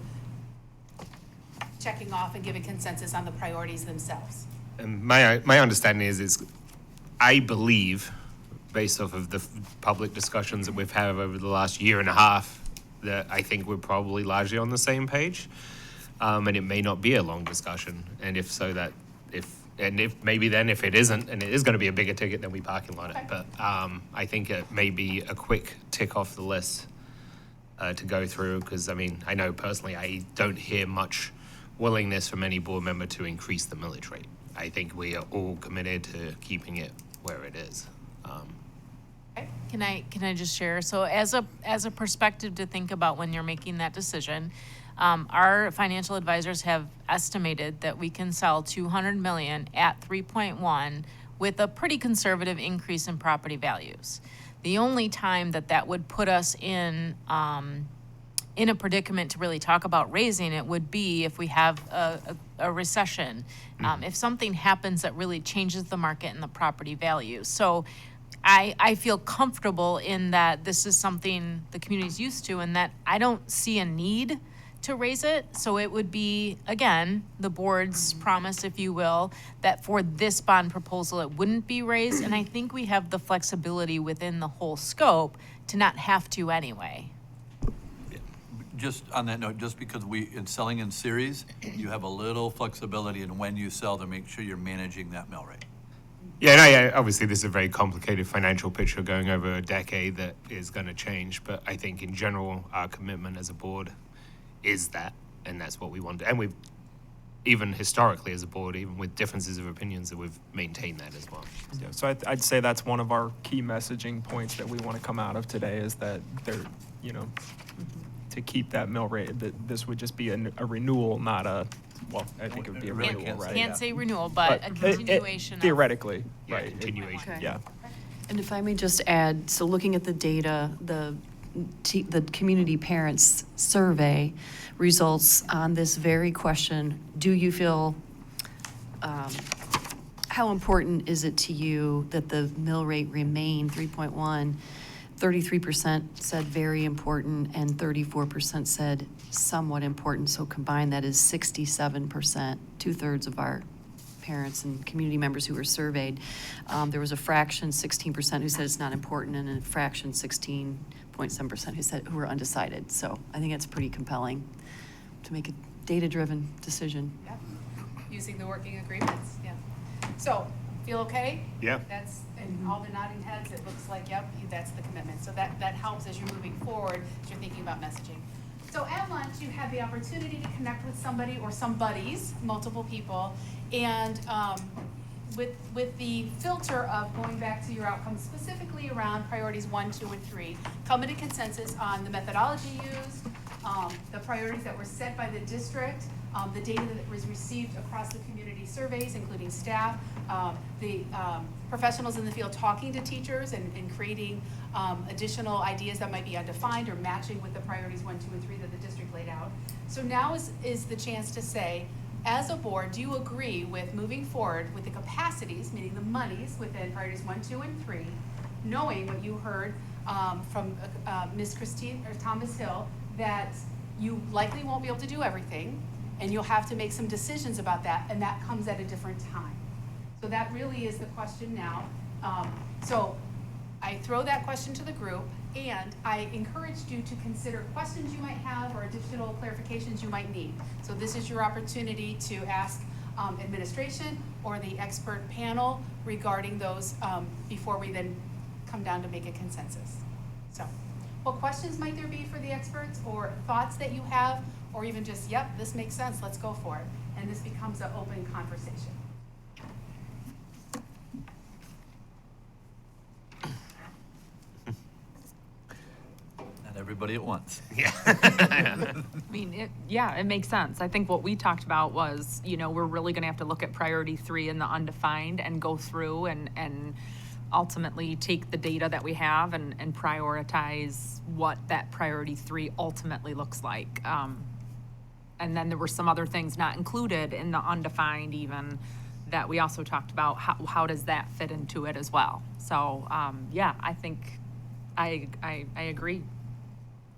S7: checking off and giving consensus on the priorities themselves?
S16: And my understanding is I believe, based off of the public discussions that we've had over the last year and a half, that I think we're probably largely on the same page, and it may not be a long discussion. And if so, if maybe then if it isn't, and it is going to be a bigger ticket, then we parking lot it. But I think it may be a quick tick off the list to go through, because I mean, I know personally I don't hear much willingness from any board member to increase the millage rate. I think we are all committed to keeping it where it is.
S6: Can I just share? So as a perspective to think about when you're making that decision, our financial advisors have estimated that we can sell $200 million at 3.1 with a pretty conservative increase in property values. The only time that would put us in a predicament to really talk about raising it would be if we have a recession, if something happens that really changes the market and the property value. So I feel comfortable in that this is something the community's used to, and that I don't see a need to raise it. So it would be, again, the board's promise, if you will, that for this bond proposal, it wouldn't be raised. And I think we have the flexibility within the whole scope to not have to anyway.
S4: Just on that note, just because in selling in series, you have a little flexibility in when you sell to make sure you're managing that mill rate.
S16: Yeah, no, yeah, obviously this is a very complicated financial picture going over a decade that is going to change, but I think in general our commitment as a board is that, and that's what we want. And we've, even historically as a board, even with differences of opinions, that we've maintained that as well.
S3: Yeah, so I'd say that's one of our key messaging points that we want to come out of today, is that there, to keep that mill rate, that this would just be a renewal, not a, well, I think it would be a renewal, right?
S6: Can't say renewal, but a continuation.
S3: Theoretically,
S16: Yeah,
S3: right?
S16: continuation.
S5: Okay.
S3: Yeah.
S5: And if I may just add, so looking at the data, the community parents survey results on this very question, do you feel, how important is it to you that the mill rate remain 3.1? 33% said very important, and 34% said somewhat important. So combined, that is 67%, 2/3 of our parents and community members who were surveyed. There was a fraction, 16%, who said it's not important, and a fraction, 16.7%, who were undecided. So I think it's pretty compelling to make a data-driven decision.
S7: Yep. Using the working agreements, yeah. So, feel okay?
S16: Yeah.
S7: That's, and all the nodding heads, it looks like, yep, that's the commitment. So that helps as you're moving forward, as you're thinking about messaging. So at lunch, you had the opportunity to connect with somebody or some buddies, multiple people, and with the filter of going back to your outcomes, specifically around priorities 1, 2, and 3, come to consensus on the methodology used, the priorities that were set by the district, the data that was received across the community surveys, including staff, the professionals in the field talking to teachers and creating additional ideas that might be undefined or matching with the priorities 1, 2, and 3 that the district laid out. So now is the chance to say, as a board, do you agree with moving forward with the capacities, meaning the monies within priorities 1, 2, and 3, knowing what you heard from Ms. Christine or Thomas Hill, that you likely won't be able to do everything, and you'll have to make some decisions about that, and that comes at a different time. So that really is the question now. So I throw that question to the group, and I encouraged you to consider questions you might have or additional clarifications you might need. So this is your opportunity to ask administration or the expert panel regarding those before we then come down to make a consensus. So what questions might there be for the experts, or thoughts that you have, or even just, yep, this makes sense, let's go for it. And this becomes an open conversation.
S4: Not everybody at once.
S16: Yeah.
S12: I mean, it makes sense. I think what we talked about was, we're really gonna have to look at priority 3 in the undefined and go through and ultimately take the data that we have and prioritize what that priority 3 ultimately looks like. And then there were some other things not included in the undefined even that we also talked about, how does that fit into it as well? So, yeah, I think I agree.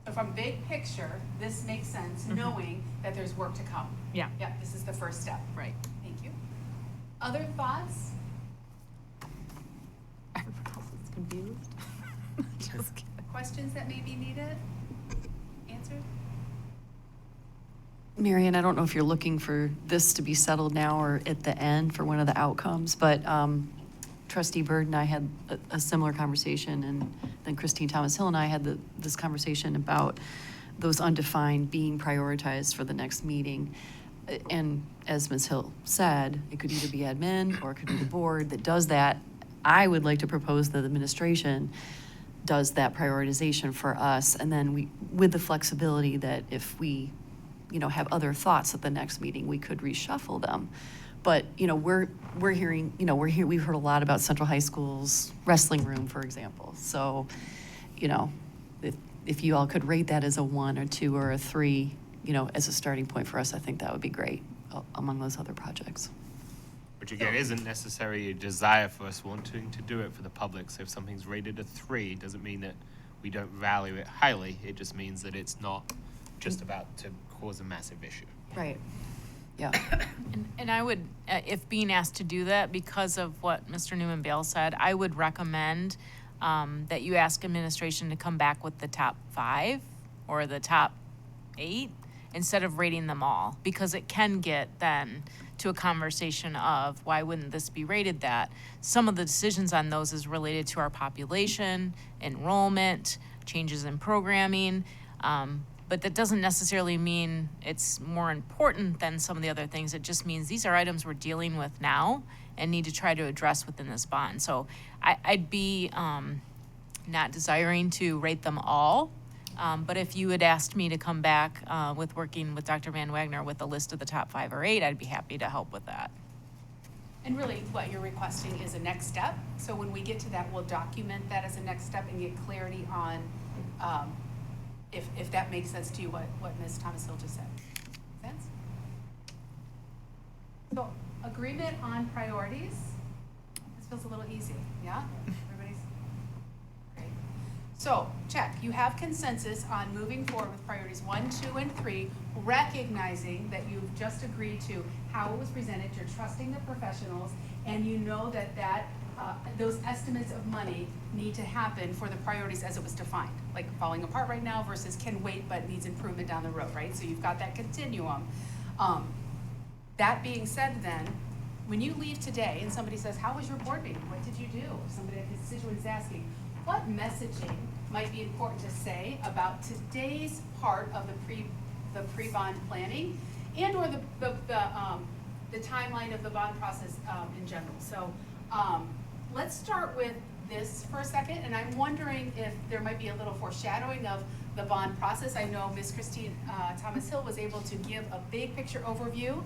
S7: So from big picture, this makes sense, knowing that there's work to come.
S12: Yeah.
S7: Yeah, this is the first step.
S12: Right.
S7: Thank you. Other thoughts?
S12: Everyone else is confused. Just kidding.
S7: Questions that may be needed? Answered?
S5: Marion, I don't know if you're looking for this to be settled now or at the end for one of the outcomes, but Trustee Bird and I had a similar conversation, and then Christine Thomas Hill and I had this conversation about those undefined being prioritized for the next meeting. And as Ms. Hill said, it could either be admin or it could be the board that does that. I would like to propose that the administration does that prioritization for us, and then we, with the flexibility that if we, have other thoughts at the next meeting, we could reshuffle them. But, we're hearing, we've heard a lot about Central High School's wrestling room, for example. So, if you all could rate that as a 1 or 2 or a 3, as a starting point for us, I think that would be great among those other projects.
S16: Which again, isn't necessarily a desire for us wanting to do it for the public. So if something's rated a 3, doesn't mean that we don't value it highly. It just means that it's not just about to cause a massive issue.
S5: Right. Yeah.
S6: And I would, if being asked to do that, because of what Mr. Newman-Bale said, I would recommend that you ask administration to come back with the top 5 or the top 8 instead of rating them all, because it can get then to a conversation of why wouldn't this be rated that? Some of the decisions on those is related to our population, enrollment, changes in programming, but that doesn't necessarily mean it's more important than some of the other things. It just means these are items we're dealing with now and need to try to address within this bond. So I'd be not desiring to rate them all, but if you had asked me to come back with working with Dr. Van Wagner with a list of the top 5 or 8, I'd be happy to help with that.
S7: And really, what you're requesting is a next step. So when we get to that, we'll document that as a next step and get clarity on if that makes sense to you, what Ms. Thomas Hill just said. Make sense? So agreement on priorities. This feels a little easy, yeah? Everybody's great. So check, you have consensus on moving forward with priorities 1, 2, and 3, recognizing that you've just agreed to how it was presented, you're trusting the professionals, and you know that those estimates of money need to happen for the priorities as it was defined, like falling apart right now versus can wait but needs improvement down the road, right? So you've got that continuum. That being said then, when you leave today and somebody says, how was your board meeting? What did you do? Somebody, a constituent is asking, what messaging might be important to say about today's part of the pre-bond planning and or the timeline of the bond process in general? So let's start with this for a second, and I'm wondering if there might be a little foreshadowing of the bond process. I know Ms. Christine Thomas Hill was able to give a big picture overview.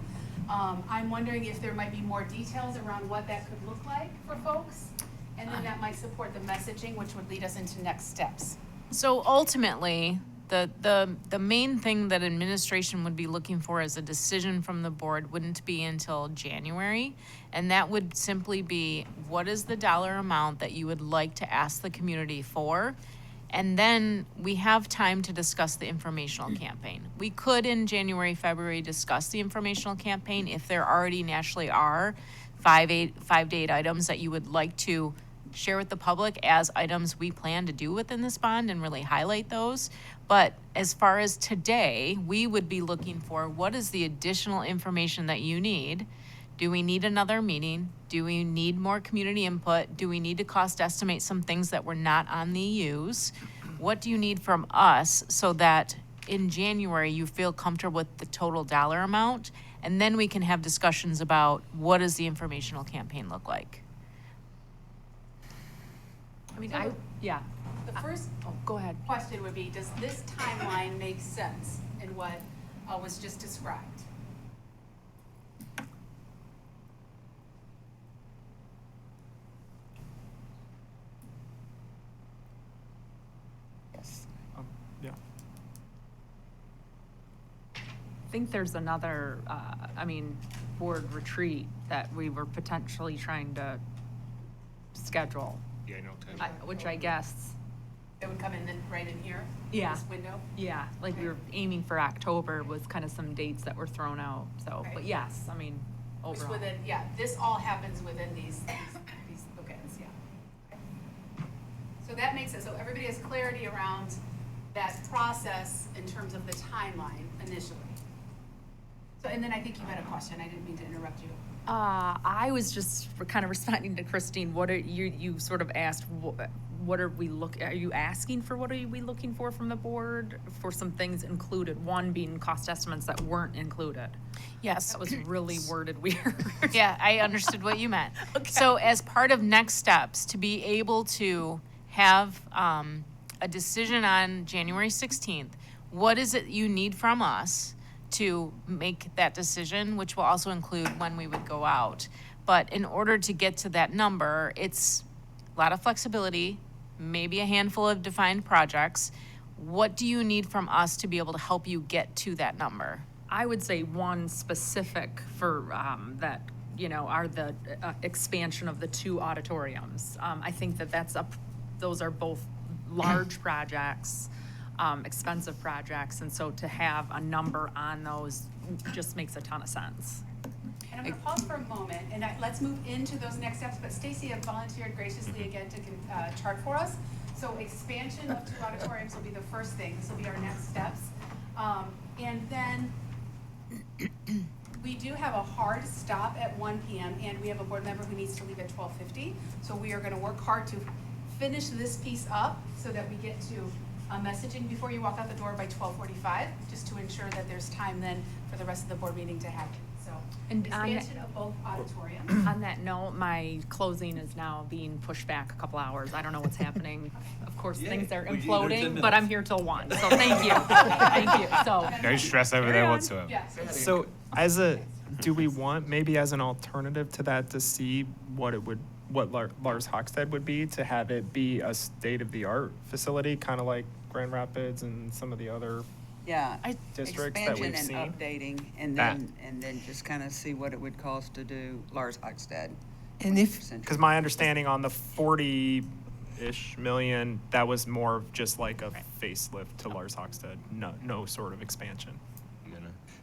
S7: I'm wondering if there might be more details around what that could look like for folks, and then that might support the messaging, which would lead us into next steps.
S6: So ultimately, the main thing that administration would be looking for as a decision from the board wouldn't be until January. And that would simply be, what is the dollar amount that you would like to ask the community for? And then we have time to discuss the informational campaign. We could in January, February, discuss the informational campaign if there already naturally are 5 to 8 items that you would like to share with the public as items we plan to do within this bond and really highlight those. But as far as today, we would be looking for, what is the additional information that you need? Do we need another meeting? Do we need more community input? Do we need to cost estimate some things that were not on the EUs? What do you need from us so that in January you feel comfortable with the total dollar amount? And then we can have discussions about, what does the informational campaign look like?
S12: I mean,
S7: The first
S6: go ahead.
S7: question would be, does this timeline make sense in what was just described?
S12: Yes.
S3: Yeah.
S12: I think there's another, board retreat that we were potentially trying to schedule,
S16: Yeah, I know.
S12: which I guess,
S7: It would come in then right in here?
S12: Yeah.
S7: This window?
S12: yeah, like we were aiming for October was kind of some dates that were thrown out, so,
S7: Okay.
S12: but yes,
S7: Which
S12: overall.
S7: within, this all happens within these bookends, yeah. Okay. So that makes it, so everybody has clarity around that process in terms of the timeline initially. So, and then I think you had a question, I didn't mean to interrupt you.
S12: I was just kind of responding to Christine. What are you sort of asked? What are you asking for? What are we looking for from the board for some things included? One being cost estimates that weren't included.
S6: Yes.
S12: That was really worded weird.
S6: Yeah, I understood what you meant. So as part of next steps, to be able to have a decision on January 16th, what is it you need from us to make that decision, which will also include when we would go out. But in order to get to that number, it's a lot of flexibility, maybe a handful of defined projects. What do you need from us to be able to help you get to that number?
S12: I would say one specific for that, are the expansion of the 2 auditoriums. I think those are both large projects, expensive projects, and so to have a number on those just makes a ton of sense.
S7: And I'm gonna pause for a moment, and let's move into those next steps, but Stacy had volunteered graciously again to chart for us. So expansion of 2 auditoriums will be the first thing, this will be our next steps. And then we do have a hard stop at 1 p.m. and we have a board member who needs to leave at 12:50. So we are gonna work hard to finish this piece up so that we get to messaging before you walk out the door by 12:45, just to ensure that there's time then for the rest of the board meeting to happen. So
S12: And
S7: expansion of both auditoriums.
S12: On that note, my closing is now being pushed back a couple hours. I don't know what's happening. Of course,
S4: Yay.
S12: things are
S4: We need 10
S12: imploding,
S4: minutes.
S12: but I'm here till 1, so thank you. Thank you, so.
S16: No stress over there whatsoever.
S7: Yeah.
S3: So do we want, maybe as an alternative to that, to see what Lars Hockstead would be, to have it be a state-of-the-art facility, kind of like Grand Rapids and some of the other
S14: Yeah,
S3: districts that we've
S14: expansion
S3: seen?
S14: and updating, and then just kind of see what it would cost to do Lars Hockstead.
S15: And if,
S3: Because my understanding on the 40-ish million, that was more of just like a facelift to Lars Hockstead, no sort of expansion.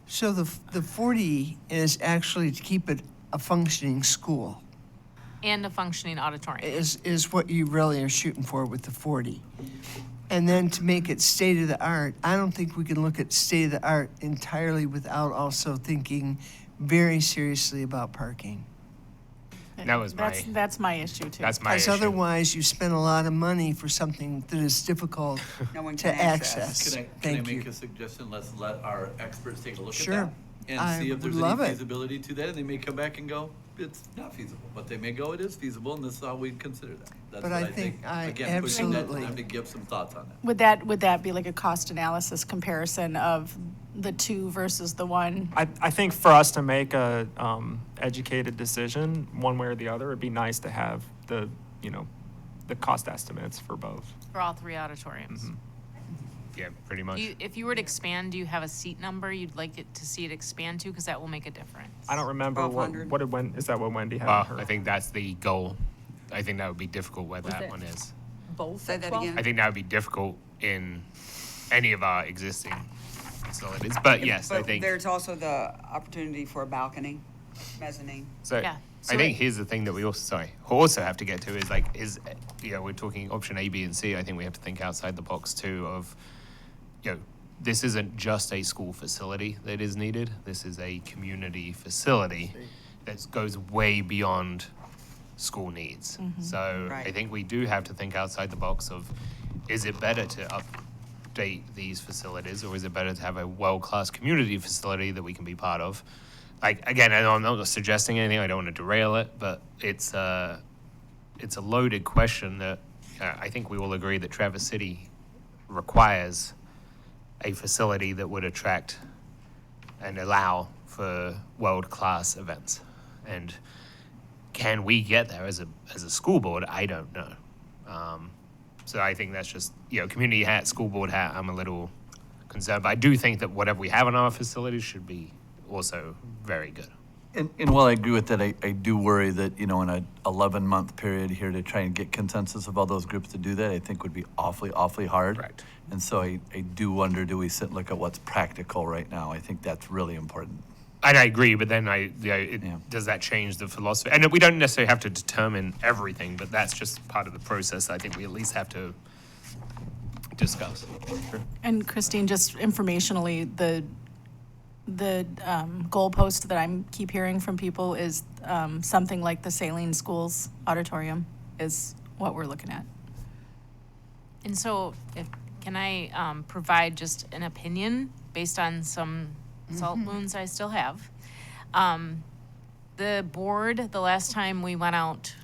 S15: so the 40 is actually to keep it a functioning school,
S6: And a functioning auditorium.
S15: is what you really are shooting for with the 40. And then to make it state-of-the-art, I don't think we can look at state-of-the-art entirely without also thinking very seriously about parking.
S16: That was
S13: That's my issue too.
S16: That's my
S15: Because
S16: issue.
S15: otherwise, you spend a lot of money for something that is difficult
S14: No one
S15: to
S14: can access.
S15: access.
S4: Can I
S15: Thank
S4: make
S15: you.
S4: a suggestion? Let's let our experts take a look
S15: Sure.
S4: at that. And
S15: I
S4: see if
S15: would
S4: there's
S15: love
S4: any
S15: it.
S4: feasibility to that, and they may come back and go, it's not feasible, but they may go, it is feasible, and this is how we'd consider that. That's
S15: But
S4: what
S15: I think
S4: Again, pushing that to
S15: absolutely.
S4: them to give some thoughts on that.
S13: Would that be like a cost analysis comparison of the two versus the one?
S3: I think for us to make a educated decision, one way or the other, it'd be nice to have the, the cost estimates for both.
S6: For all three auditoriums.
S16: Yeah, pretty much.
S6: If you were to expand, do you have a seat number you'd like it to see it expand to? Because that will make a difference.
S3: I don't remember what
S14: 1,200.
S3: is that what Wendy had?
S16: Well,
S3: in her-
S16: I think that's the goal. I think that would be difficult where that
S12: it
S16: one is.
S12: Both
S14: Say
S12: at
S14: that
S12: 12?
S14: again.
S16: I think that would be difficult in any of our existing facilities. But yes, I
S14: But
S16: think.
S14: there's also the opportunity for a balcony, mezzanine.
S16: So
S6: Yeah.
S16: I think here's the thing that we also have to get to is we're talking option A, B, and C. I think we have to think outside the box too of, this isn't just a school facility that is needed. This is a community facility that goes way beyond school needs. So
S14: Right.
S16: I think we do have to think outside the box of, is it better to update these facilities, or is it better to have a world-class community facility that we can be part of? Like, again, I know I'm not suggesting anything, I don't want to derail it, but it's a loaded question that I think we all agree that Traverse City requires a facility that would attract and allow for world-class events. And can we get there as a school board? I don't know. So I think that's just, community hat, school board hat, I'm a little concerned. But I do think that whatever we have in our facilities should be also very good.
S4: And while I agree with that, I do worry that, in an 11-month period here to try and get consensus of all those groups to do that, I think would be awfully, awfully hard.
S16: Right.
S4: And so I do wonder, do we sit and look at what's practical right now? I think that's really important.
S16: And I agree, but then does that change the philosophy? And we don't necessarily have to determine everything, but that's just part of the process. I think we at least have to discuss.
S13: And Christine, just informationally, the goalpost that I keep hearing from people is something like the Saline Schools Auditorium is what we're looking at.
S6: And so, can I provide just an opinion based on some salt wounds I still have? The board, the last time we went out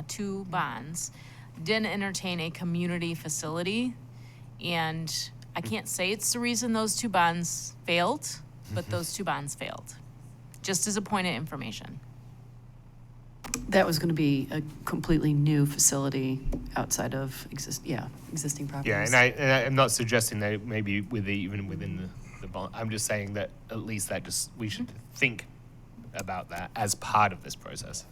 S6: to bonds, didn't entertain a community facility. And I can't say it's the reason those two bonds failed, but those two bonds failed. Just as a point of information.
S5: That was going to be a completely new facility outside of existing properties.
S16: Yeah, and I'm not suggesting that maybe even within the bond. I'm just saying that at least we should think about that as part of this process.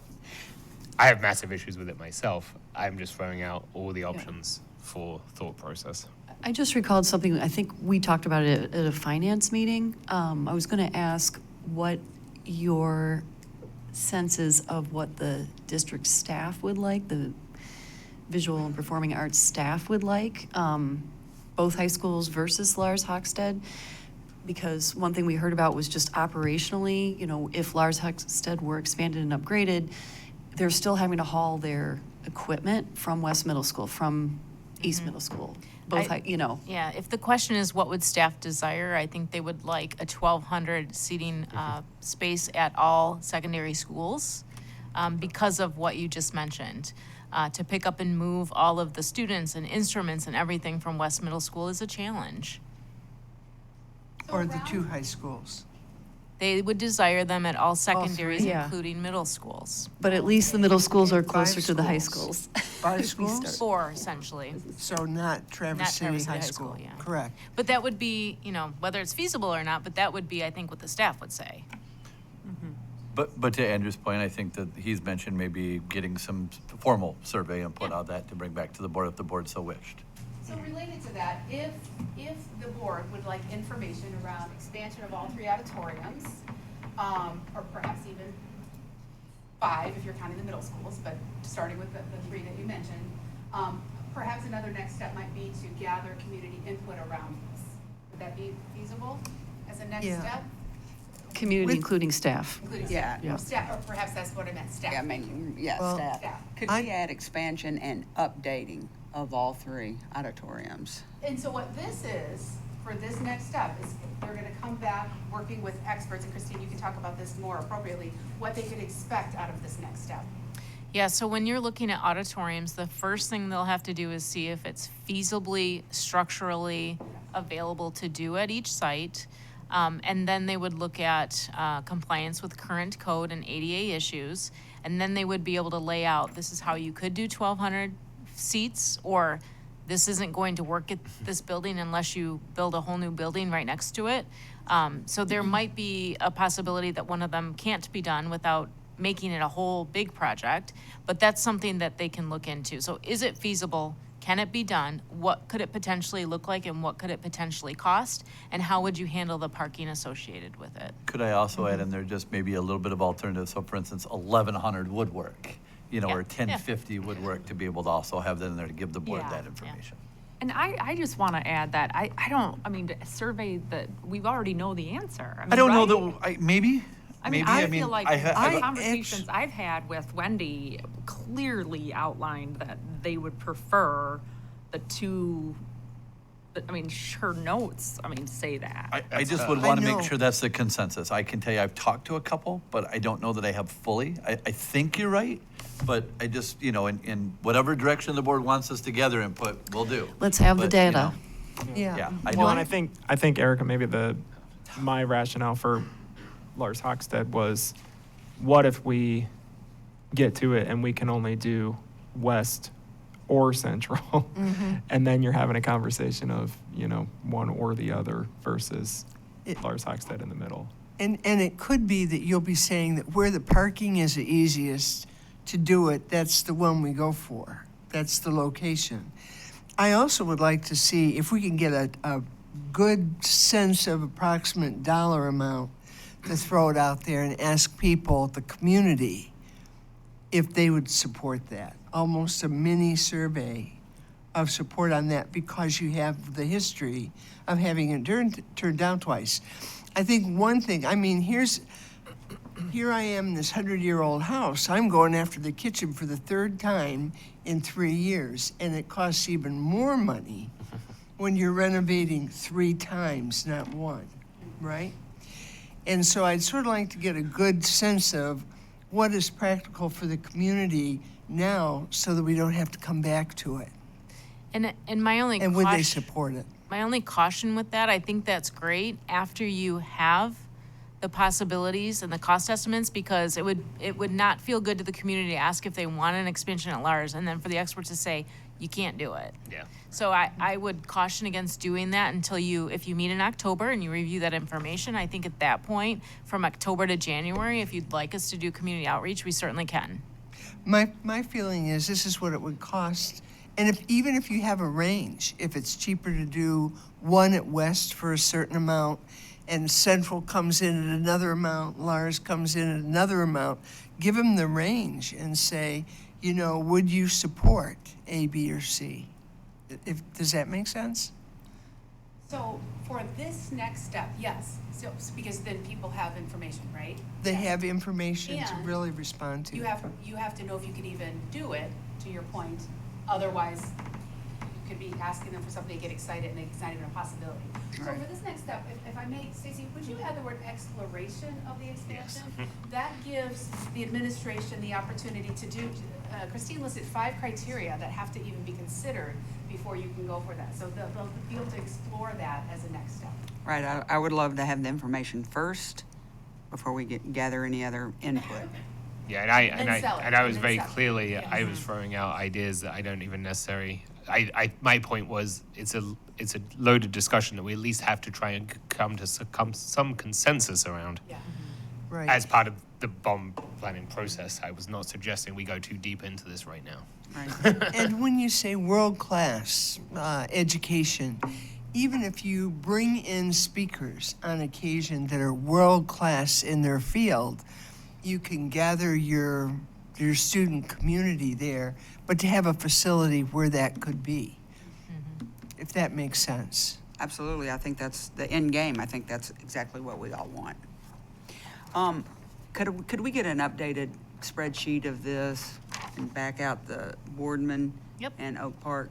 S16: I have massive issues with it myself. I'm just throwing out all the options for thought process.
S5: I just recalled something, I think we talked about it at a finance meeting. I was going to ask what your sense is of what the district staff would like, the visual and performing arts staff would like, both high schools versus Lars Hochstead. Because one thing we heard about was just operationally, if Lars Hochstead were expanded and upgraded, they're still having to haul their equipment from West Middle School, from East Middle School. Both,
S6: Yeah, if the question is what would staff desire, I think they would like a 1,200 seating space at all secondary schools because of what you just mentioned. To pick up and move all of the students and instruments and everything from West Middle School is a challenge.
S15: Or the two high schools.
S6: They would desire them at all secondaries,
S5: three? Yeah.
S6: including middle schools.
S5: But at least the middle schools are closer
S15: Five
S5: to the high
S15: schools.
S5: schools.
S15: 5 schools?
S6: 4, essentially.
S15: So not Traverse
S6: Not
S15: City
S6: Traverse
S15: High
S6: City
S15: School.
S6: yeah.
S15: Correct.
S6: But that would be, whether it's feasible or not, but that would be, I think, what the staff would say.
S4: But to Andrew's point, I think that he's mentioned maybe getting some formal survey input on that to bring back to the board if the board so wished.
S7: So related to that, if the board would like information around expansion of all 3 auditoriums, or perhaps even 5 if you're counting the middle schools, but starting with the 3 that you mentioned, perhaps another next step might be to gather community input around this. Would that be feasible as a next
S15: Yeah.
S7: step?
S5: Community, including staff.
S7: Including
S14: Yeah.
S7: staff, or staff, or perhaps that's what I meant, staff.
S14: Yeah, I mean, yeah,
S15: Well,
S14: staff.
S7: Staff.
S14: Could we add expansion and updating of all 3 auditoriums?
S7: And so what this is for this next step is they're gonna come back working with experts, and Christine, you can talk about this more appropriately, what they could expect out of this next step.
S6: Yeah, so when you're looking at auditoriums, the first thing they'll have to do is see if it's feasibly, structurally available to do at each site. And then they would look at compliance with current code and ADA issues. And then they would be able to lay out, this is how you could do 1,200 seats, or this isn't going to work at this building unless you build a whole new building right next to it. So there might be a possibility that one of them can't be done without making it a whole big project, but that's something that they can look into. So is it feasible? Can it be done? What could it potentially look like, and what could it potentially cost? And how would you handle the parking associated with it?
S4: Could I also add in there just maybe a little bit of alternative? So for instance, 1,100 would work, you know,
S6: Yeah,
S4: or
S6: yeah.
S4: 1050 would work, to be able to also have that in there to give the board
S12: Yeah.
S4: that information.
S12: And I just want to add that I mean, the survey that we already know the answer.
S4: I don't know
S12: right?
S4: that, maybe.
S12: I mean,
S4: maybe,
S12: I feel like
S4: I
S12: the conversations I've had with Wendy clearly outlined that they would prefer the two, I mean, her notes, I mean, say that.
S4: I just would want to make sure that's the consensus. I can tell you, I've talked to a couple, but I don't know that I have fully. I think you're right, but I just, you know, in whatever direction the board wants us to gather input, we'll do.
S5: Let's have the
S4: But, you
S5: data.
S4: know,
S15: Yeah.
S4: Yeah, I
S3: Well,
S4: know.
S3: and I think Erica, maybe my rationale for Lars Hockstead was, what if we get to it and we can only do west or central? And then you're having a conversation of, you know, one or the other versus Lars Hockstead in the middle.
S15: And it could be that you'll be saying that where the parking is the easiest to do it, that's the one we go for. That's the location. I also would like to see if we can get a good sense of approximate dollar amount to throw it out there and ask people, the community, if they would support that. Almost a mini survey of support on that, because you have the history of having it turned down twice. I think one thing, I mean, here I am in this 100-year-old house. I'm going after the kitchen for the third time in 3 years, and it costs even more money when you're renovating 3 times, not one, right? And so I'd sort of like to get a good sense of what is practical for the community now, so that we don't have to come back to it.
S6: And my only
S15: And would they
S6: caution-
S15: support it?
S6: My only caution with that, I think that's great after you have the possibilities and the cost estimates, because it would not feel good to the community to ask if they want an expansion at Lars, and then for the experts to say, you can't do it.
S16: Yeah.
S6: So I would caution against doing that until if you meet in October and you review that information. I think at that point, from October to January, if you'd like us to do community outreach, we certainly can.
S15: My feeling is this is what it would cost. And even if you have a range, if it's cheaper to do one at West for a certain amount, and Central comes in at another amount, Lars comes in at another amount, give them the range and say, you know, would you support A, B, or C? Does that make sense?
S7: So for this next step, yes, so, because then people have information, right?
S15: They have information to
S7: And
S15: really respond to.
S7: You have to know if you can even do it, to your point. Otherwise, you could be asking them for something to get excited, and it's not even a possibility. So for this next step, if I may, Stacy, would you add the word exploration of the expansion? That gives the administration the opportunity to do, Christine listed 5 criteria that have to even be considered before you can go for that. So they'll be able to explore that as a next step.
S14: Right, I would love to have the information first before we gather any other input.
S16: Yeah,
S7: And sell it,
S16: and I
S7: and
S16: was
S7: then
S16: very
S7: sell it.
S16: clearly,
S7: Yeah.
S16: I was throwing out ideas that I don't even necessarily. My point was it's a loaded discussion that we at least have to try and come to some consensus around.
S7: Yeah.
S15: Right.
S16: As part of the bomb planning process, I was not suggesting we go too deep into this right now.
S14: Right.
S15: And when you say world-class education, even if you bring in speakers on occasion that are world-class in their field, you can gather your student community there, but to have a facility where that could be, if that makes sense.
S14: Absolutely, I think that's the end game. I think that's exactly what we all want. Could we get an updated spreadsheet of this and back out the Boardman
S6: Yep.
S14: and Oak Park?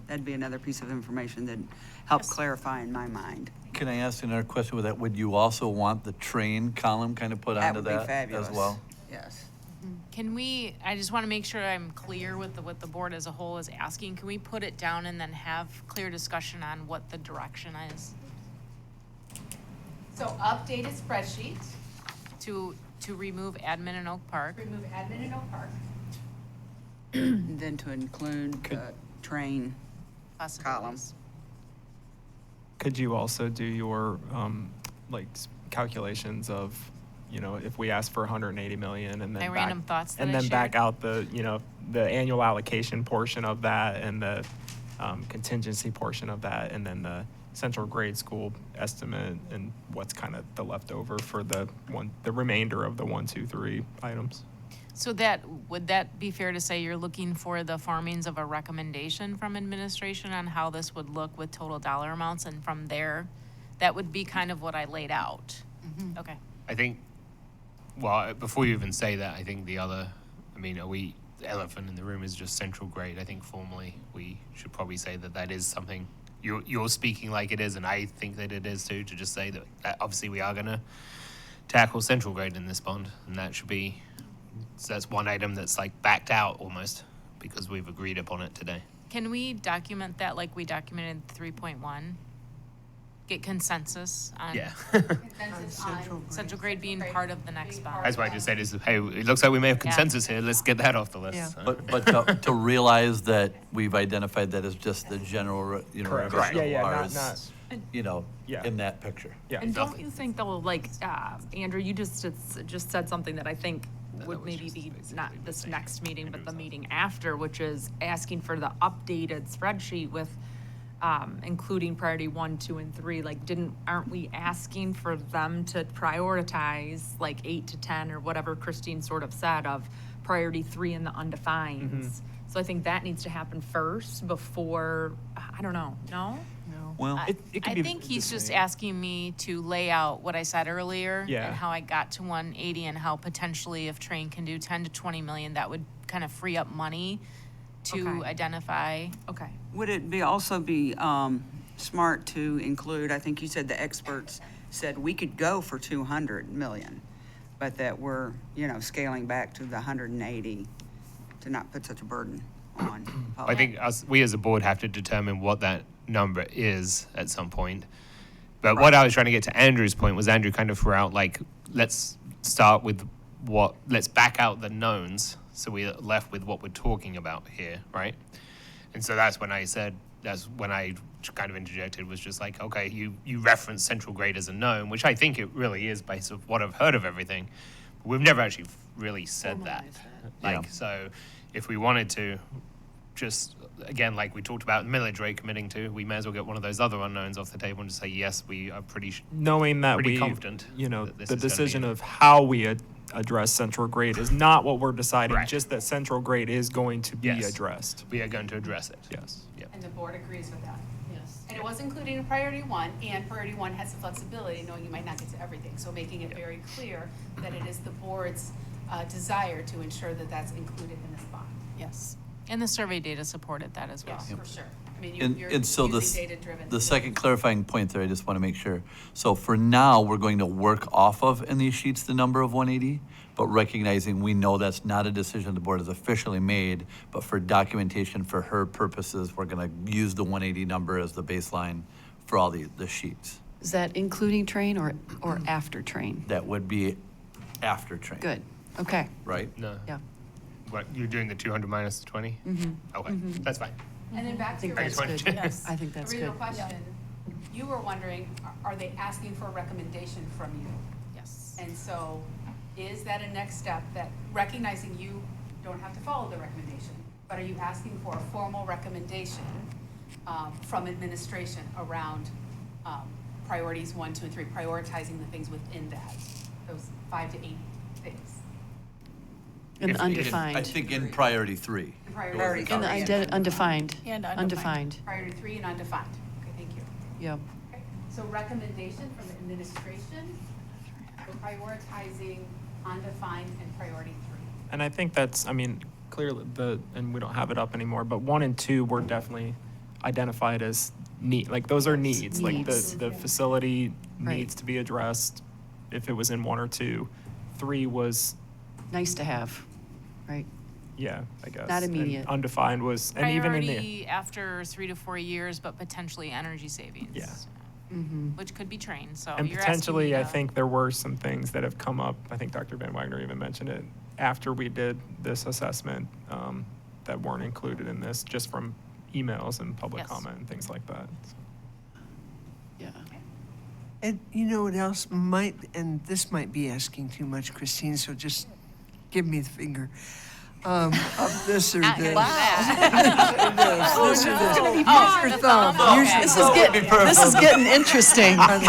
S14: that'd be another piece of information that helps clarify in my mind.
S4: Can I ask another question with that? Would you also want the train column kind of put
S14: That
S4: onto
S14: would be
S4: that
S14: fabulous.
S4: as well?
S14: Yes.
S6: Can we, I just want to make sure I'm clear with what the board as a whole is asking. Can we put it down and then have clear discussion on what the direction is?
S7: So updated spreadsheet,
S6: To remove admin in Oak Park?
S7: remove admin in Oak Park.
S14: And then to include the train column.
S6: Possibilities.
S3: Could you also do your, calculations of, if we ask for 180 million and then
S6: My
S3: back-
S6: random thoughts that
S3: and
S6: I
S3: then back
S6: shared?
S3: out the annual allocation portion of that and the contingency portion of that, and then the central grade school estimate and what's kind of the leftover for the remainder of the 1, 2, 3 items.
S6: So would that be fair to say you're looking for the formings of a recommendation from administration on how this would look with total dollar amounts, and from there, that would be kind of what I laid out? Okay.
S16: I think, well, before you even say that, I think the elephant in the room is just central grade. I think formally, we should probably say that is something you're speaking like it is, and I think that it is too, to just say that obviously we are gonna tackle central grade in this bond, and that should be, so that's one item that's like backed out almost, because we've agreed upon it today.
S6: Can we document that like we documented 3.1? Get consensus on
S16: Yeah.
S7: Consensus on
S6: central grade being part of the next bond?
S16: That's why I just said is, hey, it looks like we may have consensus here, let's get that off the list.
S5: Yeah.
S16: So.
S4: But to realize that we've identified that as just the general,
S3: Correct.
S4: revision
S3: Yeah, yeah,
S4: of
S3: not-
S4: ours,
S3: Yeah.
S4: in that picture.
S3: Yeah.
S12: And don't you think though, like, Andrew, you just said something that I think would maybe be not this next meeting, but the meeting after, which is asking for the updated spreadsheet with, including priority 1, 2, and 3, like, aren't we asking for them to prioritize like 8 to 10 or whatever Christine sort of said of priority 3 in the undefineds? So I think that needs to happen first before, I don't know, no?
S4: Well,
S3: It could
S6: I
S3: be
S6: think he's
S3: the
S6: just
S3: same.
S6: asking me to lay out what I said earlier
S3: Yeah.
S6: and how I got to 180, and how potentially if Train can do 10 to 20 million, that would kind of free up money to
S12: Okay.
S6: identify.
S12: Okay.
S14: Would it also be smart to include, I think you said the experts said we could go for 200 million, but that we're, scaling back to the 180 to not put such a burden on
S16: I think we as a board have to determine what that number is at some point. But what I was trying to get to Andrew's point was Andrew kind of threw out like, let's start with let's back out the knowns, so we're left with what we're talking about here, right? And so that's when I kind of interjected, was just like, okay, you reference central grade as a known, which I think it really is based on what I've heard of everything. But we've never actually really said that. So if we wanted to just, again, like we talked about millage rate committing to, we may as well get one of those other unknowns off the table and just say, yes, we are
S3: Knowing that
S16: pretty
S3: we,
S16: confident
S3: the
S16: that this is gonna be
S3: decision
S16: it.
S3: of how we address central grade is not what we're deciding,
S16: Right.
S3: just that central grade is going to be
S16: Yes.
S3: addressed.
S16: We are going to address it.
S3: Yes.
S16: Yep.
S7: And the board agrees with that. Yes. And it was included in priority 1, and priority 1 has the flexibility, knowing you might not get to everything. So making it very clear that it is the board's desire to ensure that that's included in this bond.
S6: Yes. And the survey data supported that as well.
S7: Yes, for sure. I mean, you're
S4: And so
S7: using data-driven.
S4: the second clarifying point there, I just want to make sure. So for now, we're going to work off of in these sheets the number of 180, but recognizing we know that's not a decision the board has officially made, but for documentation for her purposes, we're going to use the 180 number as the baseline for all the sheets.
S5: Is that including train or after train?
S4: That would be after train.
S5: Good, okay,
S4: Right?
S16: No.
S5: yeah.
S16: What, you're doing the 200 minus the 20? Okay, that's fine.
S7: And then back to your
S5: I think that's
S7: original-
S5: good.
S7: yes,
S5: I think that's
S7: original
S5: good.
S7: question, you were wondering, are they asking for a recommendation from you?
S6: Yes.
S7: And so, is that a next step, that recognizing you don't have to follow the recommendation, but are you asking for a formal recommendation from administration around priorities 1, 2, and 3, prioritizing the things within that, those 5 to 8 things?
S5: In the
S4: I
S5: undefined.
S4: think in priority 3.
S14: Priority
S5: In the undefined.
S13: And
S5: Undefined,
S7: Priority 3 and undefined. Okay, thank you.
S5: yeah.
S7: Okay, so recommendation from the administration for prioritizing undefined and priority 3.
S3: And I think that's, clearly and we don't have it up anymore, but 1 and 2 were definitely identified as need, like those are needs. Like
S5: Needs.
S3: the facility
S5: Right.
S3: needs to be addressed if it was in 1 or 2. 3 was,
S5: Nice to have, right?
S3: yeah, I guess.
S5: Not
S3: And
S5: immediate.
S3: undefined was, and even in the,
S6: Priority after 3 to 4 years, but potentially energy savings.
S3: Yeah.
S5: Mm-hmm.
S6: Which could be trained, so
S3: and
S6: you're asking me
S3: potentially, I
S6: to-
S3: think there were some things that have come up. I think Dr. Van Wagner even mentioned it after we did this assessment that weren't included in this, just from emails and public
S6: Yes.
S3: comment and things like that. So.
S5: Yeah.
S15: And you know what else might, and this might be asking too much, Christine, so just give me the finger. Of this or
S6: Not
S15: this.
S6: gonna do that.
S15: This or this.
S6: Oh,
S15: Use your thumb. Use your
S5: This is getting interesting.
S15: By the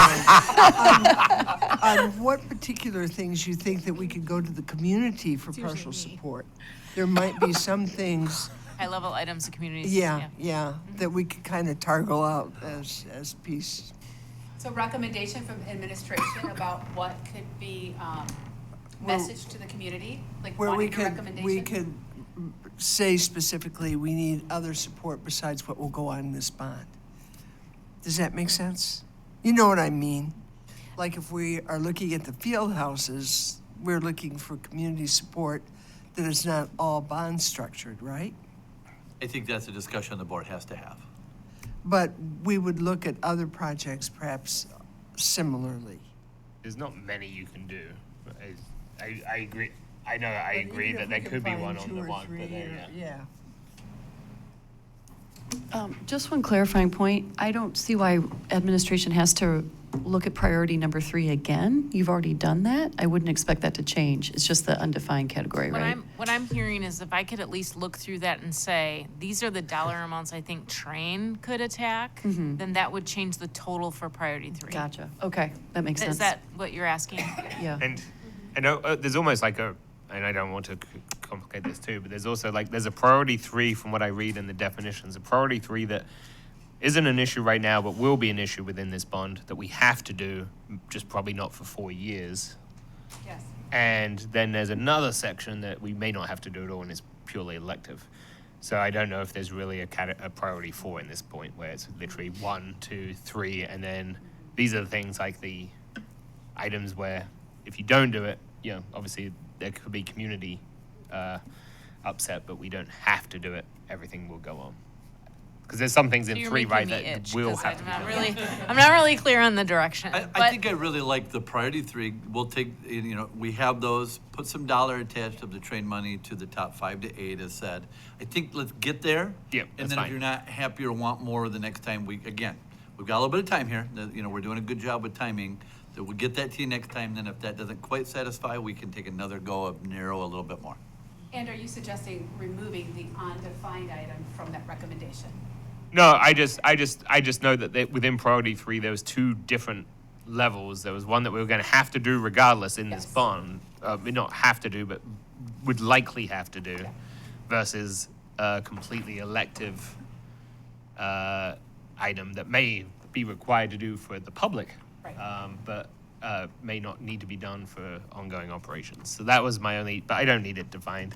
S15: way, on what particular things you think that we could go to the community for partial support? There might be some things,
S6: High-level items of community.
S15: yeah, that we could kind of target out as piece.
S7: So recommendation from administration about what could be
S15: Well,
S7: messaged to the community, like
S15: Where we
S7: wanting a
S15: could,
S7: recommendation?
S15: we could say specifically, we need other support besides what will go on this bond. Does that make sense? You know what I mean? Like if we are looking at the field houses, we're looking for community support that is not all bond structured, right?
S4: I think that's a discussion the board has to have.
S15: But we would look at other projects perhaps similarly.
S17: There's not many you can do. But I agree. I know I agree that there could be one on the one, but then, yeah.
S5: Just one clarifying point. I don't see why administration has to look at priority number 3 again. You've already done that. I wouldn't expect that to change. It's just the undefined category, right?
S6: What I'm hearing is if I could at least look through that and say, these are the dollar amounts I think Train could attack, then that would change the total for priority 3.
S5: Gotcha. Okay, that makes sense.
S6: Is that what you're asking?
S5: Yeah.
S17: And I know there's almost like a, and I don't want to complicate this too, but there's also like, there's a priority 3 from what I read in the definitions, a priority 3 that isn't an issue right now, but will be an issue within this bond that we have to do, just probably not for 4 years.
S7: Yes.
S17: And then there's another section that we may not have to do at all and is purely elective. So I don't know if there's really a priority 4 in this point where it's literally 1, 2, 3, and then these are the things like the items where if you don't do it, you know, obviously there could be community upset, but we don't have to do it. Everything will go on. Because there's some things in
S6: You're
S17: 3,
S6: making
S17: right,
S6: me
S17: that
S6: itch,
S17: will
S6: 'cause
S17: have to be
S6: I'm not really clear on the direction.
S4: I
S6: but
S4: think I really like the priority 3. We'll take, you know, we have those, put some dollar attached of the train money to the top 5 to 8 as said. I think let's get there.
S17: Yep,
S4: And
S17: that's
S4: then
S17: fine.
S4: if you're not happy or want more the next time, we've got a little bit of time here. You know, we're doing a good job with timing. That we'll get that to you next time. Then if that doesn't quite satisfy, we can take another go of narrow a little bit more.
S7: And are you suggesting removing the undefined item from that recommendation?
S17: No, I just know that within priority 3, there was 2 different levels. There was one that we were going to have to do regardless in this
S7: Yes.
S17: bond. Not have to do, but would likely have to do, versus a completely elective item that may be required to do for the public,
S7: Right.
S17: but may not need to be done for ongoing operations. So that was my only, but I don't need it defined.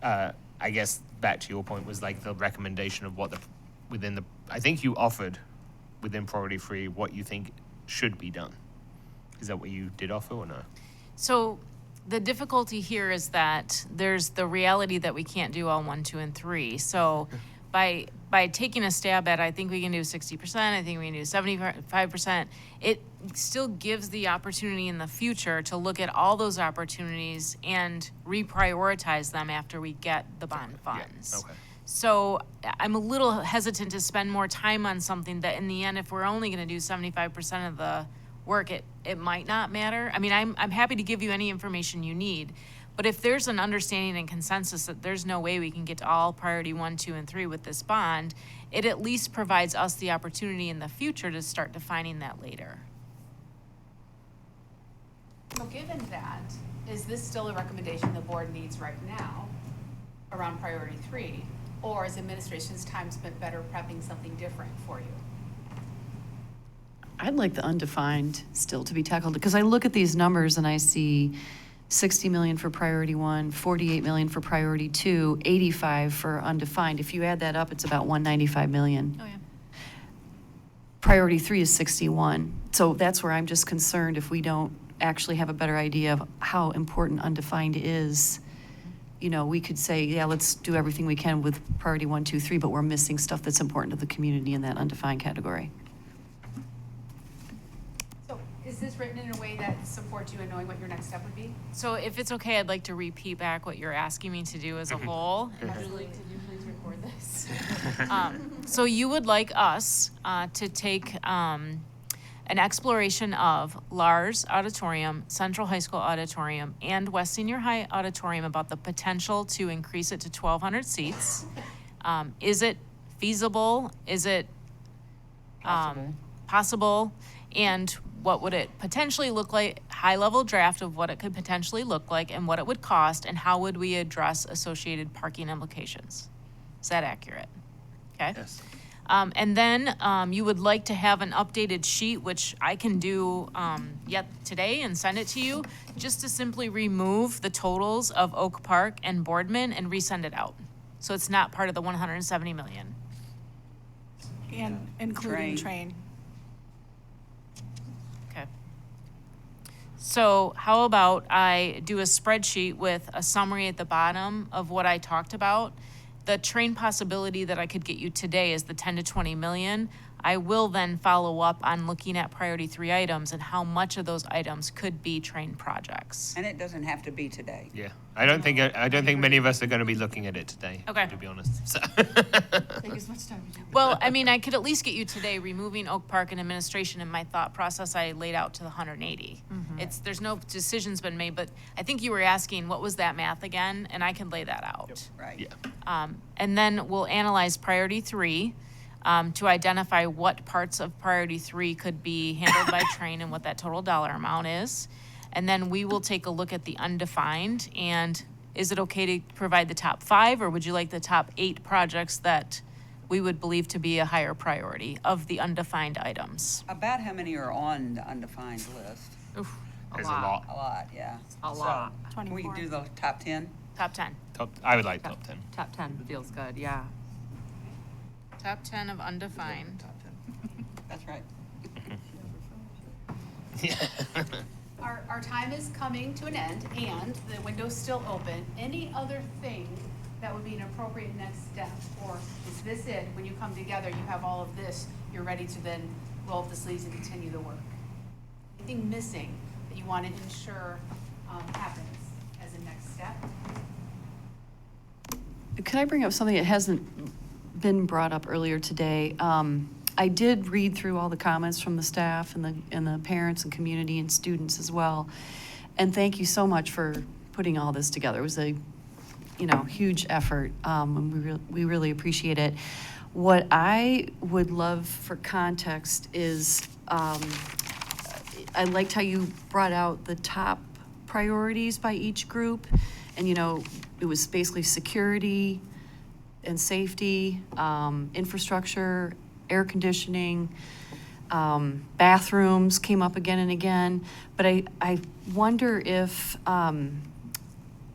S17: I guess back to your point was like the recommendation of what I think you offered within priority 3 what you think should be done. Is that what you did offer or no?
S6: So the difficulty here is that there's the reality that we can't do all 1, 2, and 3. So by taking a stab at, I think we can do 60%, I think we can do 75%, it still gives the opportunity in the future to look at all those opportunities and reprioritize them after we get the bond funds.
S17: Okay.
S6: So I'm a little hesitant to spend more time on something that in the end, if we're only gonna do 75% of the work, it might not matter. I mean, I'm happy to give you any information you need, but if there's an understanding and consensus that there's no way we can get to all priority 1, 2, and 3 with this bond, it at least provides us the opportunity in the future to start defining that later.
S7: So given that, is this still a recommendation the board needs right now around priority 3? Or is administration's time spent better prepping something different for you?
S5: I'd like the undefined still to be tackled, because I look at these numbers and I see 60 million for priority 1, 48 million for priority 2, 85 for undefined. If you add that up, it's about 195 million.
S6: Oh, yeah.
S5: priority 3 is 61. So that's where I'm just concerned if we don't actually have a better idea of how important undefined is. You know, we could say, yeah, let's do everything we can with priority 1, 2, 3, but we're missing stuff that's important to the community in that undefined category.
S7: So is this written in a way that supports you in knowing what your next step would be?
S6: So if it's okay, I'd like to repeat back what you're asking me to do as a whole. And would you like to do, please record this. So you would like us to take an exploration of Lars Auditorium, Central High School Auditorium, and West Senior High Auditorium about the potential to increase it to 1,200 seats. Is it feasible? Is it possible? And what would it potentially look like? High-level draft of what it could potentially look like and what it would cost, and how would we address associated parking implications? Is that accurate? Okay.
S17: Yes.
S6: And then you would like to have an updated sheet, which I can do yet today and send it to you, just to simply remove the totals of Oak Park and Boardman and resend it out. So it's not part of the 170 million.
S13: And including train.
S6: Okay. So how about I do a spreadsheet with a summary at the bottom of what I talked about? The train possibility that I could get you today is the 10 to 20 million. I will then follow up on looking at priority 3 items and how much of those items could be train projects.
S14: And it doesn't have to be today.
S17: Yeah, I don't think many of us are going to be looking at it today.
S6: Okay.
S17: To be honest. So.
S13: Take as much time as you
S6: Well, I mean, I could at least get you today removing Oak Park and administration in my thought process I laid out to the 180. There's no decision's been made, but I think you were asking, what was that math again? And I can lay that out.
S14: Right.
S17: Yeah.
S6: And then we'll analyze priority 3 to identify what parts of priority 3 could be handled by train and what that total dollar amount is. And then we will take a look at the undefined, and is it okay to provide the top 5, or would you like the top 8 projects that we would believe to be a higher priority of the undefined items?
S14: About how many are on the undefined list?
S6: Oof,
S17: There's a lot.
S14: A lot, yeah.
S12: A lot.
S14: So, can we do the top 10?
S6: top 10.
S17: I would like top 10.
S12: Top 10 feels good, yeah.
S6: Top 10 of undefined.
S14: That's right.
S7: Our time is coming to an end and the window's still open. Any other thing that would be an appropriate next step? Or is this it? When you come together, you have all of this, you're ready to then roll up the sleeves and continue the work? Anything missing that you want to ensure happens as a next step?
S5: Could I bring up something that hasn't been brought up earlier today? I did read through all the comments from the staff and the parents and community and students as well. And thank you so much for putting all this together. It was a, huge effort, and we really appreciate it. What I would love for context is, I liked how you brought out the top priorities by each group. And, it was basically security and safety, infrastructure, air conditioning, bathrooms came up again and again. But I wonder if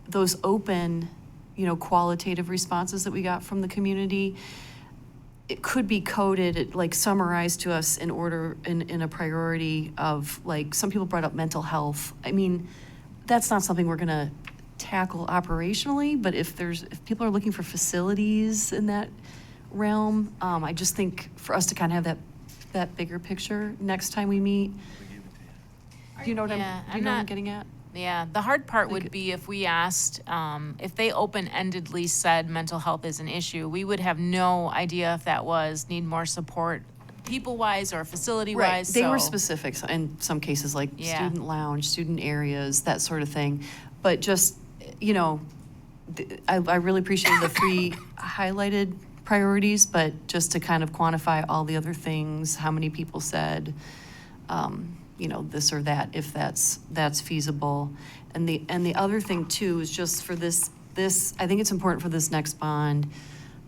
S5: those open, qualitative responses that we got from the community, it could be coded, like summarized to us in order, in a priority of, like, some people brought up mental health. I mean, that's not something we're gonna tackle operationally, but if people are looking for facilities in that realm, I just think for us to kind of have that bigger picture next time we meet. Do you know what I'm getting at?
S6: Yeah, the hard part would be if we asked, if they open-endedly said mental health is an issue, we would have no idea if that was need more support people-wise or facility-wise.
S5: They were specific in some cases, like student lounge, student areas, that sort of thing. But just, I really appreciated the 3 highlighted priorities, but just to kind of quantify all the other things, how many people said, this or that, if that's feasible. And the other thing too is just for this, I think it's important for this next bond,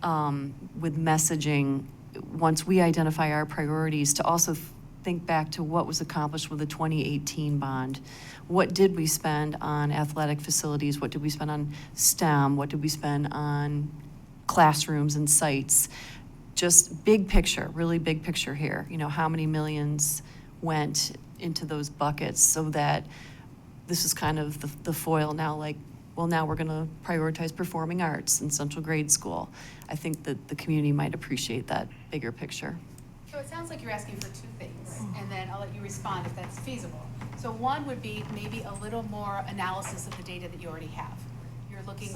S5: with messaging, once we identify our priorities, to also think back to what was accomplished with the 2018 bond. What did we spend on athletic facilities? What did we spend on STEM? What did we spend on classrooms and sites? just big picture, really big picture here, you know, how many millions went into those buckets so that this is kind of the foil now, like, well, now we're going to prioritize performing arts in Central Grade School. I think that the community might appreciate that bigger picture.
S7: So it sounds like you're asking for two things, and then I'll let you respond if that's feasible. So one would be maybe a little more analysis of the data that you already have. You're looking.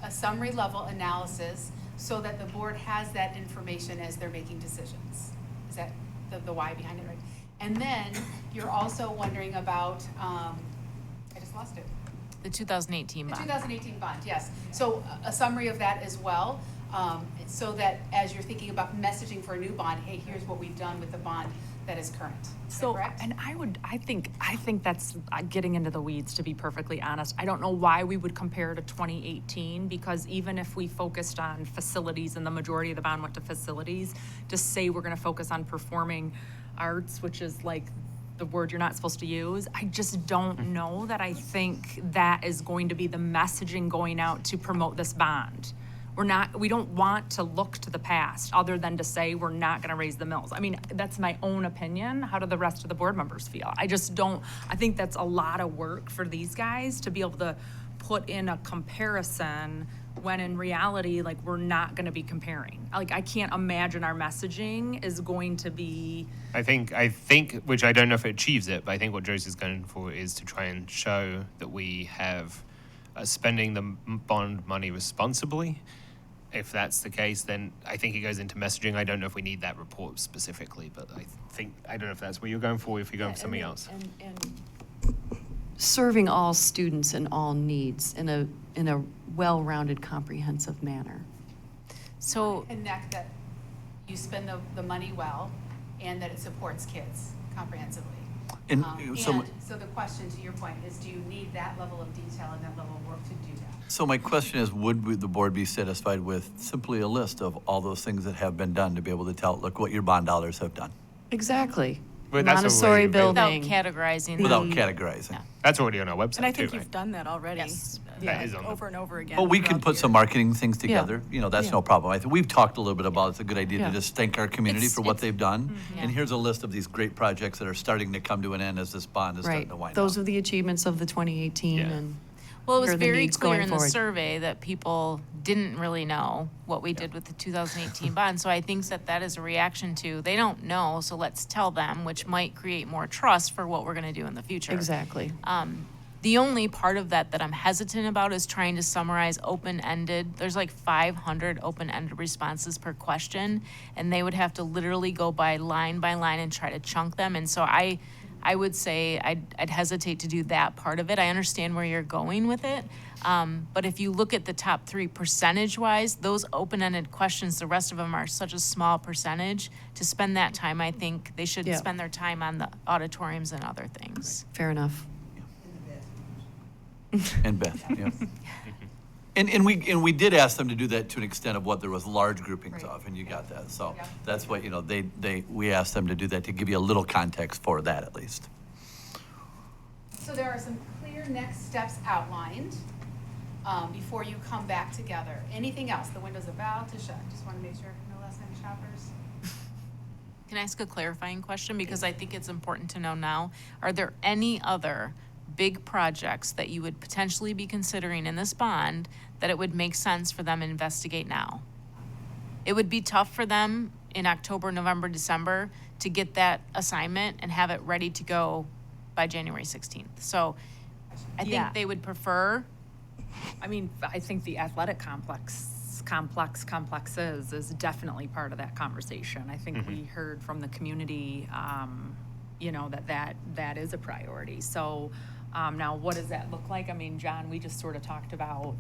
S7: A summary level analysis so that the board has that information as they're making decisions. Is that the why behind it, right? And then you're also wondering about, I just lost it.
S6: The 2018
S7: The
S6: bond.
S7: 2018 bond, yes. So a summary of that as well, so that as you're thinking about messaging for a new bond, hey, here's what we've done with the bond that is current. Is that
S12: So,
S7: correct?
S12: and I think that's getting into the weeds, to be perfectly honest. I don't know why we would compare to 2018, because even if we focused on facilities and the majority of the bond went to facilities, to say we're gonna focus on performing arts, which is like the word you're not supposed to use, I just don't know that I think that is going to be the messaging going out to promote this bond. We don't want to look to the past other than to say we're not gonna raise the mills. I mean, that's my own opinion. How do the rest of the board members feel? I just don't, I think that's a lot of work for these guys to be able to put in a comparison when in reality, like, we're not gonna be comparing. Like, I can't imagine our messaging is going to be,
S17: I think, which I don't know if it achieves it, but I think what Josie's going for is to try and show that we have spending the bond money responsibly. If that's the case, then I think it goes into messaging. I don't know if we need that report specifically, but I don't know if that's what you're going for, if you're going for something else.
S5: And serving all students and all needs in a well-rounded, comprehensive manner.
S6: So
S7: Connect that you spend the money well and that it supports kids comprehensively.
S4: And
S7: And
S4: so-
S7: so the question, to your point, is do you need that level of detail and that level of work to do that?
S4: So my question is, would the board be satisfied with simply a list of all those things that have been done to be able to tell, look what your bond dollars have done?
S5: Exactly.
S17: But that's
S5: Montessori
S17: already-
S5: building.
S6: without categorizing.
S4: Without categorizing.
S17: That's already on our website
S13: And I
S17: too,
S13: think
S17: right?
S13: you've done that already.
S6: Yes.
S17: That is on the-
S13: Over and over again.
S4: Well, we can
S13: throughout
S4: put
S13: the
S4: some
S13: year.
S4: marketing things together, you know, that's
S5: Yeah.
S4: no problem. I think we've talked a little bit about, it's a good idea to
S5: Yeah.
S4: just thank our community for what they've done.
S6: Mm-hmm.
S4: And here's a list of these great projects that are starting to come to an end as this bond is starting
S5: Right.
S4: to wind
S5: Those
S4: down.
S5: are the achievements of the 2018
S17: Yeah.
S5: and
S6: Well, it was
S5: here are the
S6: very
S5: needs
S6: clear
S5: going
S6: in the
S5: forward.
S6: survey that people didn't really know what we did with the 2018 bond. So I think that is a reaction to, they don't know, so let's tell them, which might create more trust for what we're gonna do in the future.
S5: Exactly.
S6: The only part of that I'm hesitant about is trying to summarize open-ended. There's like 500 open-ended responses per question, and they would have to literally go by line and try to chunk them. And so I would say I'd hesitate to do that part of it. I understand where you're going with it. But if you look at the top 3 percentage-wise, those open-ended questions, the rest of them are such a small percentage. To spend that time, I think they should
S5: Yeah.
S6: spend their time on the auditoriums and other things.
S5: Fair enough.
S4: And Beth, yeah. And we did ask them to do that to an extent of what there was large groupings of, and you got that. So that's what, you know, we asked them to do that to give you a little context for that at least.
S7: So there are some clear next steps outlined before you come back together. Anything else? The window's about to shut. Just want to make sure no last-time shoppers.
S6: Can I ask a clarifying question? Because I think it's important to know now. Are there any other big projects that you would potentially be considering in this bond that it would make sense for them to investigate now? It would be tough for them in October, November, December to get that assignment and have it ready to go by January 16th. So I
S12: Yeah.
S6: think they would prefer.
S12: I mean, I think the athletic complexes is definitely part of that conversation. I think we heard from the community, you know, that is a priority. So now what does that look like? I mean, John, we just sort of talked about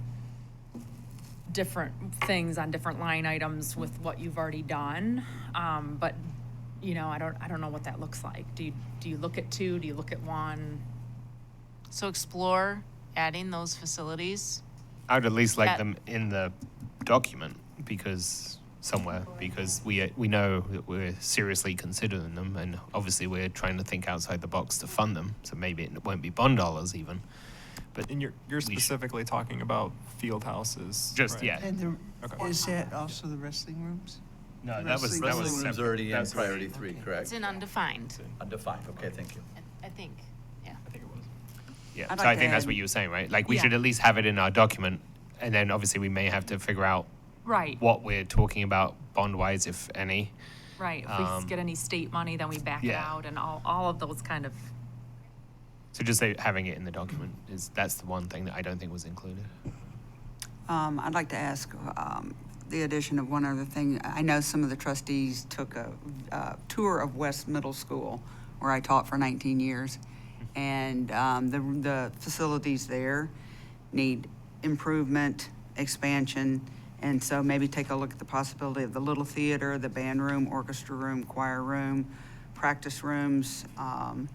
S12: different things on different line items with what you've already done. But, you know, I don't know what that looks like. Do you look at 2? Do you look at 1?
S6: So explore adding those facilities.
S17: I would at least like
S6: That-
S17: them in the document because we know that we're seriously considering them, and obviously we're trying to think outside the box to fund them. So maybe it won't be bond dollars even, but
S3: And you're specifically talking about field houses.
S17: Just
S3: right?
S17: yeah.
S15: And
S3: Okay.
S15: is that also the wrestling rooms?
S17: No, that was
S4: Wrestling room's
S17: separate.
S4: already in
S17: That's
S4: priority 3, correct?
S6: It's in undefined,
S4: Undefined, okay, thank you.
S6: I think, yeah.
S3: I think it was.
S17: Yeah,
S14: I'd
S17: so
S14: like
S17: I think
S14: to
S17: that's
S14: add-
S17: what you were saying, right? Like, we
S12: Yeah.
S17: should at least have it in our document, and then obviously we may have to figure out
S12: Right,
S17: what we're talking about bond-wise, if any.
S12: right. If we get any state money, then we back it
S17: yeah.
S12: out and all of those kind of,
S17: So just having it in the document that's the one thing that I don't think was included.
S14: I'd like to ask the addition of one other thing. I know some of the trustees took a tour of West Middle School, where I taught for 19 years. And the facilities there need improvement, expansion. And so maybe take a look at the possibility of the little theater, the band room, orchestra room, choir room, practice rooms, and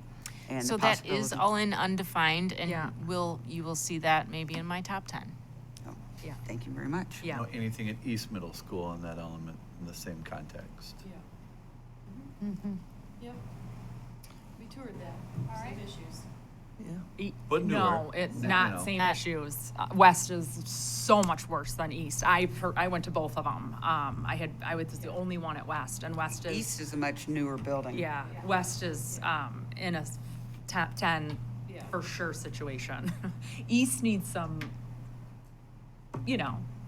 S6: So
S14: the
S6: that is
S14: possibility.
S6: all in undefined, and
S12: Yeah.
S6: you will see that maybe in my top 10.
S14: Oh,
S12: yeah,
S14: Thank you very much.
S12: yeah.
S4: Know anything at East Middle School in that element, in the same context?
S5: Yep. We toured that, same issues.
S4: But newer.
S12: No, it's
S4: You
S12: not
S4: know.
S12: same issues. West is so much worse than East. I went to both of them. I was the only one at West, and West is.
S14: East is a much newer building.
S12: Yeah, West is in a top 10 for sure situation. East needs some,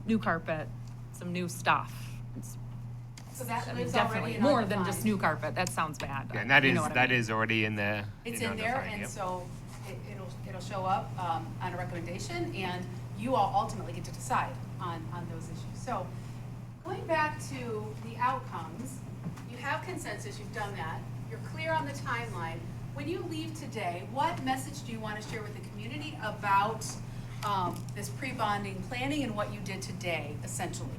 S12: new carpet, some new stuff.
S7: So that
S12: I mean,
S7: lives already
S12: definitely
S7: in
S12: more than
S7: undefined.
S12: just new carpet. That sounds bad.
S17: Yeah, and that
S12: You
S17: is
S12: know what I
S17: that
S12: mean.
S17: is already in there.
S7: It's in there,
S17: undefined,
S7: and
S17: yep.
S7: so it'll show up on a recommendation, and you all ultimately get to decide on those issues. So going back to the outcomes, you have consensus, you've done that, you're clear on the timeline. When you leave today, what message do you want to share with the community about this pre-bonding planning and what you did today, essentially?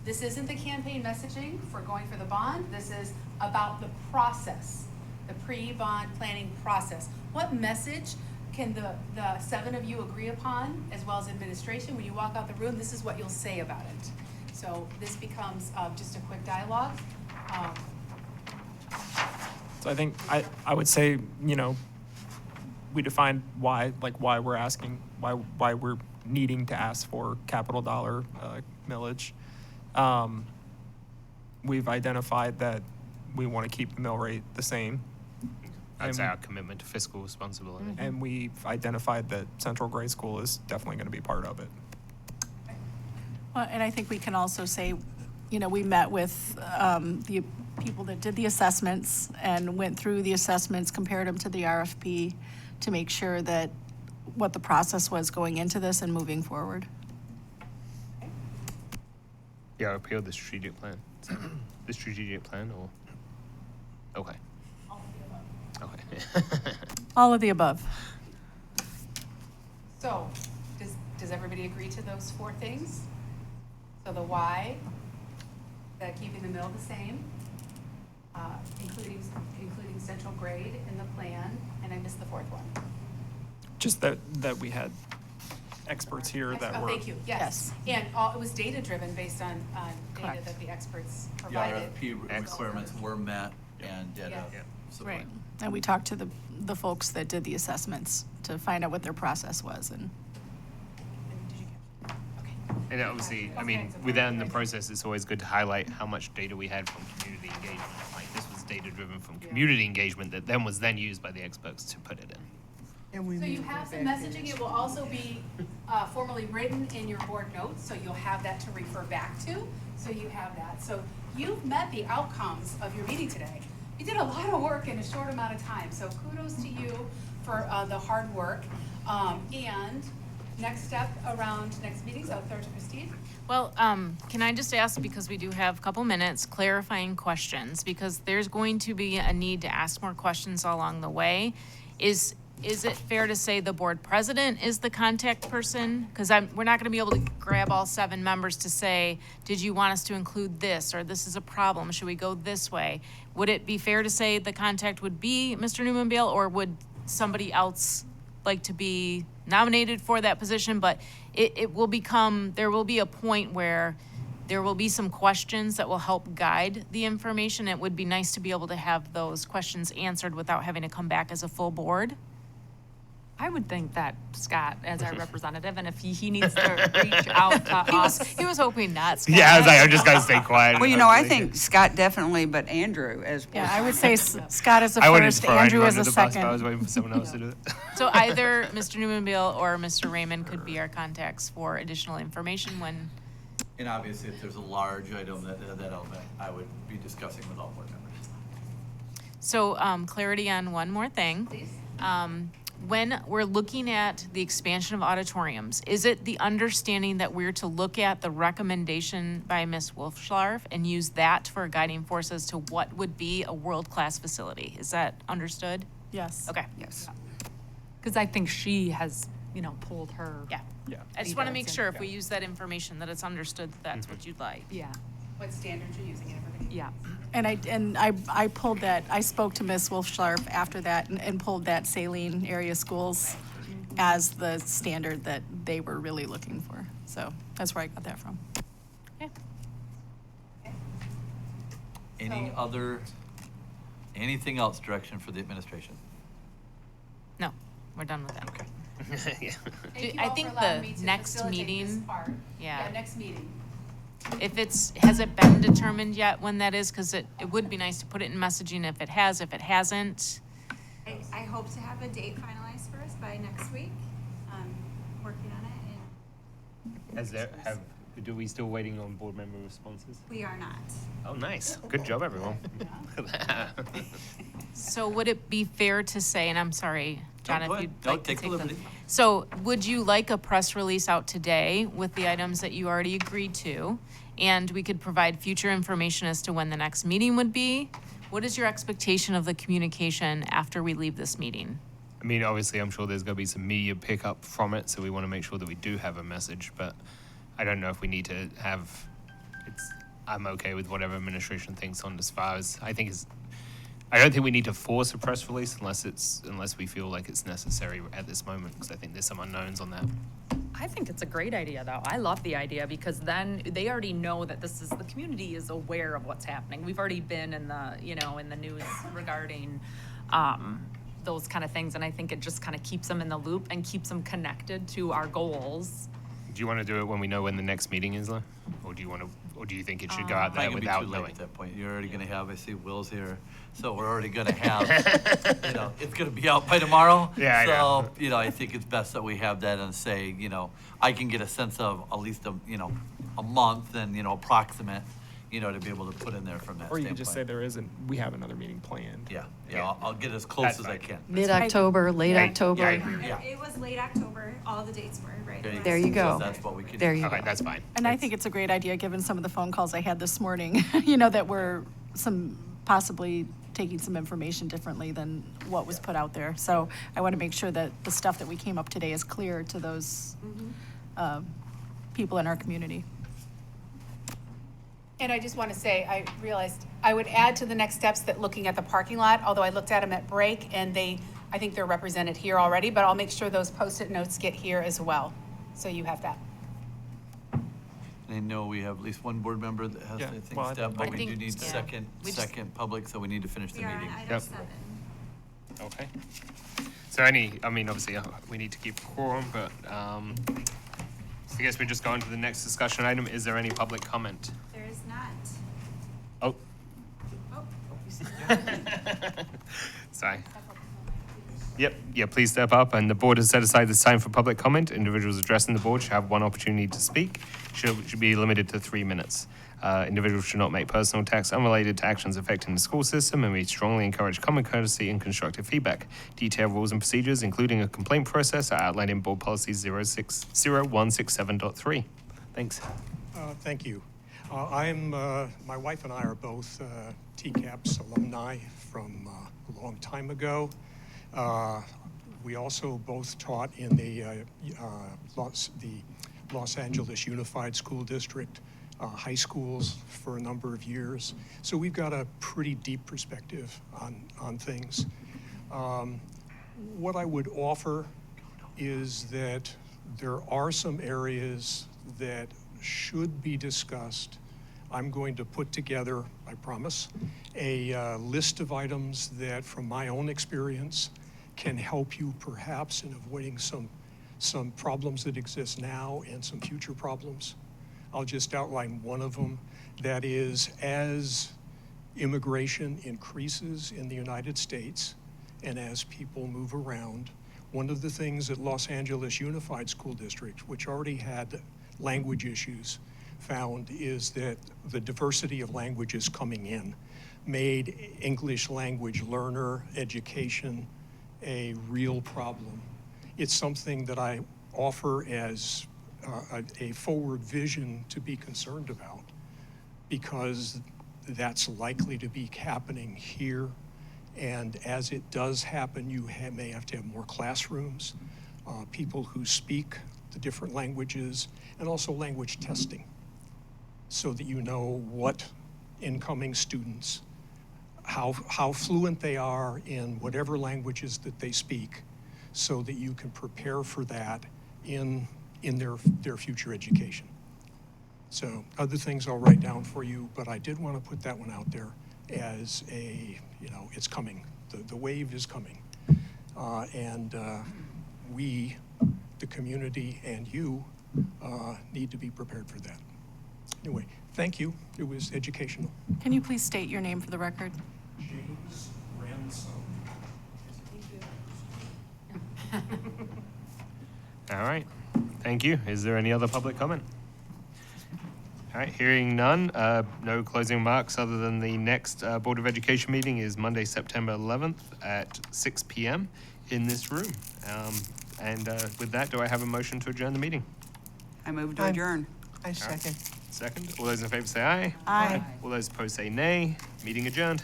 S7: This isn't the campaign messaging for going for the bond. This is about the process, the pre-bond planning process. What message can the 7 of you agree upon, as well as administration? When you walk out the room, this is what you'll say about it. So this becomes just a quick dialogue.
S3: So I think I would say, we defined why we're asking, why we're needing to ask for capital dollar millage. We've identified that we want to keep the mill rate the same.
S17: That's
S3: and-
S17: our commitment to fiscal responsibility.
S3: And we've identified that Central Grade School is definitely going to be part of it.
S13: Well, and I think we can also say, we met with the people that did the assessments and went through the assessments, compared them to the RFP to make sure that what the process was going into this and moving forward.
S17: Yeah, RFP or the strategic plan. The strategic plan, or okay. Okay.
S13: All of the above.
S7: So, does everybody agree to those 4 things? So the why, the keeping the mill the same, including central grade in the plan, and I missed the 4th one.
S3: Just that we had experts here that
S7: Oh,
S3: were.
S7: thank you, yes. And it was data-driven based on data
S12: Correct.
S7: that the experts
S4: The
S7: provided.
S4: RFP requirements were met and did
S7: Yeah.
S4: support.
S13: Right. And we talked to the folks that did the assessments to find out what their process was, and
S17: And obviously, I mean, within the process, it's always good to highlight how much data we had from community engagement. Like, this was data-driven from community engagement that then was then used by the experts to put it in.
S7: So you have some messaging, it will also be formally written in your board notes, so you'll have that to refer back to, so you have that. So you've met the outcomes of your meeting today. You did a lot of work in a short amount of time, so kudos to you for the hard work. And next step around next meetings, I'll throw it to Christine.
S6: Well, can I just ask, because we do have a couple minutes, clarifying questions, because there's going to be a need to ask more questions along the way. Is it fair to say the board president is the contact person? Because we're not going to be able to grab all 7 members to say, did you want us to include this, or this is a problem, should we go this way? Would it be fair to say the contact would be Mr. Newman-Bale, or would somebody else like to be nominated for that position? But it will become, there will be a point where there will be some questions that will help guide the information. It would be nice to be able to have those questions answered without having to come back as a full board.
S12: I would think that Scott, as our representative, and if he needs to reach out to us.
S6: He was hoping not, Scott.
S17: Yeah, I was like, I'm just gonna stay quiet.
S14: Well, you know, I think Scott definitely, but Andrew as.
S13: Yeah, I would say Scott is the
S17: I wouldn't
S13: first,
S17: throw
S13: Andrew
S17: anyone
S13: is the
S17: under the bus, but I
S13: second.
S17: was waiting for someone else to do it.
S6: So either Mr. Newman-Beal or Mr. Raymond could be our contacts for additional information when,
S4: And obviously, if there's a large item that element, I would be discussing with all board members.
S6: so clarity on one more thing. When we're looking at the expansion of auditoriums, is it the understanding that we're to look at the recommendation by Ms. Wolfschlarf and use that for a guiding force as to what would be a world-class facility? Is that understood?
S13: Yes.
S6: Okay.
S14: Yes.
S12: Because I think she has, pulled her.
S6: Yeah.
S3: Yeah.
S6: I just want to make sure if we use that information that it's understood that that's what you'd like.
S12: Yeah,
S7: What standards you're using and everything.
S12: yeah.
S13: And I pulled that, I spoke to Ms. Wolfschlarf after that and pulled that Saline area schools as the standard that they were really looking for. So that's where I got that from.
S4: Anything else direction for the administration?
S6: No, we're done with that.
S4: Okay.
S7: Thank you
S6: I
S7: all
S6: think
S7: for allowing
S6: the
S7: me to
S6: next
S7: facilitate this
S6: meeting-
S7: part.
S6: yeah.
S7: Next meeting.
S6: If has it been determined yet when that is? Because it would be nice to put it in messaging if it hasn't.
S18: I hope to have a date finalized for us by next week. Working on it, and
S17: Do we still waiting on board member responses?
S18: we are not.
S17: Oh, nice. Good job, everyone.
S6: So would it be fair to say, and I'm sorry, John,
S4: No,
S6: if
S4: go
S6: you'd
S4: ahead. No,
S6: like to
S4: take the
S6: take
S4: liberty.
S6: So would you like a press release out today with the items that you already agreed to? And we could provide future information as to when the next meeting would be? What is your expectation of the communication after we leave this meeting?
S17: I mean, obviously, I'm sure there's going to be some media pickup from it, so we want to make sure that we do have a message, but I don't know if we need to have, I'm okay with whatever administration thinks on as far as, I don't think we need to force a press release unless we feel like it's necessary at this moment, because I think there's some unknowns on that.
S12: I think it's a great idea, though. I love the idea because then they already know that the community is aware of what's happening. We've already been in the, in the news regarding those kind of things, and I think it just kind of keeps them in the loop and keeps them connected to our goals.
S17: Do you want to do it when we know when the next meeting is, though? Or do you think it should go out
S4: Probably
S17: there
S4: gonna be
S17: without
S4: too late
S17: knowing?
S4: at that point. You're already gonna have, I see Will's here, so we're already gonna have, it's gonna be out by tomorrow.
S17: Yeah, I know.
S4: So, I think it's best that we have that and say, I can get a sense of at least a month and, approximate, to be able to put in there from that
S3: Or you
S4: standpoint.
S3: could just say we have another meeting planned.
S4: Yeah, I'll get as close
S17: That's
S4: as I
S17: fine.
S4: can.
S5: Mid-October, late
S4: Yeah,
S5: October.
S4: I agree. Yeah.
S18: It was late October, all the dates were, right?
S5: There you go.
S4: So that's what we can.
S5: There you
S17: Okay,
S5: go.
S17: that's fine.
S13: And I think it's a great idea, given some of the phone calls I had this morning, that were possibly taking some information differently than what was put out there. So I want to make sure that the stuff that we came up today is clear to those people in our community.
S7: And I just want to say, I realized I would add to the next steps that looking at the parking lot, although I looked at them at break and I think they're represented here already, but I'll make sure those Post-it notes get here as well. So you have that.
S4: I know we have at least one board member that has,
S3: Yeah,
S4: I think,
S3: well, I
S4: step, but
S6: I
S4: we do
S6: think-
S4: need
S6: yeah.
S4: second public, so we need to finish the
S18: We are on
S4: meeting.
S18: item
S17: Yep.
S18: 7.
S17: Okay. So obviously, we need to keep quorum, but so I guess we just go on to the next discussion item. Is there any public comment?
S18: There is not.
S17: Oh,
S18: Oh.
S17: sorry. Yep, yeah, please step up. And the board has set aside this time for public comment. Individuals addressing the board should have one opportunity to speak. Should be limited to 3 minutes. Individuals should not make personal attacks unrelated to actions affecting the school system, and we strongly encourage common courtesy and constructive feedback. Detailed rules and procedures, including a complaint process, are outlined in Board Policy 0167.3. Thanks.
S19: Thank you. My wife and I are both TCAPS alumni from a long time ago. We also both taught in the Los Angeles Unified School District high schools for a number of years. So we've got a pretty deep perspective on things. What I would offer is that there are some areas that should be discussed. I'm going to put together, I promise, a list of items that, from my own experience, can help you perhaps in avoiding some problems that exist now and some future problems. I'll just outline one of them. That is, as immigration increases in the United States and as people move around, one of the things that Los Angeles Unified School District, which already had language issues, found is that the diversity of languages coming in made English language learner education a real problem. It's something that I offer as a forward vision to be concerned about, because that's likely to be happening here. And as it does happen, you may have to have more classrooms, people who speak the different languages, and also language testing, so that you know what incoming students, how fluent they are in whatever languages that they speak, so that you can prepare for that in their future education. So other things I'll write down for you, but I did want to put that one out there as a, it's coming. The wave is coming. And we, the community, and you need to be prepared for that. Anyway, thank you. It was educational.
S13: Can you please state your name for the record?
S19: James Ransom.
S17: All right, thank you. Is there any other public comment? All right, hearing none, no closing remarks other than the next Board of Education meeting is Monday, September 11th at 6 p.m. in this room. And with that, do I have a motion to adjourn the meeting?
S14: I move to adjourn.
S15: I second.
S17: Second. All those in favor say aye.
S13: Aye.
S17: All those opposed say nay. Meeting adjourned.